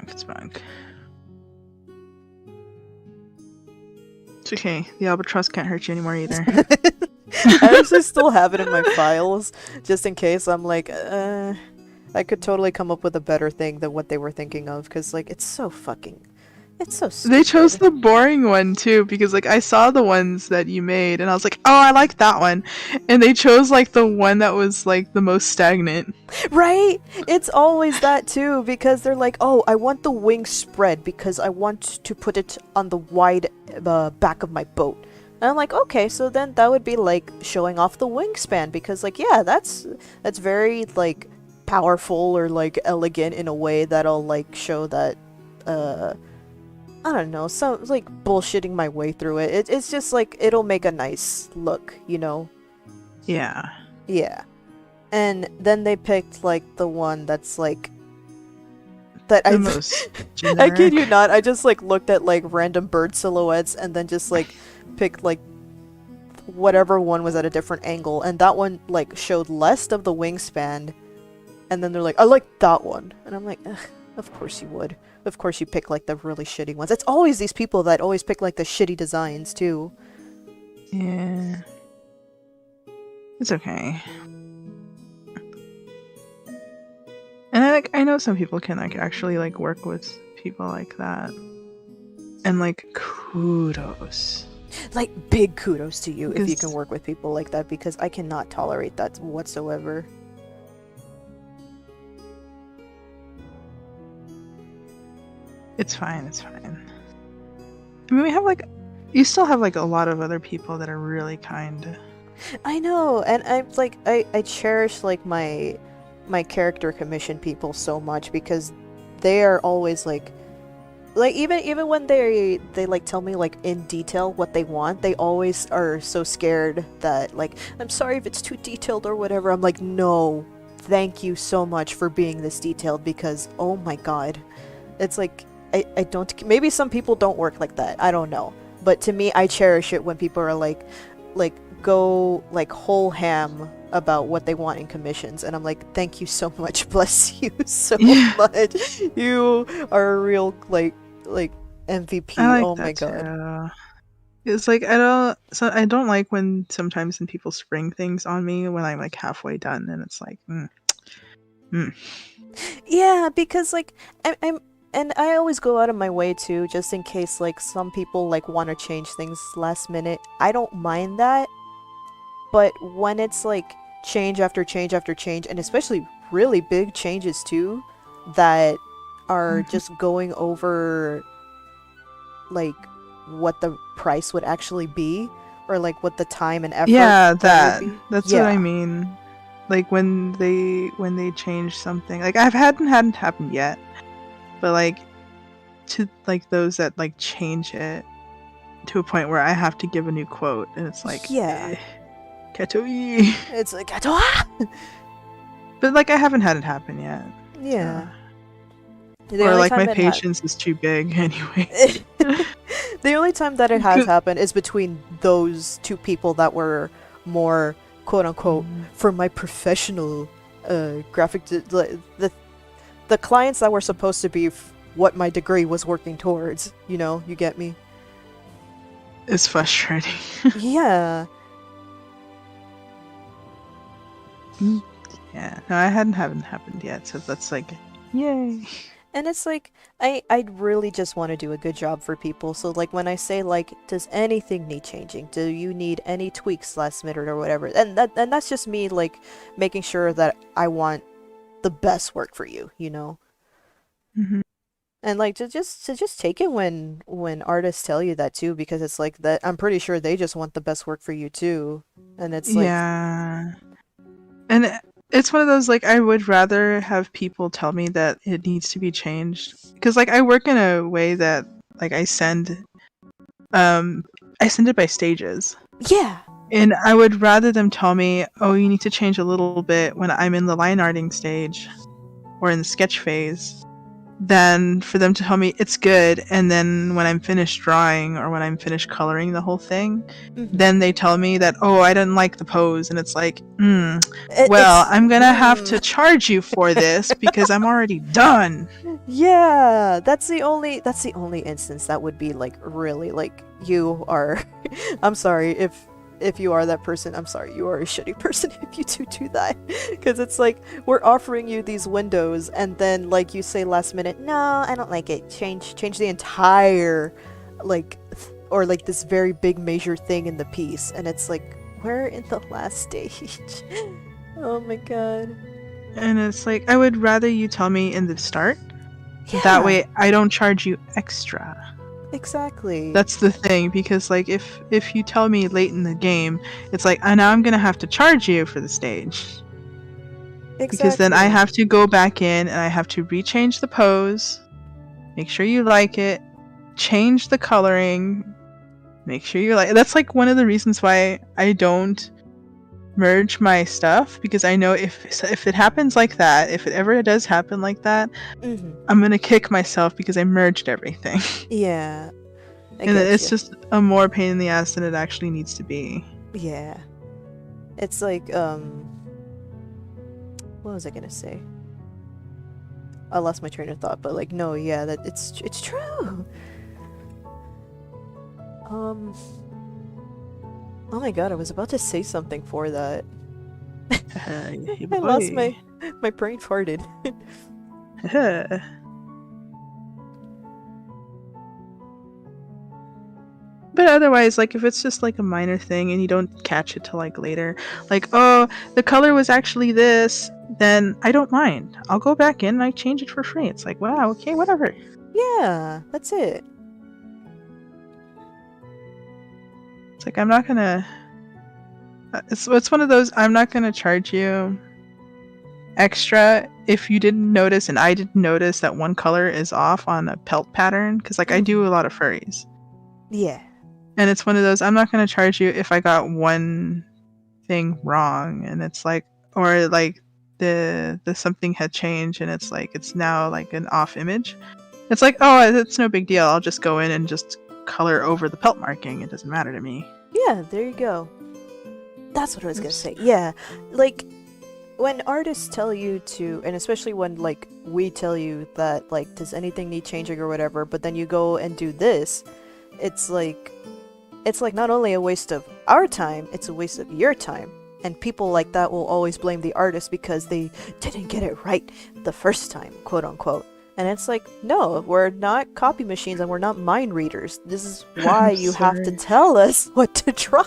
It's back. It's okay. The albatross can't hurt you anymore either. I actually still have it in my files, just in case. I'm like, I could totally come up with a better thing than what they were thinking of, because, like, it's so fucking... It's so stupid. They chose the boring one, too, because, like, I saw the ones that you made, and I was like, oh, I like that one. And they chose, like, the one that was, like, the most stagnant. Right? It's always that, too, because they're like, oh, I want the wing spread, because I want to put it on the wide back of my boat. And I'm like, okay, so then that would be, like, showing off the wingspan, because, like, yeah, that's very, like, powerful or, like, elegant in a way that'll, like, show that, I don't know, so like bullshitting my way through it. It's just like, it'll make a nice look, you know? Yeah. Yeah. And then they picked like the one that's like that the most generic. I kid you not, I just like looked at like random bird silhouettes and then just like picked like whatever one was at a different angle, and that one like showed less of the wingspan, and then they're like, I like that one, and I'm like, of course you would. Of course you pick like the really shitty ones. It's always these people that always pick like the shitty designs too. Yeah. It's okay. And I know some people can like actually like work with people like that. And like kudos. Like big kudos to you if you can work with people like that, because I cannot tolerate that whatsoever. It's fine, it's fine. I mean, we have like, you still have like a lot of other people that are really kind. I know, and I'm like, I cherish like my character commission people so much, because they are always like even when they like tell me like in detail what they want, they always are so scared that like, I'm sorry if it's too detailed or whatever. I'm like, no, thank you so much for being this detailed, because oh my god, it's like I don't, maybe some people don't work like that, I don't know, but to me I cherish it when people are like go like whole ham about what they want in commissions, and I'm like, thank you so much, bless you so much, you are a real like MVP. Oh my god. It's like I don't like when sometimes when people spring things on me when I'm like halfway done, and it's like Yeah, because like I'm and I always go out of my way too, just in case like some people like want to change things last minute. I don't mind that, but when it's like change after change after change, and especially really big changes too, that are just going over like what the price would actually be, or like what the time and effort that's what I mean. Like when they change something, like hadn't happened yet, but like to like those that like change it to a point where I have to give a new quote, and it's like Katoi. It's like Katoa. But like I haven't had it happen yet. Yeah. Or like my patience is too big anyway. The only time that it has happened is between those two people that were more quote unquote for my professional graphic the clients that were supposed to be what my degree was working towards, you know, you get me? It's frustrating. Yeah. Yeah, no, I haven't happened yet, so that's like, yay. And it's like, I really just want to do a good job for people, so like when I say like, does anything need changing? Do you need any tweaks last minute or whatever? And that's just me like making sure that I want the best work for you, you know? Mm-hmm. And like to just take it when artists tell you that too, because it's like that I'm pretty sure they just want the best work for you too. And it's like, yeah. And it's one of those, like, I would rather have people tell me that it needs to be changed, because like I work in a way that like I send it by stages. Yeah. And I would rather them tell me, oh, you need to change a little bit when I'm in the line arting stage or in the sketch phase, than for them to tell me it's good, and then when I'm finished drawing or when I'm finished coloring the whole thing, then they tell me that, oh, I didn't like the pose, and it's like, well, I'm gonna have to charge you for this because I'm already done. Yeah, that's the only instance that would be like really like you are I'm sorry if you are that person, I'm sorry, you are a shitty person if you do that, because it's like we're offering you these windows and then like you say last minute, no, I don't like it, change the entire like or like this very big major thing in the piece, and it's like, we're in the last stage. Oh my god. And it's like, I would rather you tell me in the start, that way I don't charge you extra. Exactly. That's the thing, because like if you tell me late in the game, it's like, now I'm gonna have to charge you for the stage. Exactly. Because then I have to go back in and I have to rechange the pose, make sure you like it, change the coloring, make sure you like. That's like one of the reasons why I don't merge my stuff because I know if it happens like that, if it ever does happen like that, I'm gonna kick myself because I merged everything. Yeah, I And get it's you. just a more pain in the ass than it actually needs to be. Yeah. It's like, what was I gonna say? I lost my train of thought, but like, no, yeah, that it's true. Oh my god, I was about to say something for that. Hey I lost boy. my brain farted. But otherwise, like, if it's just like a minor thing and you don't catch it till like later, like, oh, the color was actually this, then I don't mind. I'll go back in and I change it for free. It's like, wow, okay, whatever. Yeah, that's it. It's like, I'm not gonna. It's one of those, I'm not gonna charge you extra if you didn't notice and I didn't notice that one color is off on a pelt pattern, because like I do a lot of furries. Yeah. And it's one of those, I'm not going to charge you if I got one thing wrong, and it's like, or like the something had changed and it's like it's now like an off image. It's like, oh, it's no big deal. I'll just go in and just color over the pelt marking. It doesn't matter to me. Yeah, there you go. That's what I was gonna say. Yeah, like when artists tell you to, and especially when like we tell you that like does anything need changing or whatever, but then you go and do this, it's like not only a waste of our time, it's a waste of your time. And people like that will always blame the artist because they didn't get it right the first time, quote unquote. And it's like, no, we're not copy machines and we're not mind readers. This is why you have to tell us what to draw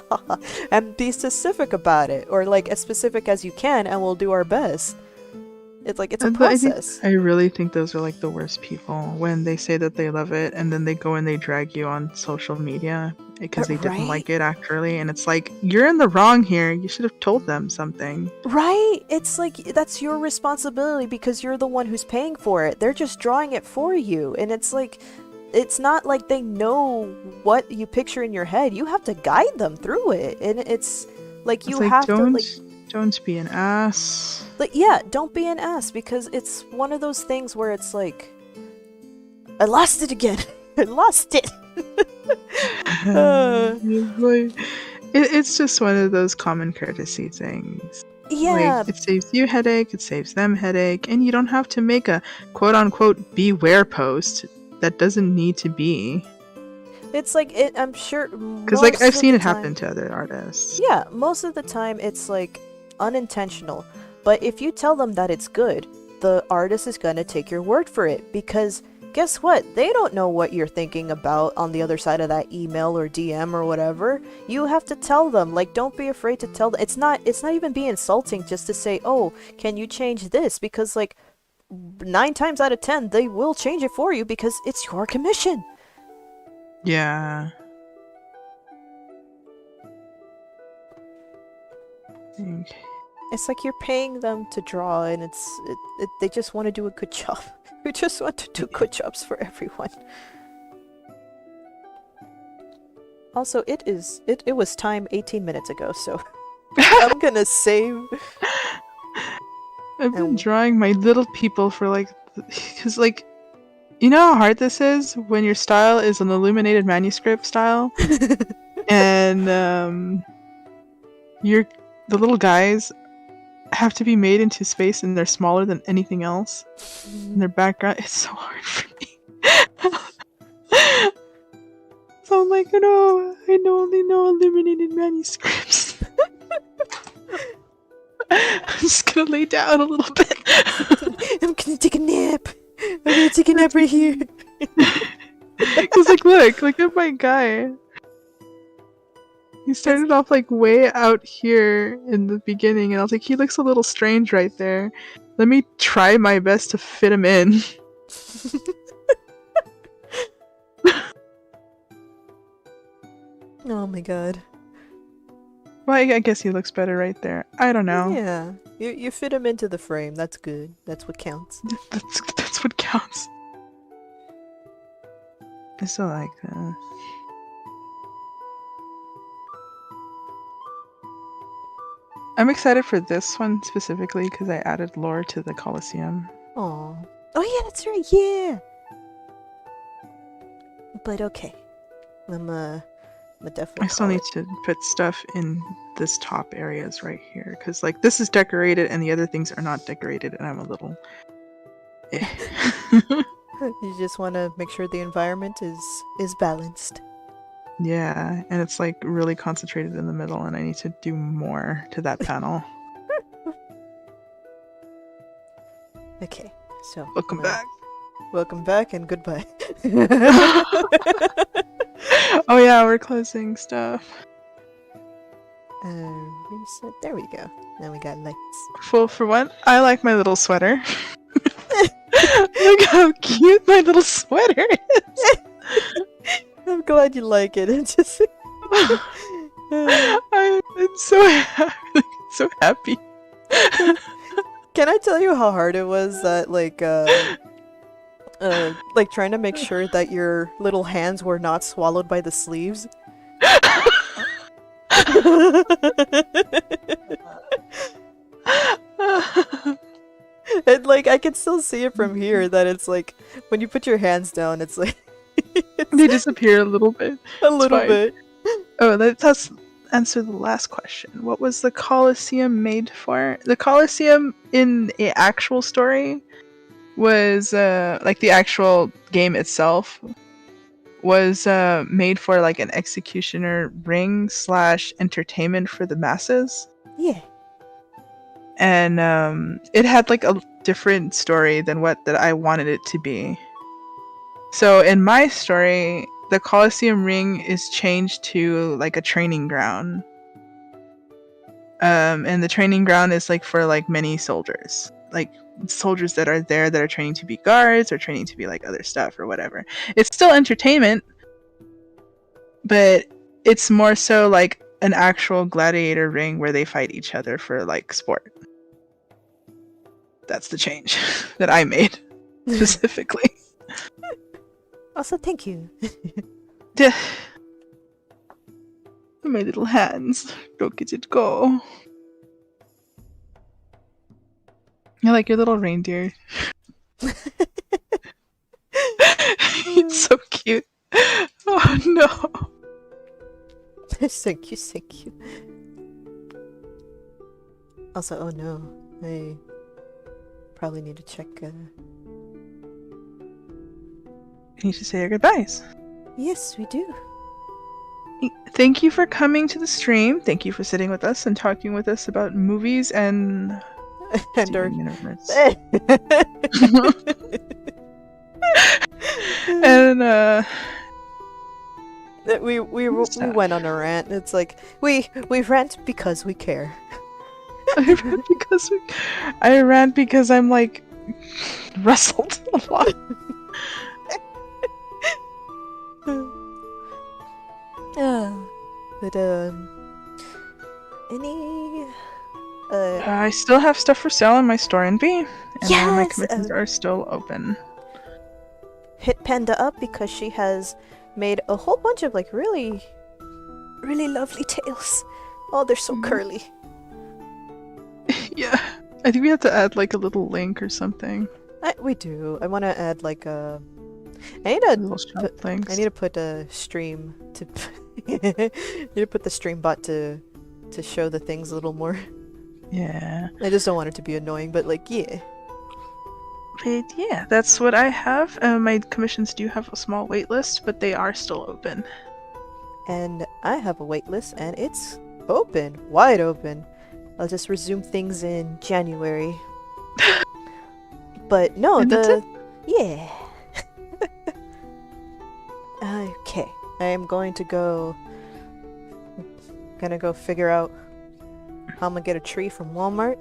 and be specific about it, or like as specific as you can, and we'll do our best. It's like, it's a process. I really think those are like the worst people when they say that they love it and then they go and they drag you on social media because they didn't like it actually, and it's like, you're in the wrong here. You should have told them something. Right? It's like, that's your responsibility because you're the one who's paying for it. They're just drawing it for you. And it's like, it's not like they know what you picture in your head. You have to guide them through it. And it's like, you have to like, don't be an ass. Like, yeah, don't be an ass, because it's one of those things where it's like, I lost it again. I lost it. It's just one of those common courtesy things. Yeah. Like, it saves you headache, it saves them headache, and you don't have to make a quote-unquote beware post that doesn't need to be. It's like, I'm sure, because like I've seen it happen to other artists. Yeah, most of the time it's like unintentional. But if you tell them that it's good, the artist is gonna take your word for it, because guess what? They don't know what you're thinking about on the other side of that email or DM or whatever. You have to tell them. Like, don't be afraid to tell them. It's not even being insulting just to say, oh, can you change this? Because like 9 times out of 10 they will change it for you because it's your commission. Yeah. It's like you're paying them to draw, and they just want to do a good job. We just want to do good jobs for everyone. Also, it was time 18 minutes ago, so I'm gonna save. I've been drawing my little people for like, because like, you know how hard this is when your style is an illuminated manuscript style, and the little guys have to be made into space and they're smaller than anything else. And their background, it's so hard for me. So I'm like, no, I only know illuminated manuscripts. I'm just gonna lay down a little bit. I'm gonna take a nap. I'm gonna take a nap right here. Cause like, look at my guy. He started off like way out here in the beginning, and I was like, he looks a little strange right there. Let me try my best to fit him in. Oh my god. Well, I guess he looks better right there. I don't know. Yeah, you fit him into the frame. That's good. That's what counts. That's what counts. I still like that. I'm excited for this one specifically because I added lore to the Colosseum. Oh yeah, that's right. Yeah. But okay, I'm definitely. I still need to put stuff in this top areas right here because like this is decorated and the other things are not decorated, and I'm a little. You just want to make sure the environment is balanced. Yeah, and it's like really concentrated in the middle, and I need to do more to that panel. Okay, so Welcome back. Welcome back and goodbye. Oh yeah, we're closing stuff. Reset. There we go. Now we got lights. Well, for one, I like my little sweater. Look how cute my little sweater is. I'm glad you like it. It's just I'm so happy. Can I tell you how hard it was that like trying to make sure that your little hands were not swallowed by the sleeves? And like I can still see it from here that it's like when you put your hands down, it's like they disappear a little bit. A little bit. Oh, let's answer the last question. What was the Colosseum made for? The Colosseum in the actual story was like the actual game itself was made for like an executioner ring / entertainment for the masses. Yeah. And it had like a different story than what that I wanted it to be. So in my story, the Colosseum ring is changed to like a training ground. And the training ground is like for like many soldiers. Like soldiers that are there that are training to be guards or training to be like other stuff or whatever. It's still entertainment, but it's more so like an actual gladiator ring where they fight each other for like sport. That's the change that I made specifically. Also, thank you. My little hands. Look at it go. I like your little reindeer. It's so cute. Oh no. So cute, so cute. Also, oh no. I probably need to check. You need to say your goodbyes. Yes, we do. Thank you for coming to the stream. Thank you for sitting with us and talking with us about movies and our universe. And we went on a rant. It's like we rant because we care. I rant because I'm like wrestled a lot. But any I still have stuff for sale in my store in B, and yes! all my commissions are still open. Hit Panda up because she has made a whole bunch of like really lovely tails. Oh, they're so curly. Yeah, I think we have to add like a little link or something. We do. I want to add like a. I need to put a stream to. I need to put the stream bot to show the things a little more. Yeah. I just don't want it to be annoying, but like yeah. But yeah, that's what I have. My commissions do have a small wait list, but they are still open. And I have a wait list, and it's open, wide open. I'll just resume things in January. But no, yeah. Okay, I am going to go figure out how I'm gonna get a tree from Walmart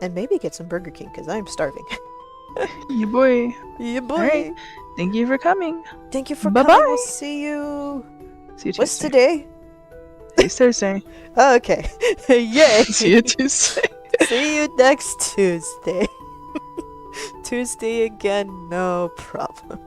and maybe get some Burger King because I'm starving. Yeah, boy. Yeah, boy. Right. Thank you for coming. Thank you for coming. We'll see you. See you Tuesday. What's today? Today's Thursday. Oh, okay. Yay. See you Tuesday. See you next Tuesday. Tuesday again, no problem.